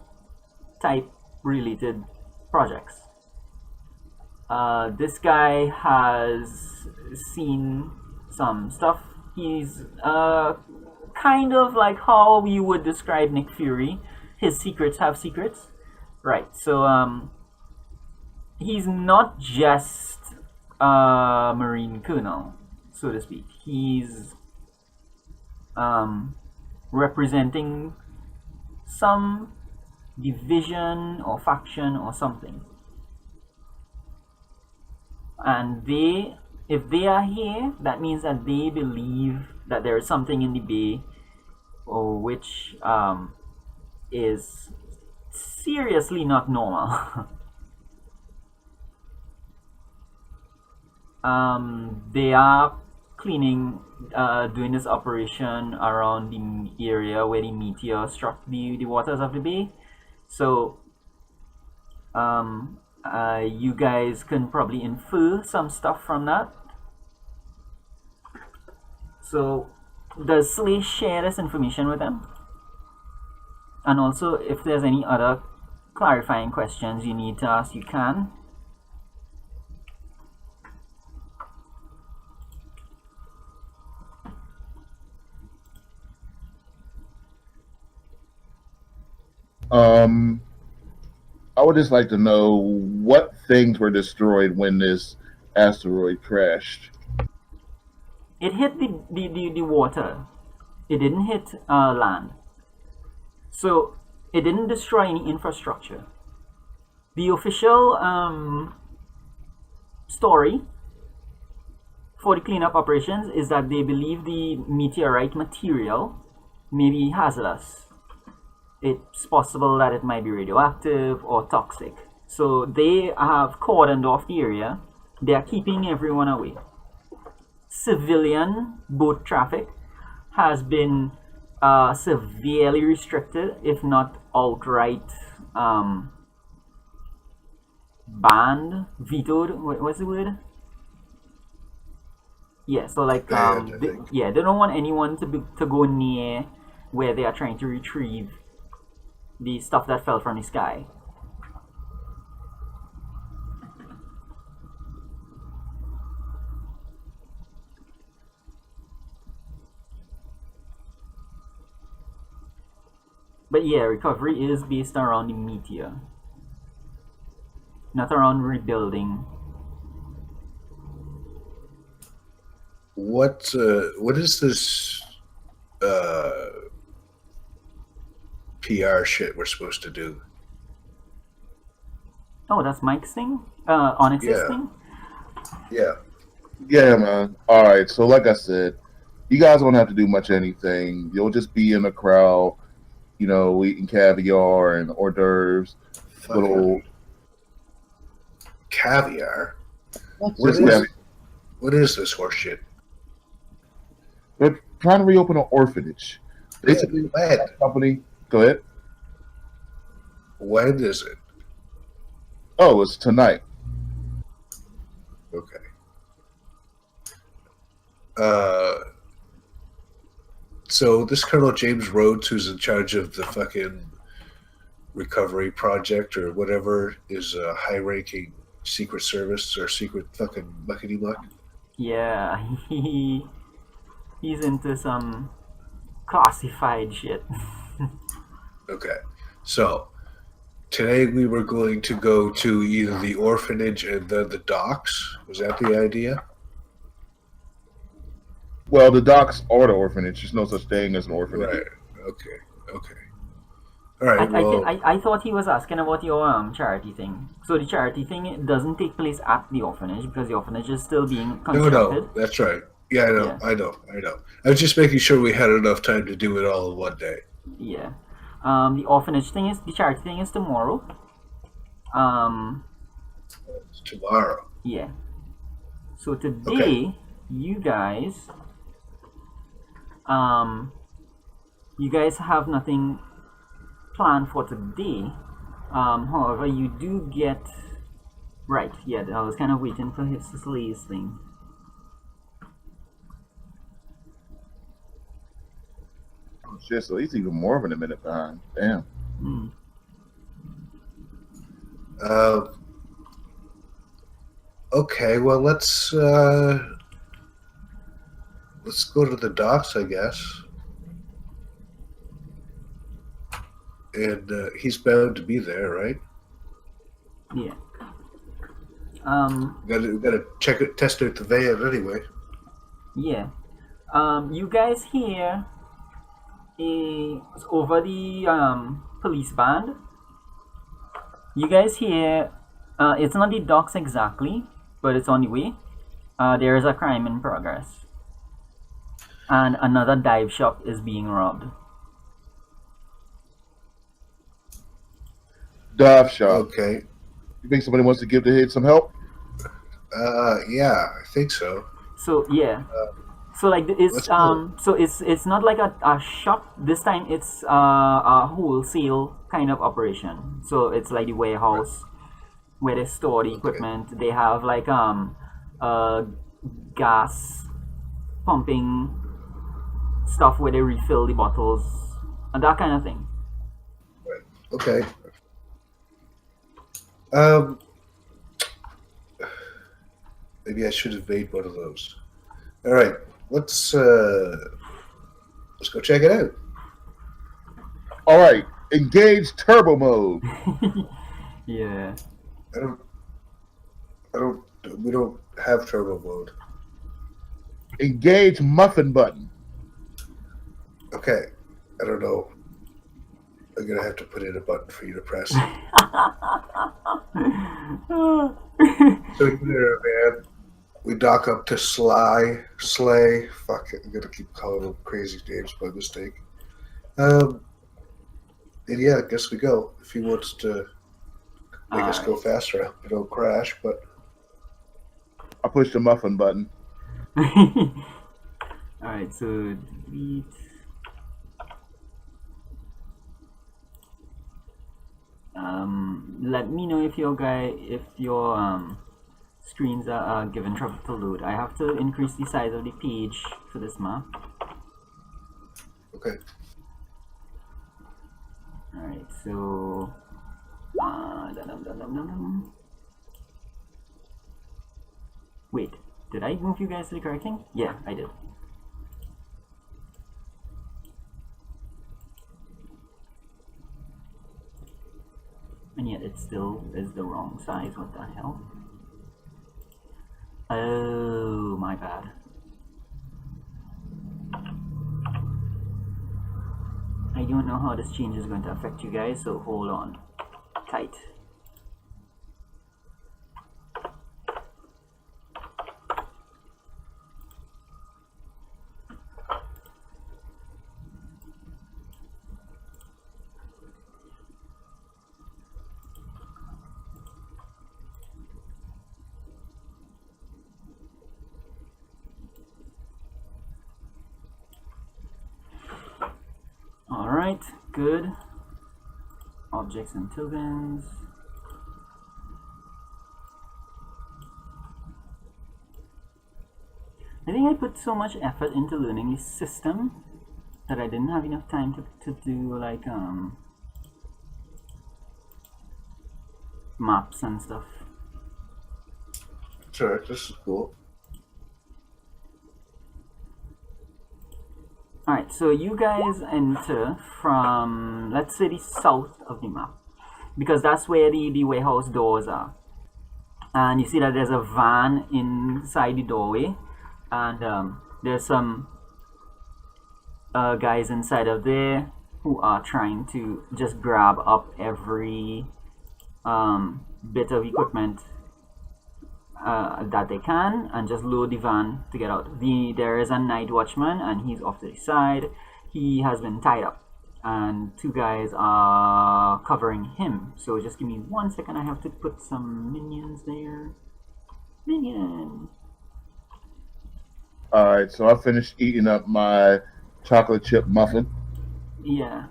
type related projects. This guy has seen some stuff. He's kind of like how we would describe Nick Fury. His secrets have secrets. Right, so he's not just a Marine colonel, so to speak. He's representing some division or faction or something. And if they are here, that means that they believe that there is something in the bay, or which is seriously not normal. They are cleaning, doing this operation around the area where the meteor struck the waters of the bay. So, you guys can probably infer some stuff from that. So, does Slay share this information with them? And also, if there's any other clarifying questions you need to ask, you can. I would just like to know what things were destroyed when this asteroid crashed. It hit the water. It didn't hit land. So it didn't destroy any infrastructure. The official story for the cleanup operations is that they believe the meteorite material may be hazardous. It's possible that it might be radioactive or toxic. So they have cordoned off the area. They are keeping everyone away. Civilian boat traffic has been severely restricted, if not outright banned, vetoed. What's the word? Yeah, so like Banned, I think. yeah, they don't want anyone to go near where they are trying to retrieve the stuff that fell from the sky. But yeah, recovery is based around the meteor, not around rebuilding. What is this PR shit we're supposed to do? Oh, that's Mike's thing? Onyx's Yeah. thing? Yeah. Yeah, man. All right. So, like I said, you guys won't have to do much anything. You'll just be in the crowd, eating caviar and hors d'oeuvres. Fucking Little caviar. What just is, caviar. what is this horse shit? They're trying to reopen an orphanage. Basically, When? that company. Go ahead. When is it? Oh, it's tonight. Okay. So this Colonel James Rhodes, who's in charge of the fucking recovery project or whatever, is a high-ranking Secret Service or secret fucking muckety muck. Yeah, he's into some classified shit. Okay. So today we were going to go to either the orphanage and then the docks. Was that the idea? Well, the docks are the orphanage. There's no such thing as an orphanage. Right. Okay. Okay. All right. Well, I thought he was asking about your charity thing. So the charity thing doesn't take place at the orphanage because the orphanage is still being constructed. no, that's right. Yeah, I know. Yeah. I know. I was just making sure we had enough time to do it all in one day. Yeah. The orphanage thing is the charity thing is tomorrow. It's tomorrow. Yeah. So today, Okay. you guys have nothing planned for today. However, you do get right. Yeah, I was kind of waiting for his Slay's thing. Oh, shit, so he's even more than a minute behind. Damn. Hmm. Okay. Well, let's go to the docks, I guess. And he's bound to be there, right? Yeah. We gotta check it, test out the van anyway. Yeah. You guys hear over the police band. You guys hear it's not the docks exactly, but it's on the way. There is a crime in progress, and another dive shop is being robbed. Dive shop. Okay. You think somebody wants to give the head some help? Yeah, I think so. So yeah, So like it's Let's go. so it's not like a shop this time. It's a wholesale kind of operation. So it's like the warehouse where they store the Okay. equipment. They have like uh gas pumping stuff where they refill the bottles and that kind of thing. Okay. Um, maybe I should have made one of those. All right. Let's uh, let's go check it out. All right, engage turbo mode. Yeah. I don't. I don't. We don't have turbo mode. Engage muffin button. Okay. I don't know. I'm gonna have to put in a button for you to press. So there, man. We dock up to Slay. Fuck it. I'm gonna keep calling them crazy names by mistake. And yeah, I guess we go. If he wants to make us go Alright. faster, I hope we don't crash. But I push the muffin button. Alright, so delete. Let me know if your screens are given trouble to load. I have to increase the size of the page for this map. okay. Alright, so dum-dum-dum-dum-dum. Wait, did I move you guys to the correct thing? Yeah, I did. And yet it still is the wrong size. What the hell? Oh, my bad. I don't know how this change is going to affect you guys, so hold on tight. Alright, good. Objects and tokens. I think I put so much effort into learning the system that I didn't have enough time to do like maps and stuff. Sure, this is cool. Alright, so you guys enter from, let's say, the south of the map, because that's where the warehouse doors are. And you see that there's a van inside the doorway, and there's some guys inside of there who are trying to just grab up every bit of equipment that they can and just load the van to get out. There is a night watchman and he's off to the side. He has been tied up and two guys are covering him. So just give me 1 second. I have to put some minions there. Minion. All right, so I finished eating up my chocolate chip muffin. Yeah.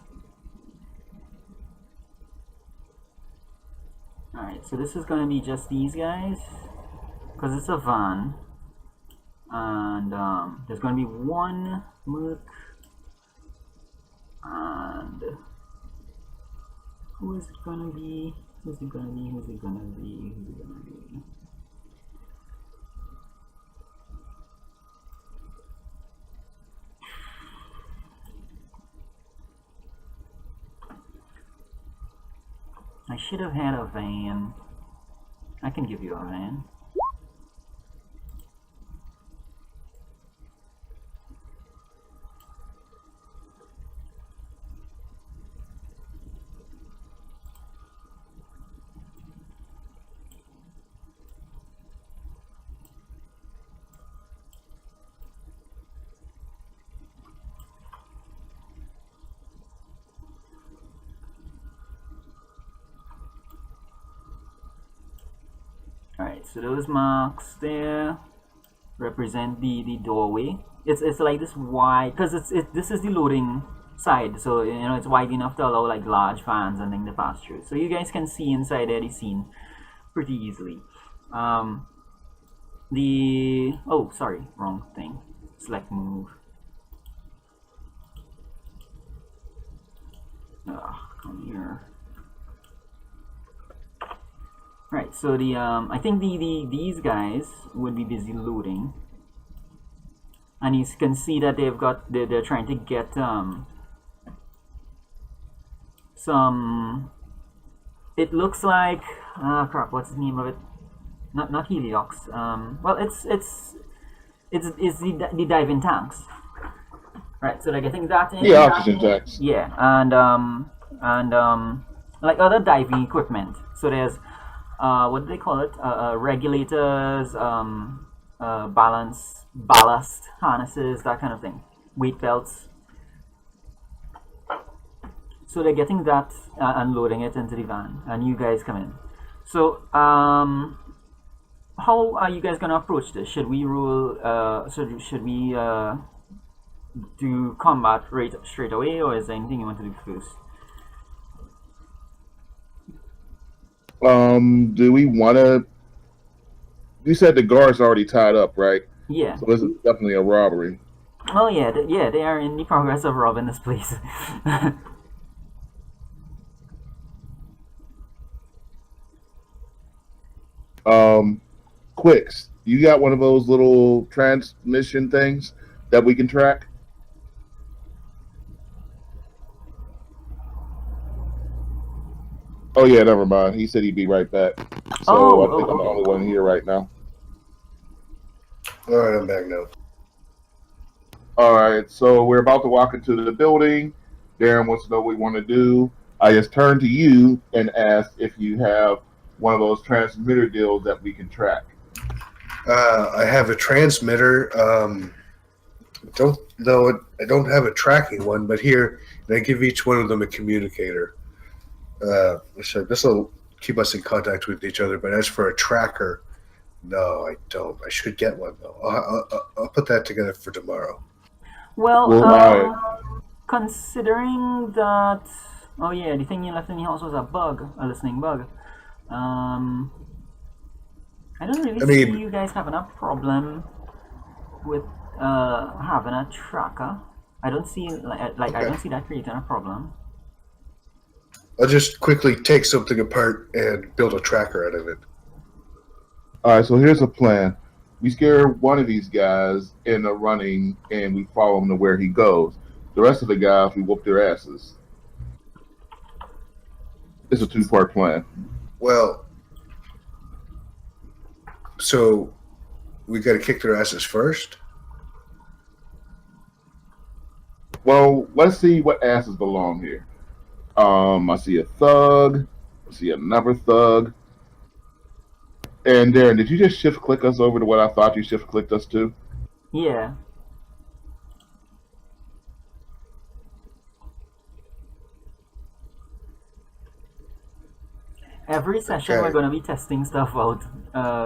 Alright, so this is going to be just these guys. Because it's a van. And there's going to be one merc. And who is it going to be? Who's it going to be? Who's it going to be? Who's it going to be? I should have had a van. I can give you a van. Alright, so those marks there represent the doorway It's like this wide because this is the loading side, so it's wide enough to allow like large fans and things to pass through. So you guys can see inside there the scene pretty easily. Oh, sorry, wrong thing. Select move. Come here. Right, so I think these guys would be busy looting, and you can see that they're trying to get some. It looks like crap. What's the name of it? Not Heliox. Well, it's the diving tanks. Right, so they're getting that in. Yeah, oxygen tanks. Yeah, and like other diving equipment. So there's what do they call it? Regulators, ballast harnesses, that kind of thing. Weight belts. So they're getting that and loading it into the van, and you guys come in. So how are you guys gonna approach this? Should we rule? Should we do combat straight away, or is there anything you want to do first? Do we want to? You said the guard's already tied up, right? Yeah. So this is definitely a robbery. Oh yeah, they are in the progress of robbing this place. Quicks, you got one of those little transmission things that we can track? Oh yeah, never mind. He said he'd be right back. So I think I'm the only one here right now. All right, I'm back now. All right, so we're about to walk into the building. Darren wants to know what we want to do. I just turned to you and asked if you have one of those transmitter deals that we can track. I have a transmitter. Don't know it. I don't have a tracking one, but here, and I give each one of them a communicator. So this will keep us in contact with each other. But as for a tracker, no, I don't. I should get one though. I'll put that together for tomorrow. Well, considering that, oh yeah, the thing you left in the house was a listening bug. I don't really see you guys having a problem with having a tracker. I don't see I don't see that creating a problem. I'll just quickly take something apart and build a tracker out of it. All right, so here's a plan. We scare one of these guys into running, and we follow him to where he goes. The rest of the guys, we whoop their asses. It's a two-part plan. Well, so we got to kick their asses first? Well, let's see what asses belong here. I see a thug. I see another thug. And Darren, did you just shift click us over to what I thought you shift clicked us to? Yeah. Every session we're going to be testing stuff out.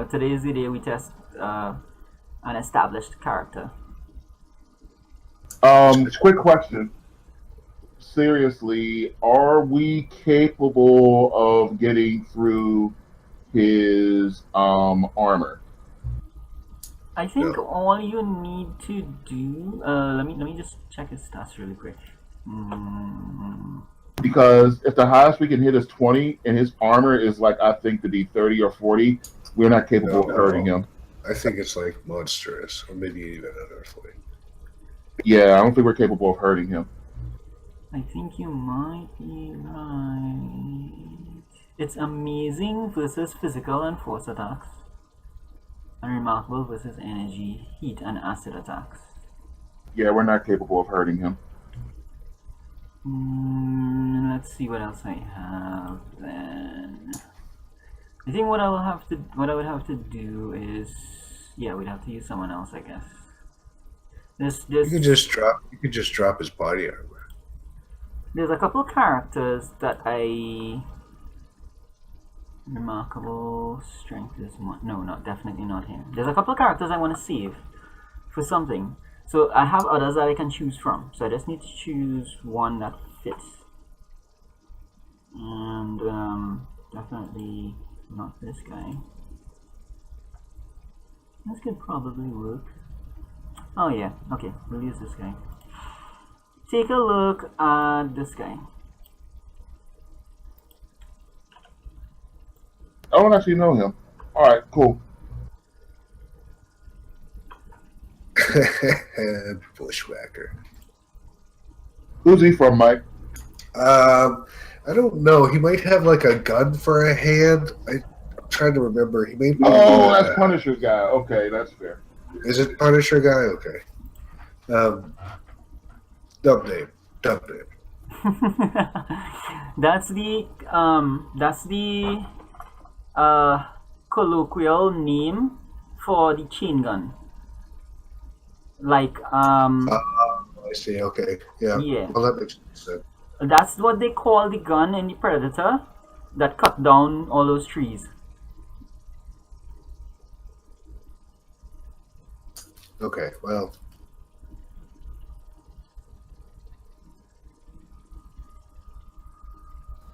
Today is the day we test an established character. Quick question. Seriously, are we capable of getting through his armor? I think all you need to do. Let me just check his stats really quick. Because if the highest we can hit is 20 and his armor is like I think to be 30 or 40, we're not capable of hurting him. I think it's like monstrous, or maybe even unearthly. Yeah, I don't think we're capable of hurting him. I think you might be right. It's amazing versus physical and force attacks, and remarkable versus energy, heat, and acid attacks. Yeah, we're not capable of hurting him. Let's see what else I have then. I think what I would have to do is, yeah, we'd have to use someone else, I guess. You could just drop his body armor. There's a couple characters that remarkable strength is no, definitely not him. There's a couple characters I want to save for something. So I have others that I can choose from. So I just need to choose one that fits. And definitely not this guy. This could probably work. Oh yeah, okay, we'll use this guy. Take a look at this guy. I don't actually know him. All right, cool. Bushwhacker. Who's he from, Mike? I don't know. He might have like a gun for a hand. I'm trying to remember. He may be. Oh, that's Punisher's guy. Okay, that's fair. Is it Punisher guy? Okay. Dumb name. That's the colloquial name for the chain gun. Like I see. Okay. Yeah. yeah, Well, that makes sense. that's what they call the gun in the Predator that cut down all those trees. Okay. Well.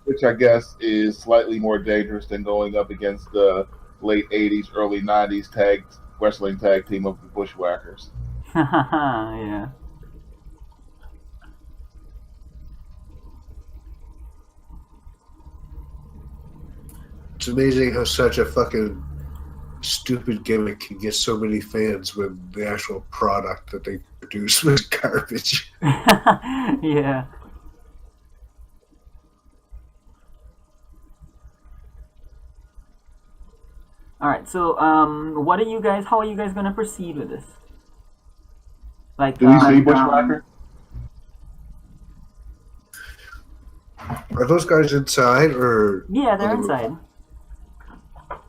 Which I guess is slightly more dangerous than going up against the late 80s, early 90s wrestling tag team of the Bushwhackers. Yeah. It's amazing how such a fucking stupid gimmick can get so many fans when the actual product that they produce was garbage. Yeah. All right. So, what are you guys? How are you guys gonna proceed with this? Like, Do we see Bushwhacker? Are those guys inside or? yeah, they're on the roof? inside.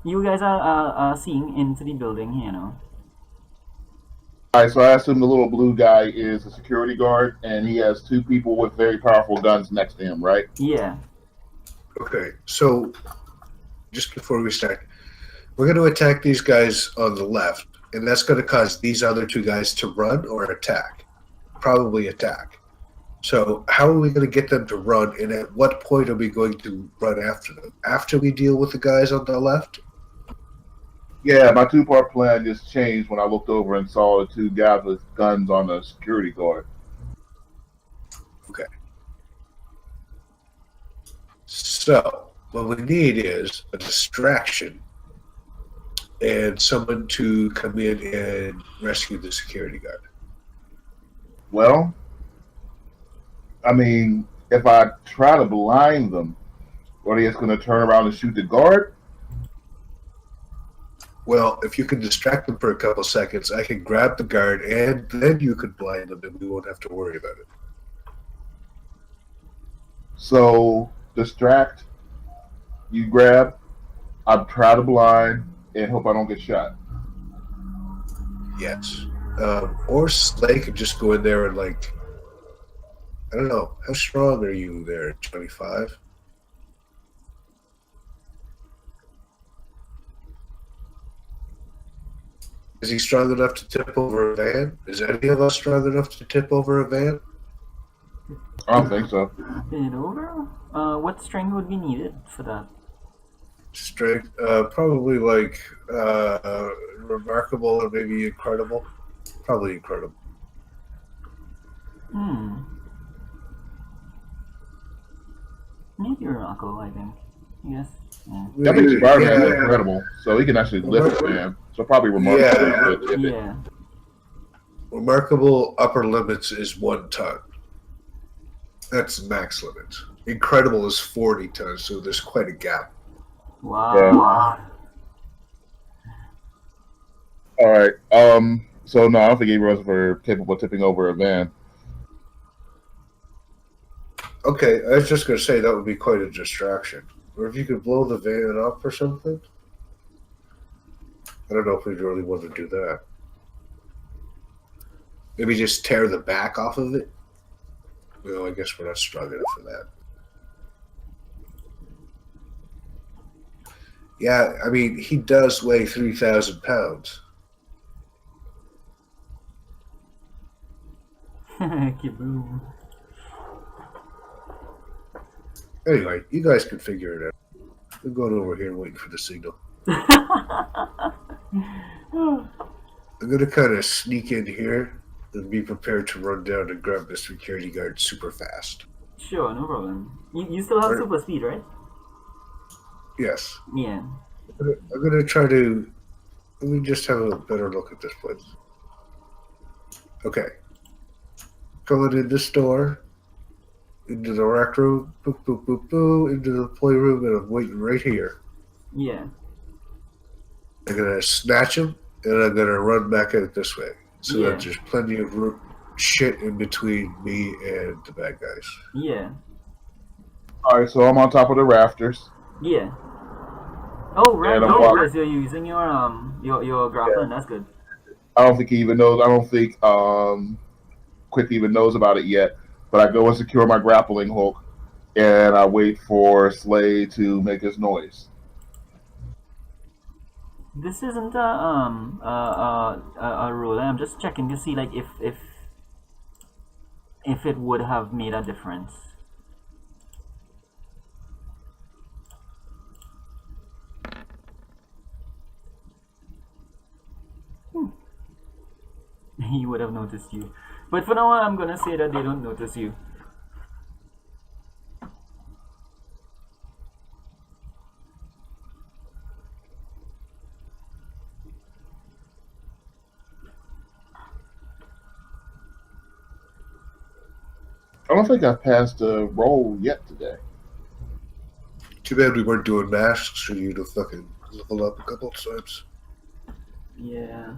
You guys are seeing into the building, you know. All right, so I assume the little blue guy is a security guard, and he has two people with very powerful guns next to him, right? Yeah. Okay, so just before we start, we're going to attack these guys on the left, and that's going to cause these other two guys to run or attack. Probably attack. So how are we going to get them to run, and at what point are we going to run after them? After we deal with the guys on the left? Yeah, my two-part plan just changed when I looked over and saw the two guys with guns on the security guard. Okay. So what we need is a distraction and someone to come in and rescue the security guard. Well, I mean, if I try to blind them, are they just going to turn around and shoot the guard? Well, if you can distract them for a couple seconds, I can grab the guard and then you could blind them and we won't have to worry about it. So, distract, you grab, I try to blind, and hope I don't get shot. Yes. Or Slay could just go in there and, like, I don't know. How strong are you there? 25? Is he strong enough to tip over a van? Is any of us strong enough to tip over a van? I don't think so. It over? What strength would be needed for that? Strength, probably like remarkable or maybe incredible. Probably incredible. Maybe Rocco, I think. Yes. Yeah. I think Spider-Man is incredible, so he can actually lift the man. So probably remarkable. Yeah. Remarkable upper limits is 1 ton. That's max limit. Incredible is 40 tons, so there's quite a gap. Wow. All right. So no, I don't think either of us were capable of tipping over a van. Okay, I was just going to say that would be quite a distraction. Or if you could blow the van up or something. I don't know if we'd really want to do that. Maybe just tear the back off of it. Well, I guess we're not strong enough for that. Yeah, I mean, he does weigh 3,000 pounds. Kaboom. Anyway, you guys can figure it out. I'm going over here waiting for the signal. I'm gonna kind of sneak in here and be prepared to run down and grab the security guard super fast. Sure, no problem. You still have Right. super speed, right? Yes. Yeah. I'm gonna try to. Let me just have a better look at this place. Okay. Going in this door, into the rec room, boop, boop, boop, boop, into the playroom, and I'm waiting right here. Yeah. I'm gonna snatch him, and I'm gonna run back out this way, so Yeah. that there's plenty of shit in between me and the bad guys. Yeah. All right, so I'm on top of the rafters. Yeah. Oh right. And I'm Oh, walking. yes, you're using your grappling. That's good. I don't think he even knows. I don't think Quick even knows about it yet. But I go and secure my grappling hook, and I wait for Slay to make his noise. This isn't a roll. I'm just checking to see like if it would have made a difference. He would have noticed you. But for now, I'm gonna say that they don't notice you. I don't think I've passed a roll yet today. Too bad we weren't doing masks for you to fucking level up a couple times. Yeah.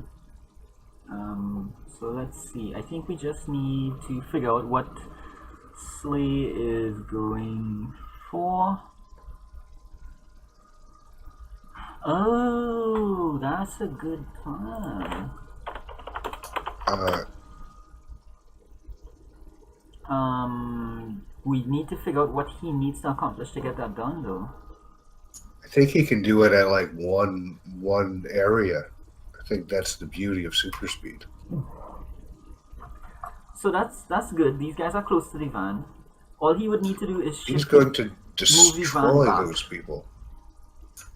So let's see. I think we just need to figure out what Slay is going for. Oh, that's a good plan. We need to figure out what he needs to accomplish to get that done, though. I think he can do it at like one area. I think that's the beauty of super speed. So that's good. These guys are close to the van. All he would need to do is He's shift going to Van destroy back. those people.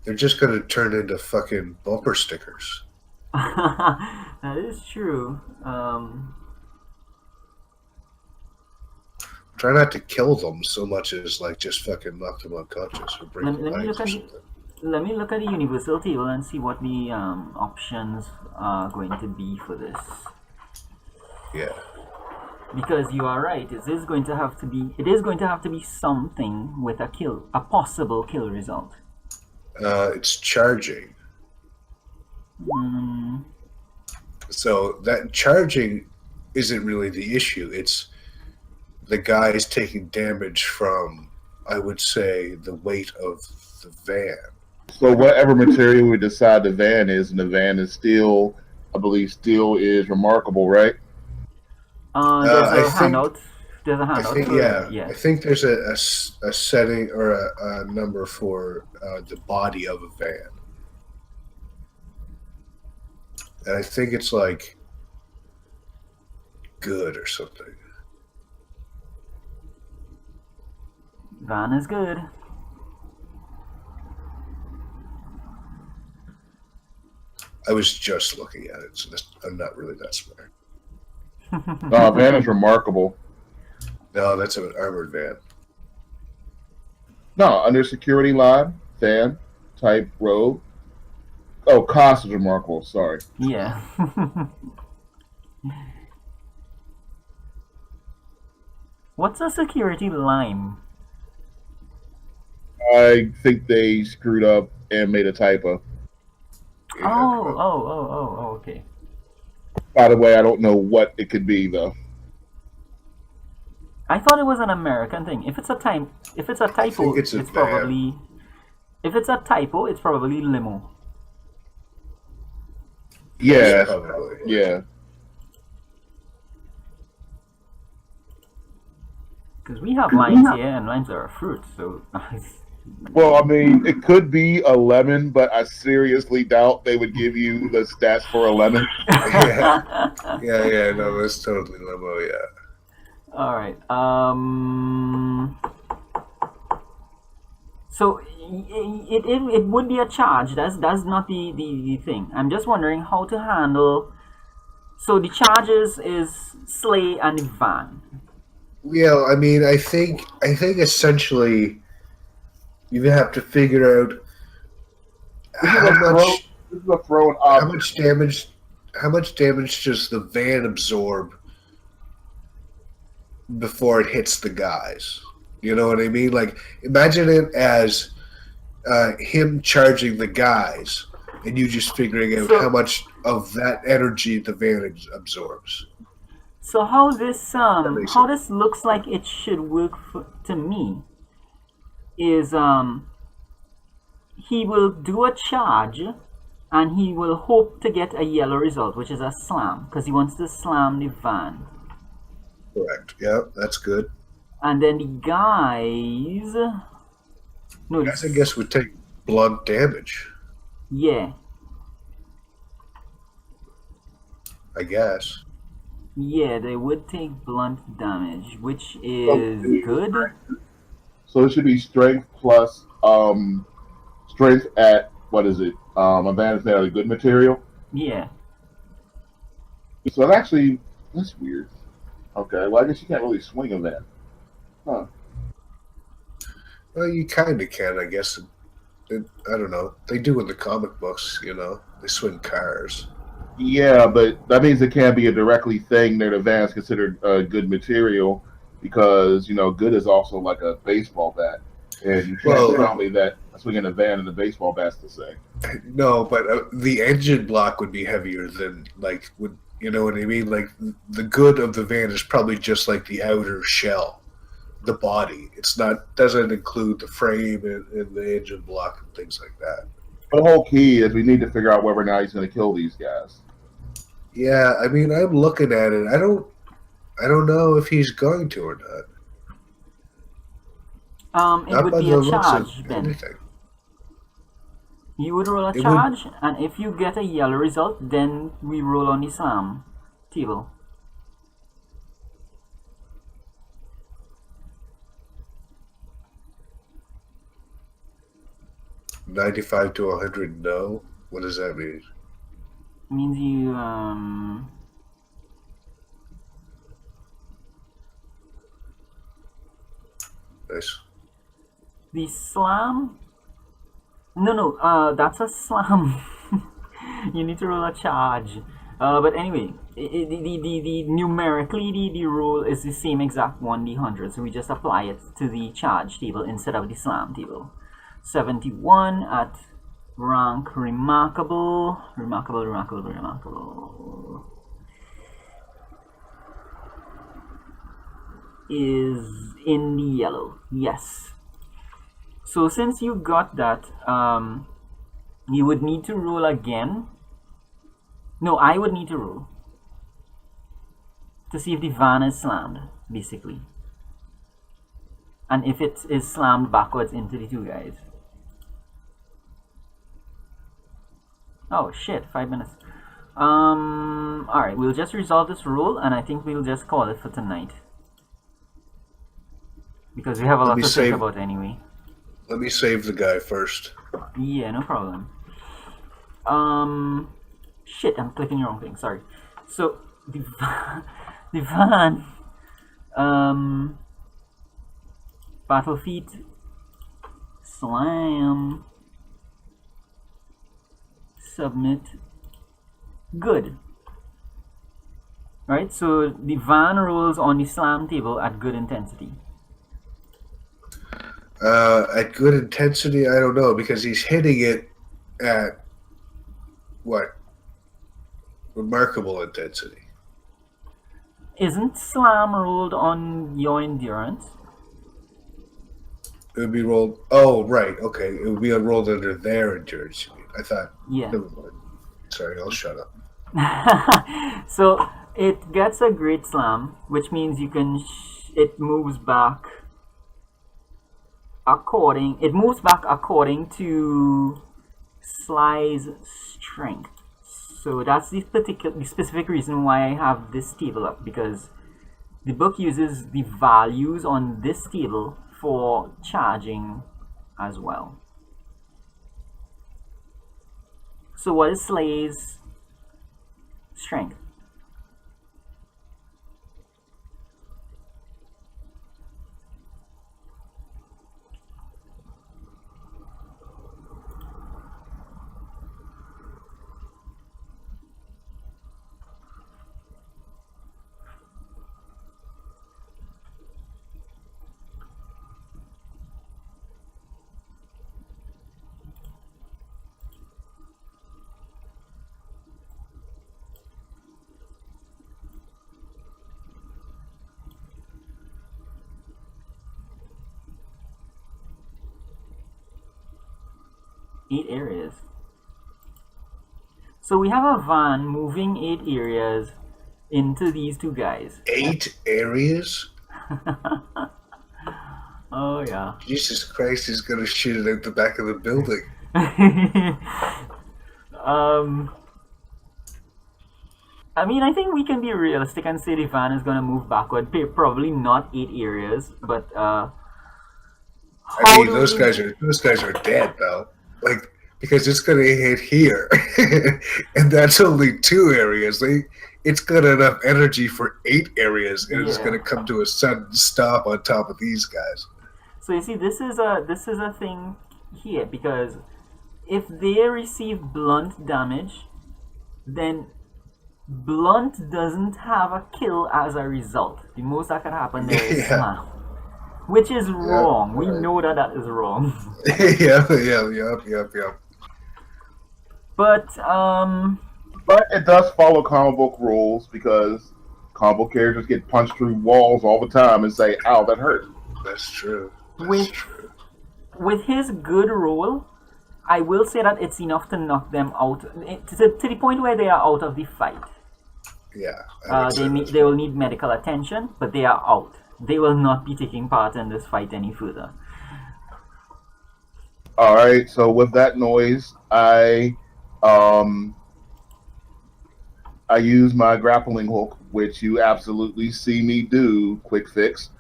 They're just going to turn into fucking bumper stickers. That is true. Try not to kill them so much as like just fucking knock them unconscious or break Let- their let me legs look or at something. Let me look at the universal table and see what the options are going to be for this. Yeah. Because you are right, it is going to have to be something with a possible kill result. It's charging. Mm, So that charging isn't really the issue. It's the guys taking damage from, I would say, the weight of the van. So whatever material we decide the van is, and the van is steel, I believe steel is remarkable, right? there's I a think- handout. There's a I handout. think, for- yeah. I think there's a setting or a number for the body of a van. And I think it's like good or something. Van is good. I was just looking at it, so I'm not really that smart. Van is remarkable. No, that's an armored van. No, under security line, van, type, road. Oh, cost is remarkable. Sorry. Yeah. What's a security line? I think they screwed up and made a typo. Yeah. Oh, okay. By the way, I don't know what it could be though. I thought it was an American thing. If it's a typo, think it's a van. probably. If it's a typo, it's probably limo. Yeah, Probably. yeah. Because we have limes here, and limes are a fruit, so. Well, I mean, it could be a lemon, but I seriously doubt they would give you the stats for a lemon. Yeah, no, that's totally limo, yeah. All right. So it would be a charge. That's not the thing. I'm just wondering how to handle. So the charges is Slay and Van. Yeah, I mean, I think essentially you have to figure out This is how a throw. much This is a thrown how object. much damage how much damage does the van absorb before it hits the guys? You know what I mean? Like, imagine it as him charging the guys, and you just figuring out So- how much of that energy the van absorbs. So how this makes how sense. this looks like it should work to me is he will do a charge and he will hope to get a yellow result, which is a slam, because he wants to slam the van. Correct. Yeah, that's good. And then the guys, no, I guess would take blunt damage. yeah, I guess. yeah, they would take blunt damage, which is good. So it should be strength plus strength at what is it? A van is made out of good material. Yeah, So it actually that's weird. Okay, well I guess you can't really swing a van. Huh. Well, you kind of can, I guess. I don't know. They do in the comic books, you know. They swing cars. Yeah, but that means it can't be a directly thing that a van is considered good material because good is also like a baseball bat, and you can't Well- tell me that swinging a van and a baseball bat's the same. No, but the engine block would be heavier than would you know what I mean? Like the good of the van is probably just like the outer shell, the body. It's not doesn't include the frame and the engine block and things like that. The whole key is we need to figure out whether or not he's going to kill these guys. Yeah, I mean, I'm looking at it. I don't know if he's going to or not. it Not would by be the a looks charge, of Ben. anything. You would roll a It would- charge, and if you get a yellow result, then we roll on the slam table. 95 to 100, no. What does that mean? Means you Nice. the slam. No, that's a slam. You need to roll a charge. But anyway, the numerically the roll is the same exact 1d100, so we just apply it to the charge table instead of the slam table. 71 at rank remarkable, is in the yellow. Yes. So since you got that, you would need to roll again. No, I would need to roll to see if the van is slammed, basically, and if it is slammed backwards into the two guys. Oh shit, 5 minutes. Alright, we'll just resolve this roll, and I think we'll just call it for tonight, because we have a lot me to think save- about anyway. Let me save the guy first. Yeah, no problem. Shit, I'm clicking the wrong thing. Sorry. So the van, battle feet, slam, submit, good. Right. So the van rolls on the slam table at good intensity. At good intensity, I don't know, because he's hitting it at what? Remarkable intensity. Isn't slam rolled on your endurance? It would be rolled. Oh, right. Okay. It would be rolled under their endurance. You mean. I thought. Yeah. Never mind. Sorry, I'll shut up. So it gets a great slam, which means you can. It moves back according. It moves back according to Sly's strength. So that's the specific reason why I have this table up, because The book uses the values on this table for charging as well. So what is Slay's strength? Eight areas. So we have a van moving 8 areas into these two guys. 8 areas? Oh yeah. Jesus Christ, he's gonna shoot it out the back of the building. I mean, I think we can be realistic and say the van is gonna move backward. Probably not 8 areas, but I mean, those guys are dead, though. Like, because it's gonna hit here, and that's only 2 areas. It's got enough energy for 8 areas, and it's gonna come to a sudden stop on top of these guys. So you see, this is a thing here, because if they receive blunt damage, then blunt doesn't have a kill as a result. The most that could happen there is slam, which is wrong. We know that is wrong. Yep. But it does follow comic book rules, because comic book characters get punched through walls all the time and say, "Ow, that hurt." That's true. With his good roll, I will say that it's enough to knock them out to the point where they are out of the fight. Yeah. They will need medical attention, but they are out. They will not be taking part in this fight any further. All right. So with that noise, I use my grappling hook, which you absolutely see me do. Quick fix.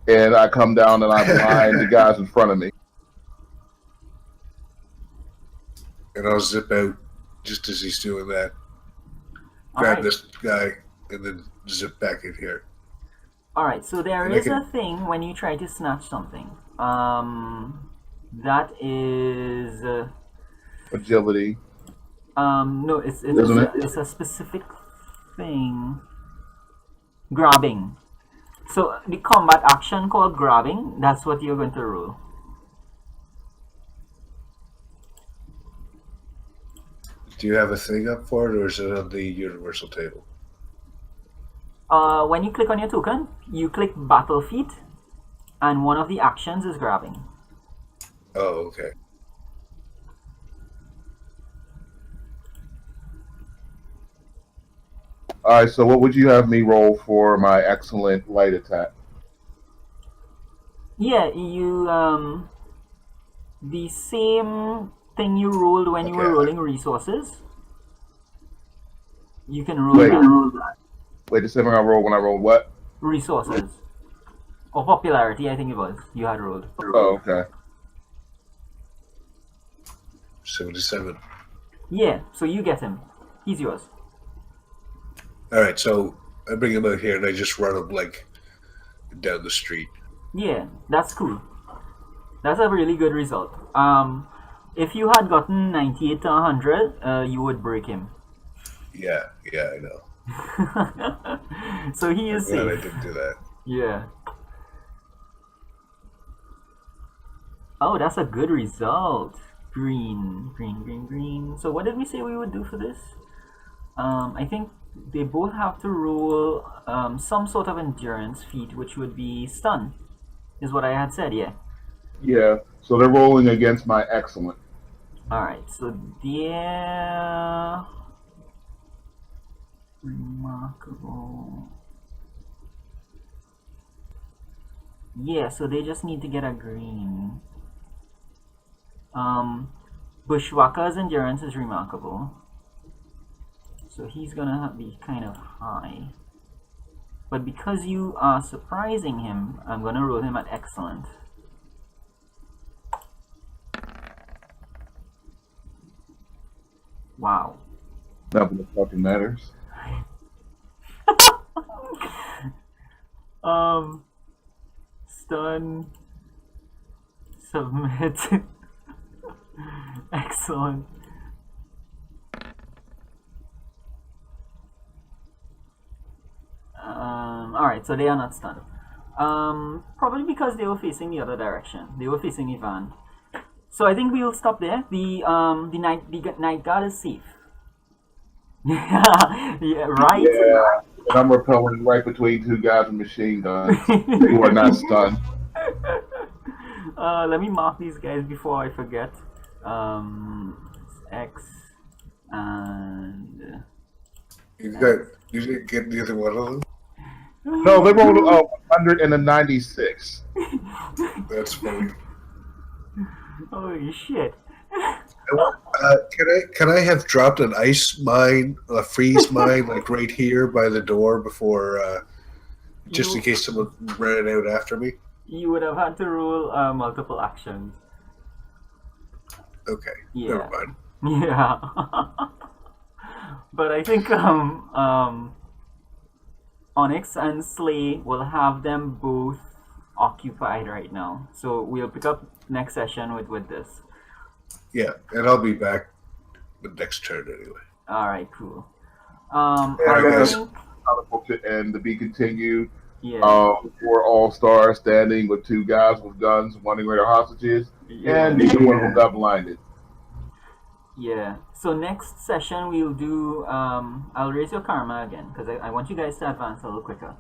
And I come down and I blind the guys in front of me. And I'll zip out just as he's doing that. Grab this guy and then zip back in here. Alright, so there is a thing when you try to snatch something. That is... agility. No, it's a specific thing. Grabbing. So the combat action called grabbing, that's what you're going to roll. Do you have a thing up for it, or is it on the universal table? When you click on your token, you click Battle Feat, and one of the actions is grabbing. Oh, okay. Alright, so what would you have me roll for my excellent light attack? Yeah, you, the same thing you rolled when you were rolling resources. You can roll that. Wait, the same thing I rolled when I rolled what? Resources. Or popularity, I think it was. You had rolled. Oh, okay. 77. Yeah, so you get him. He's yours. Alright, so I bring him out here and I just run him, like, down the street. Yeah, that's cool. That's a really good result. If you had gotten 98 to 100, you would break him. Yeah, I know. So he is safe. I didn't do that. Yeah. Oh, that's a good result. Green. So what did we say we would do for this? I think they both have to roll some sort of endurance feat, which would be stun, is what I had said, yeah. Yeah, so they're rolling against my excellent. Alright, so they're remarkable. Yeah, so they just need to get a green. Bushwalker's endurance is remarkable. So he's gonna be kind of high. But because you are surprising him, I'm gonna roll him at excellent. Wow. Not what fucking matters. Stun. Submit. Excellent. Alright, so they are not stunned. Probably because they were facing the other direction. They were facing Ivan. So I think we'll stop there. The night guard is safe. Yeah, right. Yeah, and I'm repelling right between two guys with machine guns who are not stunned. Let me mark these guys before I forget. X and You didn't get neither one of them. No, they rolled 196. That's funny. holy shit. Can I have dropped an ice mine, a freeze mine, like right here by the door before, just in case someone ran out after me? You would have had to roll multiple actions. Okay, Yeah. never mind. Yeah. But I think Onyx and Slay will have them both occupied right now. So we'll pick up next session with this. Yeah, and I'll be back the next turn anyway. Alright, cool. Yeah, I guys. think, And to be continued. yeah. 4 all-stars standing with 2 guys with guns, wondering where their hostages, Yeah. and neither one of them got blinded. Yeah. So next session we'll do I'll raise your karma again because I want you guys to advance a little quicker.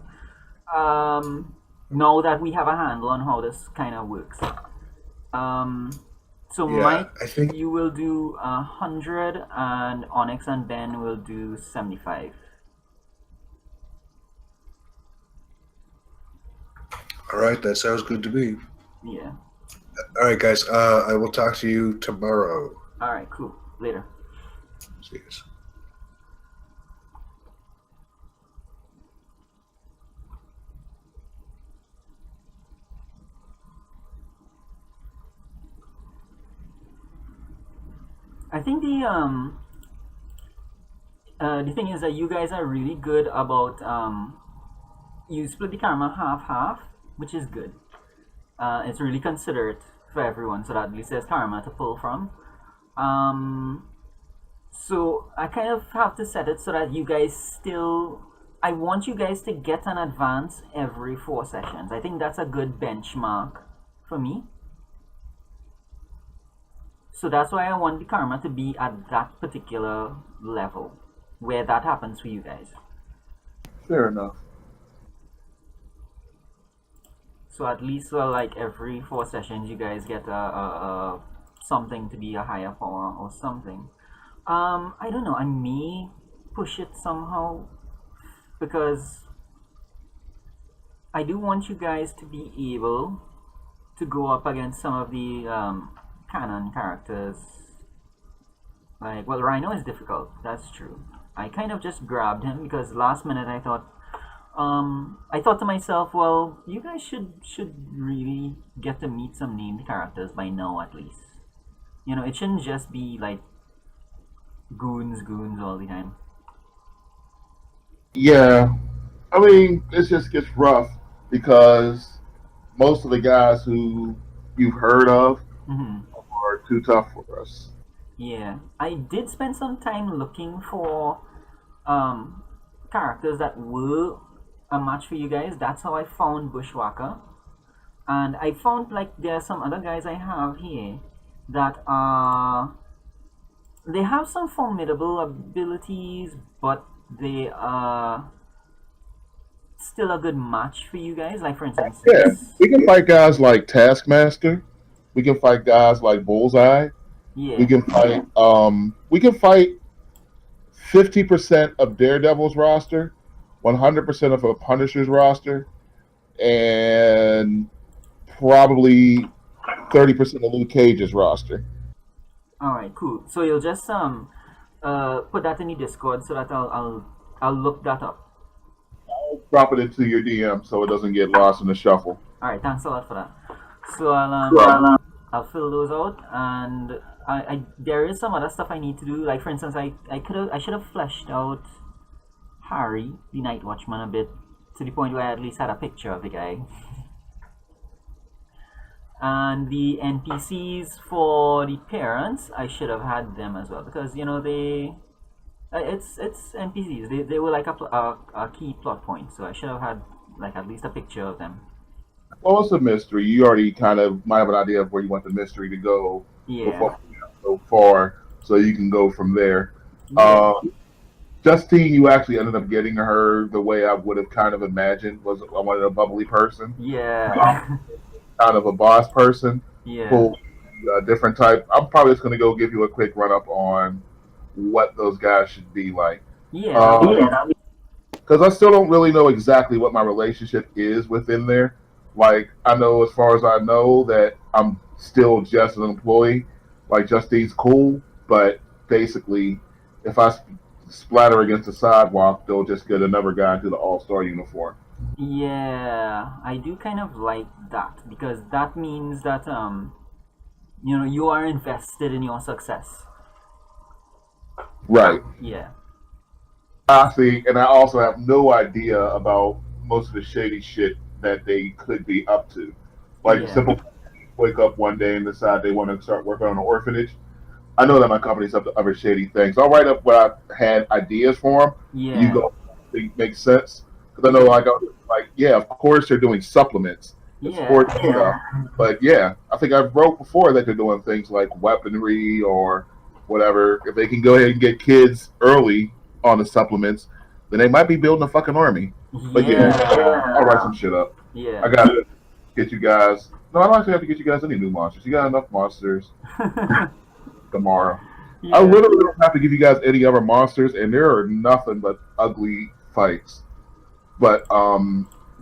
Now that we have a handle on how this kind of works. So Yeah, Mike, I think. you will do 100, and Onyx and Ben will do 75. All right, that sounds good to me. Yeah. All right, guys. I will talk to you tomorrow. All right. Cool. Later. See you. I think the thing is that you guys are really good about you split the karma half, which is good. It's really considerate for everyone, so that at least there's karma to pull from. So I kind of have to set it so that you guys still. I want you guys to get an advance every 4 sessions. I think that's a good benchmark for me. So that's why I want the karma to be at that particular level, where that happens for you guys. Fair enough. So at least, well, like every 4 sessions, you guys get a something to be a higher power or something. I don't know. I may push it somehow because I do want you guys to be able to go up against some of the canon characters. Like, well, Rhino is difficult. That's true. I kind of just grabbed him because last minute I thought to myself, well, you guys should really get to meet some named characters by now at least. You know, it shouldn't just be like goons all the time. Yeah, I mean, it just gets rough because most of the guys who you've heard of Hmm. are too tough for us. Yeah, I did spend some time looking for characters that were a match for you guys. That's how I found Bushwhacker, and I found like there are some other guys I have here that they have some formidable abilities, but they are still a good match for you guys. Like for instance, Yeah, we can fight guys like Taskmaster. We can fight guys like Bullseye. yeah, We can fight. We can fight 50% of Daredevil's roster, 100% of a Punisher's roster, and probably 30% of Luke Cage's roster. all right, cool. So you'll just put that in the Discord so that I'll look that up. drop it into your DM so it doesn't get lost in the shuffle. All right, thanks a lot for that. So I'll fill those out, and there is some other stuff I need to do. Like for instance, I should have fleshed out Harry, the Night Watchman, a bit to the point where I at least had a picture of the guy. And the NPCs for the parents, I should have had them as well because it's NPCs. They were like a key plot point, so I should have had like at least a picture of them. Well, it's a mystery. You already kind of might have an idea of where you want the mystery to go Yeah. before you get so far, so you can go from there. Yeah. Justine, you actually ended up getting her the way I would have kind of imagined. I wanted a bubbly person, Yeah. kind of a boss person, Yeah. full different type. I'm probably just going to go give you a quick run up on what those guys should be like. Yeah. Because I still don't really know exactly what my relationship is within there. Like, I know as far as I know that I'm still just an employee. Like, Justine's cool, but basically, if I splatter against the sidewalk, they'll just get another guy into the all-star uniform. Yeah, I do kind of like that because that means that you are invested in your success. Right. Yeah. I see, and I also have no idea about most of the shady shit that they could be up to. Like, Yeah. simple wake up one day and decide they want to start working on an orphanage. I know that my company's up to other shady things. I'll write up what I had ideas for them. Yeah. You go, think makes sense. Because I know, like, yeah, of course they're doing supplements and Yeah. sports stuff. But yeah, I think I've wrote before that they're doing things like weaponry or whatever. If they can go ahead and get kids early on the supplements, then they might be building a fucking army. But yeah, I'll write some shit up. Yeah. I gotta get you guys. No, I don't actually have to get you guys any new monsters. You got enough monsters tomorrow. Yeah. I literally don't have to give you guys any other monsters, and there are nothing but ugly fights. But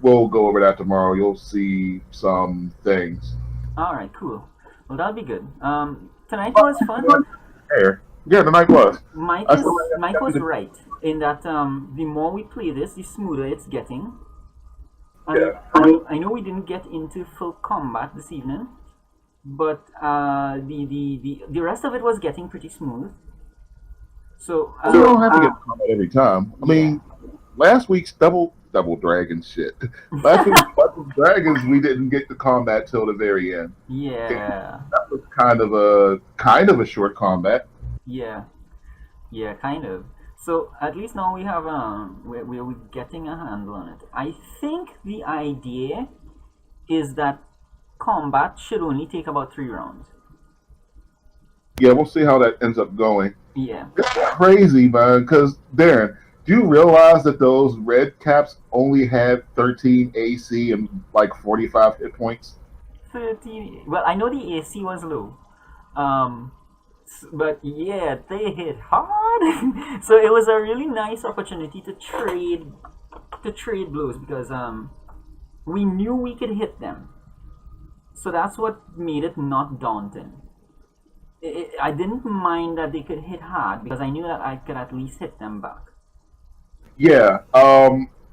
we'll go over that tomorrow. You'll see some things. All right. Cool. Well, that'll be good. Tonight was fun. There. Yeah, the night was. Mike I is still- Mike was right in that the more we play this, the smoother it's getting. Yeah. I know we didn't get into full combat this evening, but the rest of it was getting pretty smooth. So You don't have to get combat every time. I mean, last week's double dragon shit. Last week's double dragons, we didn't get to combat till the very end. yeah, That was kind of a short combat. yeah, kind of. So at least now we have we're getting a handle on it. I think the idea is that combat should only take about 3 rounds. Yeah, we'll see how that ends up going. Yeah. It's crazy, man. Because Darren, do you realize that those red caps only had 13 AC and like 45 hit points? 13. Well, I know the AC was low. But yeah, they hit hard. So it was a really nice opportunity to trade blows because we knew we could hit them. So that's what made it not daunting. I didn't mind that they could hit hard because I knew that I could at least hit them back. Yeah,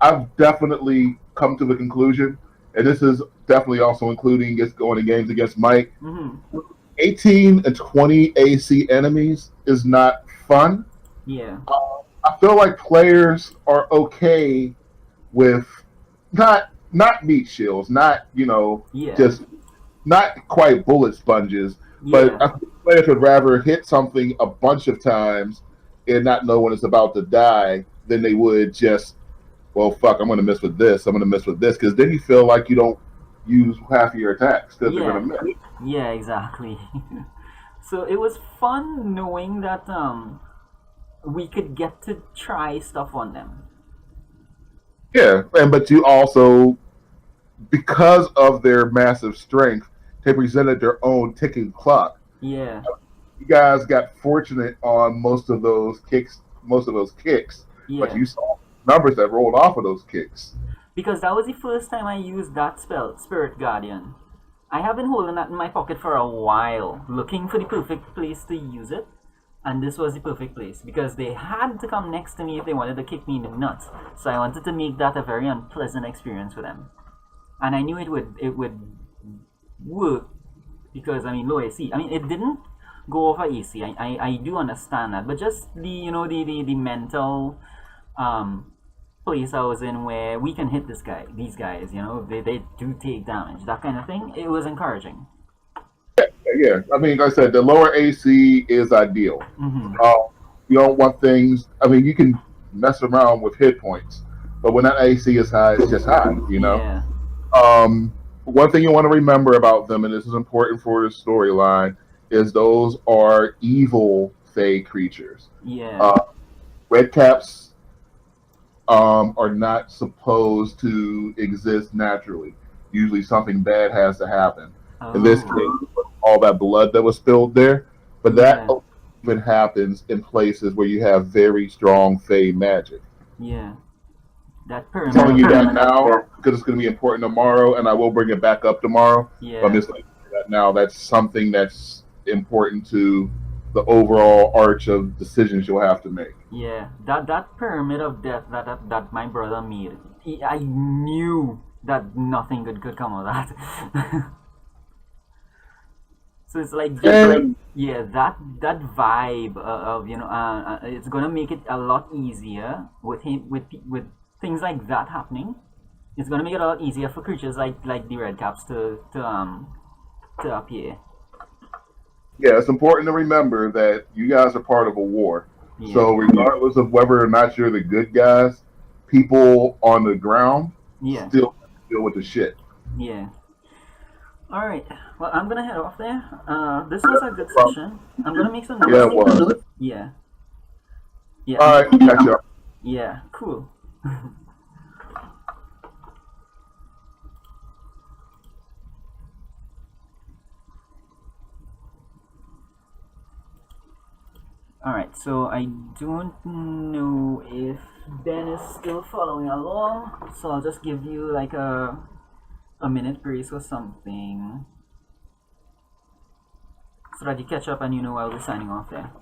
I've definitely come to the conclusion, and this is definitely also including just going to games against Mike. Mm-hmm. 18 and 20 AC enemies is not fun. Yeah. I feel like players are okay with not meat shields, not Yeah. just not quite bullet sponges, but Yeah. I think players would rather hit something a bunch of times and not know when it's about to die than they would just, well, fuck, I'm going to miss with this, I'm going to miss with this, because then you feel like you don't use half of your attacks because they're going to miss. Yeah, exactly. So it was fun knowing that we could get to try stuff on them. Yeah, but you also, because of their massive strength, they presented their own ticking clock. Yeah. You guys got fortunate on most of those kicks, Yeah. but you saw numbers that rolled off of those kicks. Because that was the first time I used that spell, Spirit Guardian. I have been holding that in my pocket for a while, looking for the perfect place to use it. And this was the perfect place because they had to come next to me if they wanted to kick me in the nuts. So I wanted to make that a very unpleasant experience for them. And I knew it would work because I mean low AC. I mean it didn't go over AC. I do understand that, but just the the mental place I was in where we can hit these guys, they do take damage, that kind of thing. It was encouraging. Yeah, I mean, like I said, the lower AC is ideal. Mm-hmm. You don't want things. I mean, you can mess around with hit points, but when that AC is high, it's just high. Yeah. One thing you want to remember about them, and this is important for the storyline, is those are evil Fey creatures. Yeah. Red caps are not supposed to exist naturally. Usually, something bad has to happen. In this Oh. case, all that blood that was spilled there, but that Yeah. even happens in places where you have very strong Fey magic. Yeah. That I'm telling pyramid you of that now because it's going to be important tomorrow, and I will bring it back up tomorrow. But I'm yeah. just letting you know that now. That's something that's important to the overall arch of decisions you'll have to make. Yeah, that pyramid of death that my brother made, I knew that nothing good could come of that. So it's like just like And yeah, that vibe of it's gonna make it a lot easier with him with things like that happening. It's gonna make it a lot easier for creatures like the red caps to appear. yeah, it's important to remember that you guys are part of a war. Yeah, So regardless of whether or not you're the good guys, people on the ground yeah, still deal with the shit. yeah. All right. Well, I'm gonna head off there. This was a good session. I'm gonna make some notes. Yeah, it was. Yeah. Yeah. All right, catch up. Yeah. Cool. All right. So I don't know if Ben is still following along. So I'll just give you like a minute grace or something, so that you catch up and I'll be signing off there.